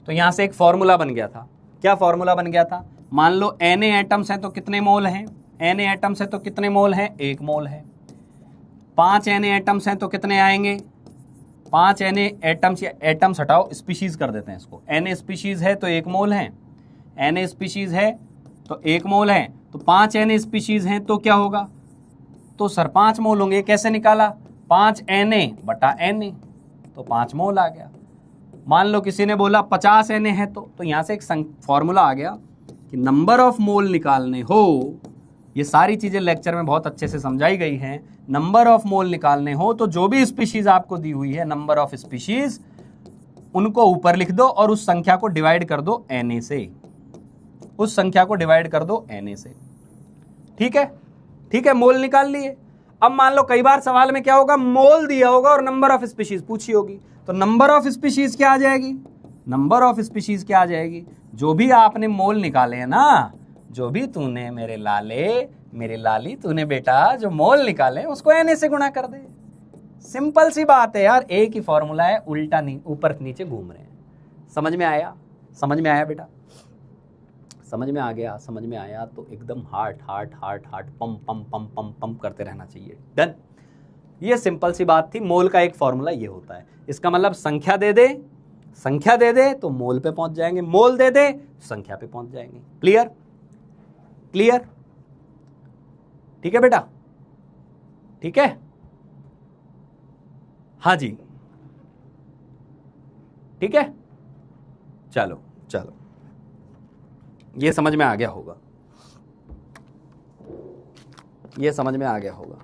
तो यहां से एक फॉर्मूला बन गया था। क्या फॉर्मूला बन गया था? मान लो Na एटम्स हैं तो कितने मोल हैं? Na एटम्स है तो कितने मोल हैं? 1 मोल है। 5 Na एटम्स हैं तो कितने आएंगे? 5 Na एटम्स, या एटम्स हटाओ, स्पीशीज कर देते हैं इसको। Na स्पीशीज है तो 1 मोल है, Na स्पीशीज है तो 1 मोल है, तो 5 Na स्पीशीज हैं तो क्या होगा? तो सर 5 मोल होंगे। कैसे निकाला? 5 Na बटा Na, तो 5 मोल आ गया। मान लो किसी ने बोला 50 Na है तो यहां से एक फॉर्मूला आ गया कि नंबर ऑफ मोल निकालने हो, ये सारी चीजें लेक्चर में बहुत अच्छे से समझाई गई हैं। नंबर ऑफ मोल निकालने हो तो जो भी स्पीशीज आपको दी हुई है, नंबर ऑफ स्पीशीज, उनको ऊपर लिख दो और उस संख्या को डिवाइड कर दो Na से, उस संख्या को डिवाइड कर दो Na से। ठीक है, ठीक है, मोल निकाल लिए। अब मान लो कई बार सवाल में क्या होगा, मोल दिया होगा और नंबर ऑफ स्पीशीज पूछी होगी, तो नंबर ऑफ स्पीशीज क्या आ जाएगी? नंबर ऑफ स्पीशीज क्या आ जाएगी? जो भी आपने मोल निकाले हैं ना, जो भी तूने मेरे लाले, मेरे लाली, तूने बेटा जो मोल निकाले उसको Na से गुणा कर दे। सिंपल सी बात है यार, एक ही फॉर्मूला है, उल्टा नहीं ऊपर नीचे घूम रहे हैं। समझ में आया? समझ में आया बेटा? समझ में आ गया? समझ में आया तो एकदम हार्ट हार्ट हार्ट हार्ट पम पम पम पम पम करते रहना चाहिए। डन। ये सिंपल सी बात थी। मोल का एक फॉर्मूला ये होता है। इसका मतलब संख्या दे दे, संख्या दे दे तो मोल पे पहुंच जाएंगे, मोल दे दे संख्या पे पहुंच जाएंगे। क्लियर? क्लियर? ठीक है बेटा? ठीक है? हाँ जी, ठीक है, चलो चलो, ये समझ में आ गया होगा, ये समझ में आ गया होगा।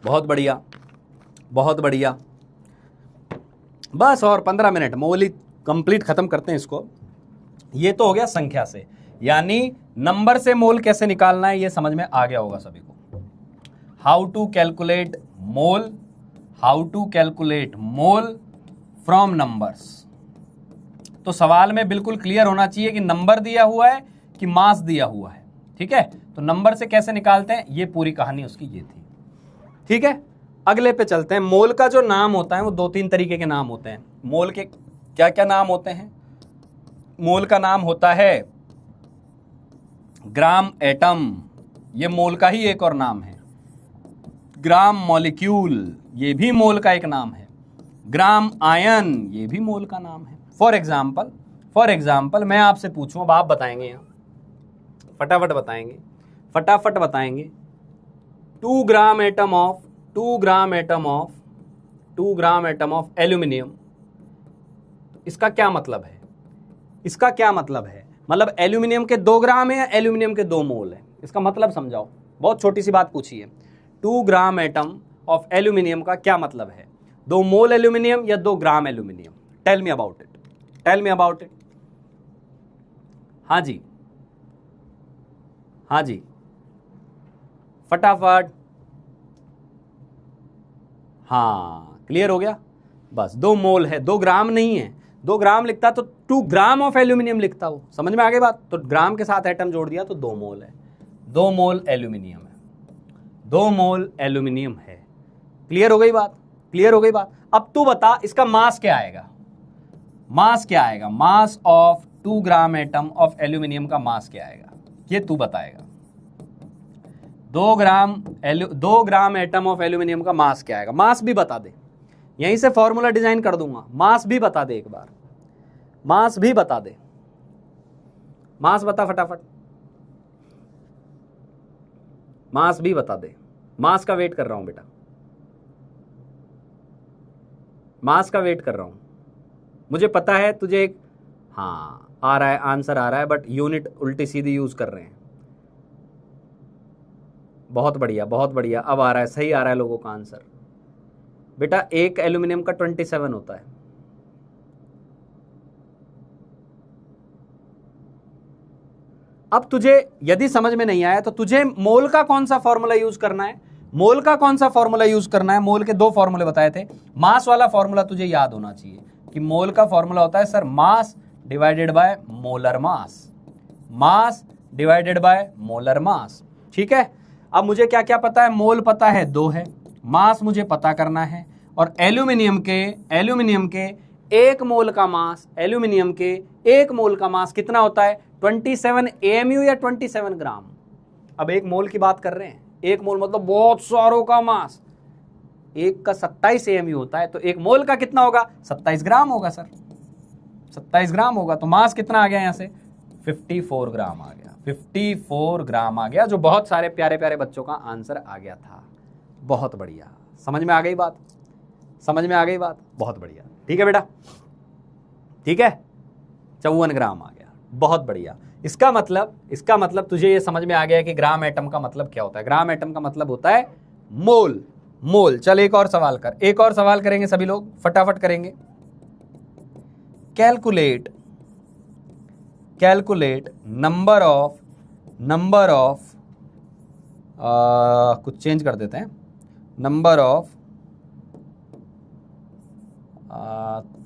बहुत बढ़िया, बहुत बढ़िया। बस और 15 मिनट, मोल कंप्लीट खत्म करते हैं इसको। ये तो हो गया संख्या से, यानी नंबर से मोल कैसे निकालना है ये समझ में आ गया होगा सभी को। How to calculate mole, how to calculate mole from numbers. तो सवाल में बिल्कुल क्लियर होना चाहिए कि नंबर दिया हुआ है कि मास दिया हुआ है। ठीक है, तो नंबर से कैसे निकालते हैं, ये पूरी कहानी उसकी ये थी। ठीक है, अगले पे चलते हैं। मोल का जो नाम होता है वो 2-3 तरीके के नाम होते हैं। मोल के क्या क्या नाम होते हैं? मोल का नाम होता है ग्राम एटम, ये मोल का ही एक और नाम है। ग्राम मॉलिक्यूल, ये भी मोल का एक नाम है। ग्राम आयन, ये भी मोल का नाम है। फॉर एग्जाम्पल मैं आपसे पूछूं, अब आप बताएंगे, यहाँ फटाफट बताएंगे, फटाफट बताएंगे। 2 ग्राम एटम ऑफ एल्यूमिनियम, इसका क्या मतलब है? इसका क्या मतलब है? मतलब एल्यूमिनियम के 2 ग्राम है या एल्यूमिनियम के 2 मोल है? इसका मतलब समझाओ। बहुत छोटी सी बात पूछी है। 2 ग्राम एटम ऑफ एल्यूमिनियम का क्या मतलब है? 2 मोल एल्यूमिनियम या 2 gram aluminium? Tell me about it, tell me about it. हाँ जी, हाँ जी, फटाफट। हाँ, क्लियर हो गया? बस 2 मोल है, 2 ग्राम नहीं है। 2 ग्राम लिखता तो 2 ग्राम ऑफ एल्यूमिनियम लिखता हो। समझ में आ गई बात? तो ग्राम के साथ एटम जोड़ दिया तो 2 मोल है। 2 मोल एल्यूमिनियम है, 2 मोल एल्यूमिनियम है। क्लियर हो गई बात? क्लियर हो गई बात? अब तू बता इसका मास क्या आएगा? मास क्या आएगा? Mass of 2 gram atom of aluminium का मास क्या आएगा ये तू बताएगा। 2 ग्राम एटम ऑफ एल्यूमिनियम का मास क्या आएगा? मास भी बता दे, यहीं से फॉर्मूला डिजाइन कर दूंगा। मास भी बता दे एक बार। मास भी बता दे, मास बता फटाफट, मास भी बता दे। मास का वेट कर रहा हूं बेटा, मास का वेट कर रहा हूं। मुझे पता है तुझे एक, हाँ आ रहा है आंसर आ रहा है, बट यूनिट उल्टी सीधी यूज कर रहे हैं। बहुत बढ़िया बहुत बढ़िया, अब आ रहा है, सही आ रहा है लोगों का आंसर। बेटा एक एल्यूमिनियम का 27 होता है। अब तुझे यदि समझ में नहीं आया तो तुझे मोल का कौन सा फॉर्मूला यूज करना है, मोल का कौन सा फॉर्मूला यूज करना है। मोल के दो फॉर्मूले बताए थे, मास वाला फॉर्मूला तुझे याद होना चाहिए कि मोल का फॉर्मूला होता है sir mass divided by molar mass, mass divided by molar mass. ठीक है, अब मुझे क्या क्या पता है, मोल पता है 2 है, मास मुझे पता करना है, और एल्यूमिनियम के 1 मोल का मास, एल्यूमिनियम के 1 मोल का मास कितना होता है 27 AMU या 27 ग्राम। अब 1 मोल की बात कर रहे हैं, 1 मोल मतलब बहुत सारों का मास, 1 का 27 AMU होता है, तो 1 मोल का कितना होगा 27 ग्राम होगा सर, 27 ग्राम होगा। तो मास कितना आ गया यहां से 54 ग्राम आ गया, 54 ग्राम आ गया, जो बहुत सारे प्यारे प्यारे बच्चों का आंसर आ गया था। बहुत बढ़िया, समझ में आ गई बात, समझ में आ गई बात, बहुत बढ़िया। ठीक है बेटा, ठीक है, 54 ग्राम आ गया, बहुत बढ़िया। इसका मतलब तुझे ये समझ में आ गया कि ग्राम एटम का मतलब क्या होता है। ग्राम एटम का मतलब होता है मोल, मोल। चल एक और सवाल कर, एक और सवाल करेंगे सभी लोग, फटाफट करेंगे। कैलकुलेट नंबर ऑफ कुछ चेंज कर देते हैं, number of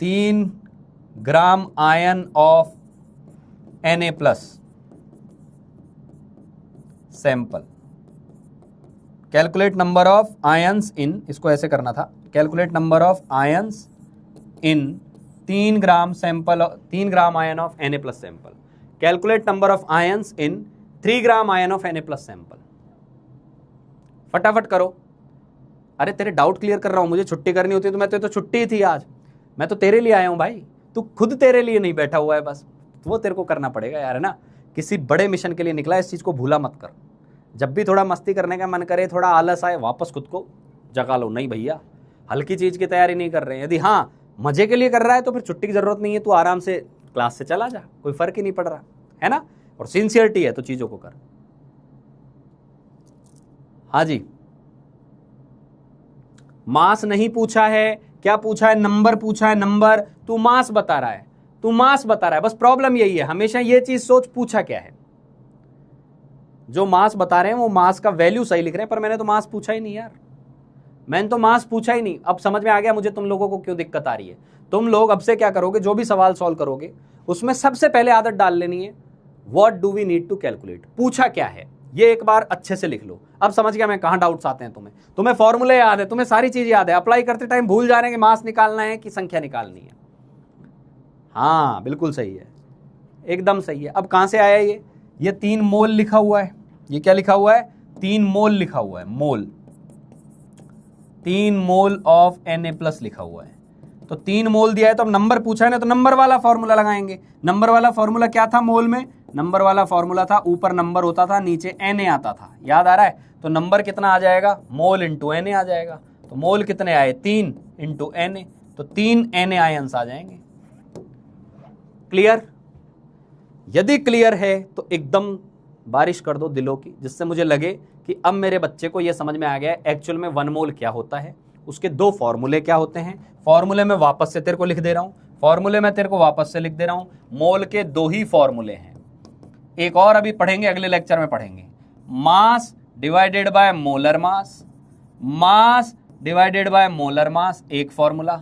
3 gram ion of Na+ sample. Calculate number of ions in, इसको ऐसे करना था, calculate number of ions in 3 gram sample, 3 gram ion of Na+ sample. Calculate number of ions in 3 gram ion of Na+ sample. फटाफट करो। अरे तेरे डाउट क्लियर कर रहा हूं, मुझे छुट्टी करनी होती तो मैं तो छुट्टी थी आज, मैं तो तेरे लिए आया हूं भाई, तू खुद तेरे लिए नहीं बैठा हुआ है, बस वो तेरे को करना पड़ेगा यार, है ना। किसी बड़े मिशन के लिए निकला, इस चीज को भूला मत कर। जब भी थोड़ा मस्ती करने का मन करे, थोड़ा आलस आए, वापस खुद को जगा लो। नहीं भैया, हल्की चीज की तैयारी नहीं कर रहे हैं। यदि हाँ मजे के लिए कर रहा है तो फिर छुट्टी की जरूरत नहीं है, तू आराम से क्लास से चला जा, कोई फर्क ही नहीं पड़ रहा है ना। और सिंसियरिटी है तो चीजों को कर। हाँ जी, मास नहीं पूछा है, क्या पूछा है, नंबर पूछा है, नंबर। तू मास बता रहा है, तू मास बता रहा है, बस प्रॉब्लम यही है, हमेशा ये चीज सोच पूछा क्या है। जो मास बता रहे हैं वो मास का वैल्यू सही लिख रहे हैं, पर मैंने तो मास पूछा ही नहीं यार, मैंने तो मास पूछा ही नहीं। अब समझ में आ गया मुझे तुम लोगों को क्यों दिक्कत आ रही है। तुम लोग अब से क्या करोगे, जो भी सवाल सॉल्व करोगे उसमें सबसे पहले आदत डाल लेनी है, what do we need to calculate, पूछा क्या है, ये एक बार अच्छे से लिख लो। अब समझ गया मैं कहां डाउट्स आते हैं। तुम्हें फॉर्मूले याद है, तुम्हें सारी चीज याद है, अप्लाई करते टाइम भूल जा रहे हैं कि मास निकालना है कि संख्या निकालनी है। हाँ बिल्कुल सही है, एकदम सही है। अब कहां से आया ये 3 मोल लिखा हुआ है, ये क्या लिखा हुआ है 3 मोल लिखा हुआ है, मोल, 3 मोल ऑफ Na+ लिखा हुआ है। तो 3 मोल दिया है, तो अब नंबर पूछा है ना, तो नंबर वाला फॉर्मूला लगाएंगे। नंबर वाला फॉर्मूला क्या था मोल में, नंबर वाला फॉर्मूला था ऊपर नंबर होता था, नीचे Na आता था, याद आ रहा है। तो नंबर कितना आ जाएगा, मोल इंटू Na आ जाएगा। तो मोल कितने आए 3 इंटू Na, तो 3 Na आयंस आ जाएंगे। क्लियर? यदि क्लियर है तो एकदम बारिश कर दो दिलों की, जिससे मुझे लगे कि अब मेरे बच्चे को यह समझ में आ गया है एक्चुअल में 1 मोल क्या होता है, उसके 2 फॉर्मूले क्या होते हैं। फॉर्मूले में वापस से तेरे को लिख दे रहा हूं, फॉर्मूले में तेरे को वापस से लिख दे रहा हूं। मोल के 2 ही फॉर्मूले हैं, एक और अभी पढ़ेंगे, अगले लेक्चर में पढ़ेंगे। Mass divided by molar mass, mass divided by molar mass, एक फॉर्मूला,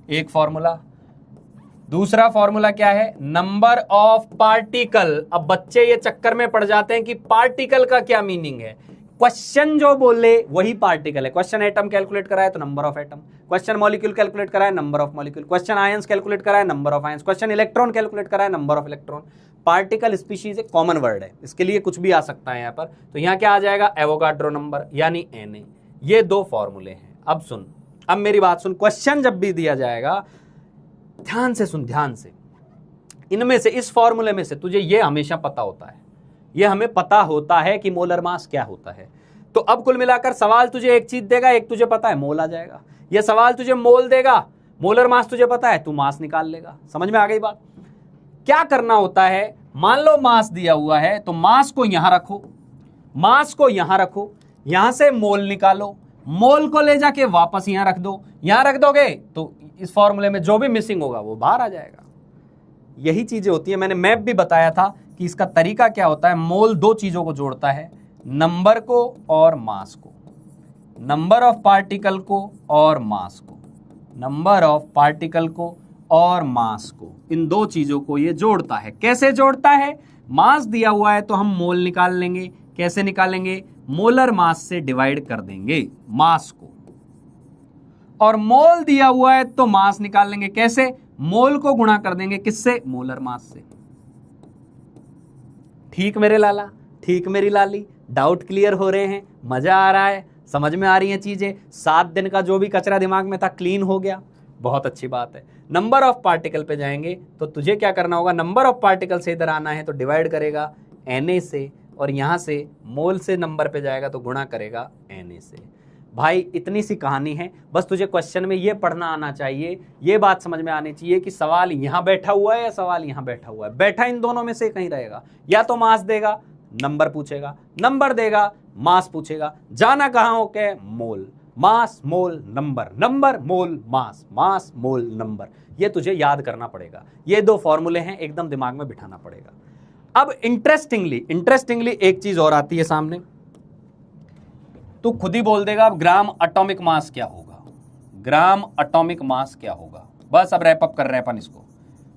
एक फॉर्मूला। दूसरा फॉर्मूला क्या है, नंबर ऑफ पार्टिकल। अब बच्चे ये चक्कर में पड़ जाते हैं कि पार्टिकल का क्या मीनिंग है। क्वेश्चन जो बोले वही पार्टिकल है। क्वेश्चन एटम कैलकुलेट कराए तो number of atom, question molecule calculate कराए number of molecule, question ions calculate कराए number of ions, question electron calculate कराए number of electron. Particle species एक कॉमन वर्ड है, इसके लिए कुछ भी आ सकता है यहाँ पर। तो यहाँ क्या आ जाएगा, एवोगाड्रो नंबर यानी Na। ये 2 फॉर्मूले हैं। अब सुन, अब मेरी बात सुन, क्वेश्चन जब भी दिया जाएगा ध्यान से सुन, ध्यान से। इनमें से, इस फॉर्मूले में से तुझे ये हमेशा पता होता है, ये हमें पता होता है कि मोलर मास क्या होता है। तो अब कुल मिलाकर सवाल तुझे एक चीज देगा, एक तुझे पता है मोल आ जाएगा। ये सवाल तुझे मोल देगा, मोलर मास तुझे पता है, तू मास निकाल लेगा। समझ में आ गई बात? क्या करना होता है, मान लो मास दिया हुआ है तो मास को यहां रखो, मास को यहां रखो, यहां से मोल निकालो, मोल को ले जाके वापस यहां रख दो। यहां रख दोगे तो इस फॉर्मूले में जो भी मिसिंग होगा वो बाहर आ जाएगा। यही चीजें होती है। मैंने मैप भी बताया था कि इसका तरीका क्या होता है। मोल दो चीजों को जोड़ता है, नंबर को और मास को, नंबर ऑफ पार्टिकल को और मास को, नंबर ऑफ पार्टिकल को और मास को, इन दो चीजों को ये जोड़ता है। कैसे जोड़ता है? मास दिया हुआ है तो हम मोल निकाल लेंगे। कैसे निकालेंगे? मोलर मास से डिवाइड कर देंगे मास को, और मोल दिया हुआ है तो मास निकाल लेंगे। कैसे? मोल को गुणा कर देंगे किससे? मोलर मास से। ठीक मेरे लाला, ठीक मेरी लाली, डाउट क्लियर हो रहे हैं? मजा आ रहा है? समझ में आ रही हैं चीजें? 7 दिन का जो भी कचरा दिमाग में था क्लीन हो गया। बहुत अच्छी बात है। नंबर ऑफ पार्टिकल पे जाएंगे तो तुझे क्या करना होगा, नंबर ऑफ पार्टिकल से इधर आना है तो डिवाइड करेगा Na से, और यहां से मोल से नंबर पे जाएगा तो गुणा करेगा Na से। भाई इतनी सी कहानी है, बस तुझे क्वेश्चन में ये पढ़ना आना चाहिए, ये बात समझ में आनी चाहिए कि सवाल यहां बैठा हुआ है या सवाल यहां बैठा हुआ है। बैठा इन दोनों में से कहीं रहेगा, या तो मास देगा नंबर पूछेगा, नंबर देगा मास पूछेगा। जाना कहां हो के? मोल, मास मोल नंबर, नंबर मोल मास, मास मोल नंबर। ये तुझे याद करना पड़ेगा। ये दो फॉर्मूले हैं, एकदम दिमाग में बिठाना पड़ेगा। अब इंटरेस्टिंगली एक चीज और आती है सामने, तू खुद ही बोल देगा अब ग्राम एटॉमिक मास क्या होगा, ग्राम एटॉमिक मास क्या होगा। बस अब रैप अप कर रहे हैं अपन इसको।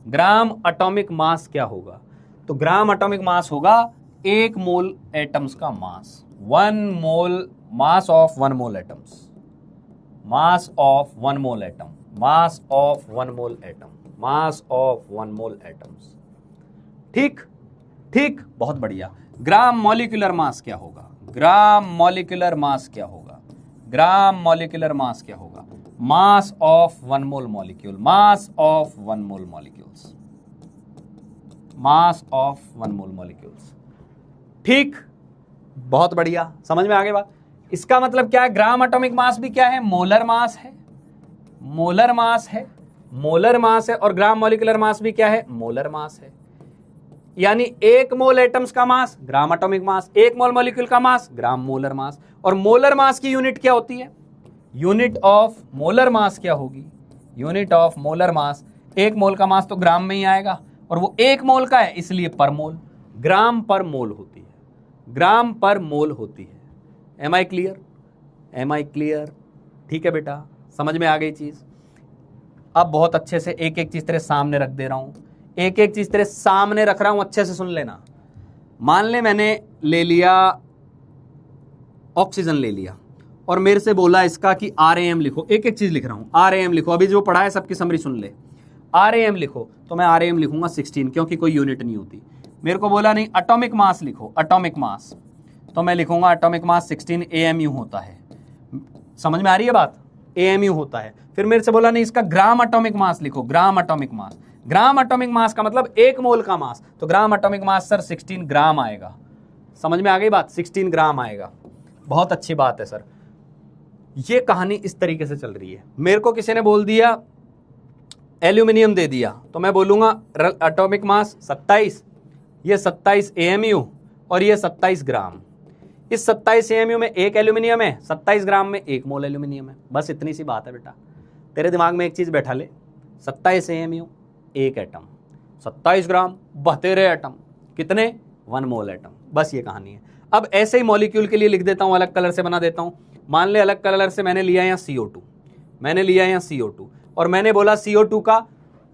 ग्राम एटॉमिक मास क्या होगा? तो ग्राम एटॉमिक मास होगा 1 मोल एटम्स का mass, 1 mole, mass of 1 mole atoms, mass of 1 mole atom, mass of 1 mole atom, mass of 1 mole atoms. ठीक ठीक, बहुत बढ़िया। ग्राम मॉलिक्यूलर मास क्या होगा? ग्राम मॉलिक्यूलर मास क्या होगा? ग्राम मॉलिक्यूलर मास क्या होगा? मास of 1 mole molecule, mass of 1 mole molecules, mass of 1 mole molecules. ठीक, बहुत बढ़िया, समझ में आ गई बात। इसका मतलब क्या है? ग्राम एटॉमिक मास भी क्या है? मोलर मास है, मोलर मास है, मोलर मास है, और ग्राम मॉलिक्यूलर मास भी क्या है? मोलर मास है। यानी 1 मोल एटम्स का मास ग्राम एटॉमिक मास, 1 मोल मॉलिक्यूल का मास ग्राम मोलर मास। और मोलर मास की यूनिट क्या होती है? यूनिट ऑफ मोलर मास क्या होगी? यूनिट ऑफ मोलर मास, 1 मोल का मास तो ग्राम में ही आएगा, और वो 1 मोल का है इसलिए पर मोल, ग्राम पर मोल होती है, ग्राम पर मोल होती है। Am I clear? Am I clear? ठीक है बेटा, समझ में आ गई चीज। अब बहुत अच्छे से एक एक चीज तेरे सामने रख दे रहा हूं, एक एक चीज तेरे सामने रख रहा हूं, अच्छे से सुन लेना। मान ले मैंने ले लिया ऑक्सीजन, ले लिया, और मेरे से बोला इसका कि RAM लिखो। एक एक चीज लिख रहा हूं, RAM लिखो, अभी जो पढ़ा है सबकी समरी सुन ले। RAM लिखो, तो मैं RAM लिखूंगा 16, क्योंकि कोई यूनिट नहीं होती। मेरे को बोला नहीं एटॉमिक मास लिखो, एटॉमिक मास, तो मैं लिखूंगा एटॉमिक मास 16 AMU होता है। समझ में आ रही है बात? AMU होता है। फिर मेरे से बोला नहीं इसका ग्राम एटॉमिक मास लिखो, gram atomic mass, gram atomic mass का मतलब 1 मोल का मास, तो ग्राम एटॉमिक मास सर 16 ग्राम आएगा। समझ में आ गई बात? 16 ग्राम आएगा। बहुत अच्छी बात है सर। ये कहानी इस तरीके से चल रही है। मेरे को किसी ने बोल दिया एल्यूमिनियम दे दिया, तो मैं बोलूंगा एटॉमिक मास 27, ये 27 AMU और ये 27 ग्राम। इस 27 AMU में 1 एल्यूमिनियम है, 27 ग्राम में 1 मोल एल्यूमिनियम है। बस इतनी सी बात है बेटा। तेरे दिमाग में एक चीज बैठा ले, 27 AMU 1 एटम, 27 ग्राम 72 एटम, कितने? 1 मोल एटम। बस ये कहानी है। अब ऐसे ही मॉलिक्यूल के लिए लिख देता हूं, अलग कलर से बना देता हूं। मान ले अलग कलर से मैंने लिया यहाँ CO2, मैंने लिया यहाँ CO2, और मैंने बोला CO2 का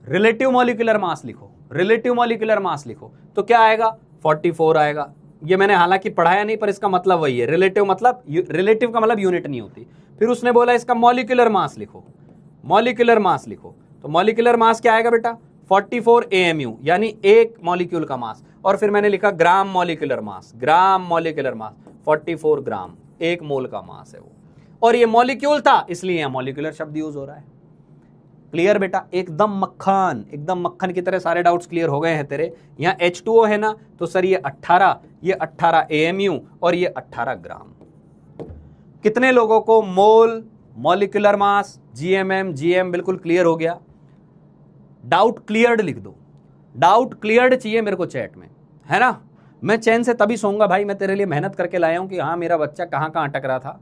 रिलेटिव मॉलिक्यूलर मास लिखो, रिलेटिव मॉलिक्यूलर मास लिखो, तो क्या आएगा? 44 आएगा। ये मैंने हालांकि पढ़ाया नहीं, पर इसका मतलब वही है। रिलेटिव मतलब, रिलेटिव का मतलब यूनिट नहीं होती। फिर उसने बोला इसका मॉलिक्यूलर मास लिखो, मॉलिक्यूलर मास लिखो, तो मॉलिक्यूलर मास क्या आएगा बेटा? 44 AMU, यानी 1 मॉलिक्यूल का मास। और फिर मैंने लिखा gram molecular mass, gram molecular mass 44 ग्राम, 1 मोल का मास है वो। और ये मॉलिक्यूल था इसलिए यहां मॉलिक्यूलर शब्द यूज हो रहा है। क्लियर बेटा, एकदम मक्खन की तरह सारे डाउट्स क्लियर हो गए हैं तेरे। यहाँ H2O है ना, तो सर ये 18 AMU और ये 18 ग्राम। कितने लोगों को मोल, मॉलिक्यूलर मास, GMM, GM बिल्कुल क्लियर हो गया? डाउट क्लियर्ड लिख दो, डाउट क्लियर्ड चाहिए मेरे को चैट में, है ना। मैं चैन से तभी सोऊंगा भाई, मैं तेरे लिए मेहनत करके लाया हूं कि हाँ मेरा बच्चा कहाँ कहाँ अटक रहा था,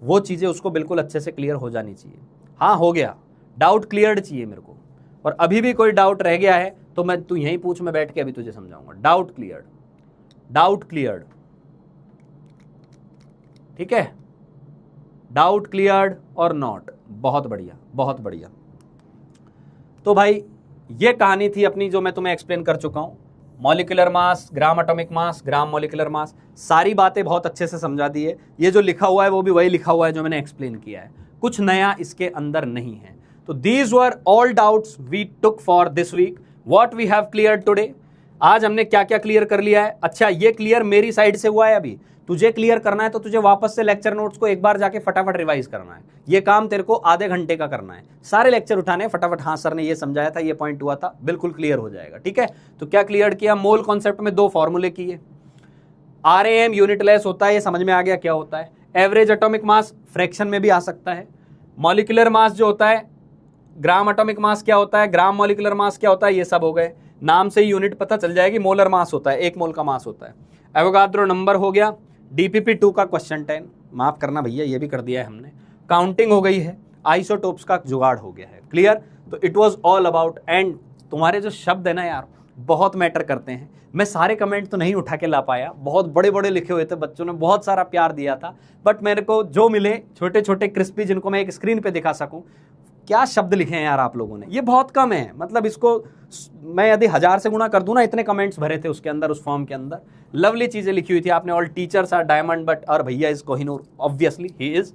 वो चीजें उसको बिल्कुल अच्छे से क्लियर हो जानी चाहिए। हाँ हो गया, डाउट क्लियर्ड चाहिए मेरे को। और अभी भी कोई डाउट रह गया है तो मैं, तू यहीं पूछ, मैं बैठ के अभी तुझे समझाऊंगा। डाउट क्लियर्ड, डाउट क्लियर्ड, ठीक है, डाउट क्लियर्ड और नॉट। बहुत बढ़िया, बहुत बढ़िया। तो भाई ये कहानी थी अपनी जो मैं तुम्हें एक्सप्लेन कर चुका हूं। Molecular mass, gram atomic mass, gram molecular mass, सारी बातें बहुत अच्छे से समझा दी है। ये जो लिखा हुआ है वो भी वही लिखा हुआ है जो मैंने एक्सप्लेन किया है, कुछ नया इसके अंदर नहीं है। तो these were all doubts we took for this week. What we have clear today, आज हमने क्या क्या क्लियर कर लिया है। अच्छा, ये क्लियर मेरी साइड से हुआ है। अभी तुझे क्लियर करना है तो तुझे वापस से लेक्चर नोट्स को एक बार जाके फटाफट रिवाइज करना है। ये काम तेरे को आधे घंटे का करना है, सारे लेक्चर उठाने फटाफट। हाँ सर ने ये समझाया था, ये पॉइंट हुआ था, बिल्कुल क्लियर हो जाएगा। ठीक है, तो क्या क्लियर किया? मोल कॉन्सेप्ट में 2 फॉर्मूले किए। RAM यूनिटलेस होता है, ये समझ में आ गया क्या होता है। एवरेज एटॉमिक मास फ्रैक्शन में भी आ सकता है। मॉलिक्यूलर मास जो होता है, ग्राम एटॉमिक मास क्या होता है, ग्राम मॉलिक्यूलर मास क्या होता है, ये सब हो गए। नाम से ही यूनिट पता चल जाएगी। मोलर मास होता है, 1 मोल का मास होता है। एवोगाड्रो नंबर हो गया। DPP2 का क्वेश्चन 10, माफ करना भैया ये भी कर दिया है हमने। काउंटिंग हो गई है, आइसोटोप्स का जुगाड़ हो गया है। क्लियर? तो it was all about. And तुम्हारे जो शब्द है ना यार, बहुत मैटर करते हैं। मैं सारे कमेंट तो नहीं उठा के ला पाया, बहुत बड़े बड़े लिखे हुए थे, बच्चों ने बहुत सारा प्यार दिया था, बट मेरे को जो मिले छोटे छोटे क्रिस्पी, जिनको मैं एक स्क्रीन पे दिखा सकूं, क्या शब्द लिखे हैं यार आप लोगों ने, ये बहुत कम है। मतलब इसको मैं यदि 1000 से गुणा कर दूं ना, इतने कमेंट्स भरे थे उसके अंदर, उस फॉर्म के अंदर। लवली चीजें लिखी हुई थी आपने। All teachers are diamond but और भैया is Kohinoor, obviously he is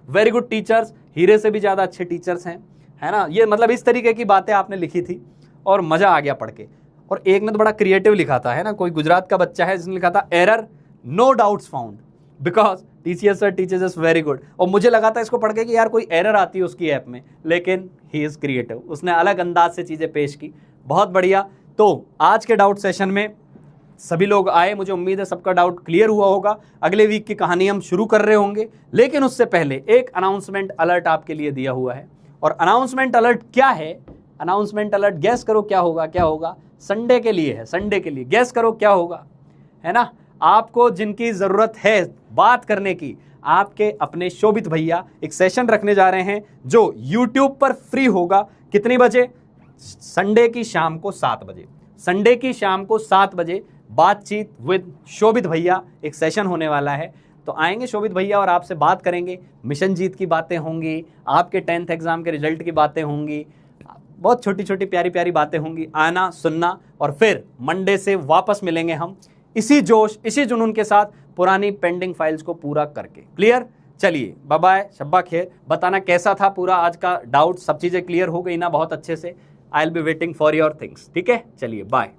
very good teachers, हीरे से भी ज्यादा अच्छे टीचर्स हैं, है ना। ये मतलब इस तरीके की बातें आपने लिखी थी और मजा आ गया पढ़ के। और एक ने तो बड़ा क्रिएटिव लिखा था, है ना, कोई गुजरात का बच्चा है जिसने लिखा था error no doubts found because TCS sir teachers is very good. और मुझे लगा था इसको पढ़ के कि यार कोई एरर आती है उसकी ऐप में, लेकिन ही इज क्रिएटिव, उसने अलग अंदाज से चीजें पेश की। बहुत बढ़िया। तो आज के डाउट सेशन में सभी लोग आए, मुझे उम्मीद है सबका डाउट क्लियर हुआ होगा। अगले वीक की कहानी हम शुरू कर रहे होंगे, लेकिन उससे पहले एक अनाउंसमेंट अलर्ट आपके लिए दिया हुआ है। और अनाउंसमेंट अलर्ट क्या है? अनाउंसमेंट अलर्ट गैस करो क्या होगा, क्या होगा? संडे के लिए है, संडे के लिए। गैस करो क्या होगा, है ना। आपको जिनकी जरूरत है बात करने की, आपके अपने शोभित भैया एक सेशन रखने जा रहे हैं जो YouTube पर फ्री होगा। कितनी बजे? संडे की शाम को 7 बजे। संडे की शाम को 7 बजे बातचीत विद शोभित भैया एक सेशन होने वाला है। तो आएंगे शोभित भैया और आपसे बात करेंगे। मिशन जीत की बातें होंगी, आपके 10th एग्जाम के रिजल्ट की बातें होंगी, बहुत छोटी छोटी प्यारी प्यारी बातें होंगी। आना, सुनना, और फिर मंडे से वापस मिलेंगे हम इसी जोश, इसी जुनून के साथ, पुरानी पेंडिंग फाइल्स को पूरा करके। क्लियर? चलिए बाय बाय, शब्बा खैर। बताना कैसा था पूरा आज का डाउट, सब चीजें क्लियर हो गई ना बहुत अच्छे से? I will be waiting for your things. ठीक है, चलिए बाय।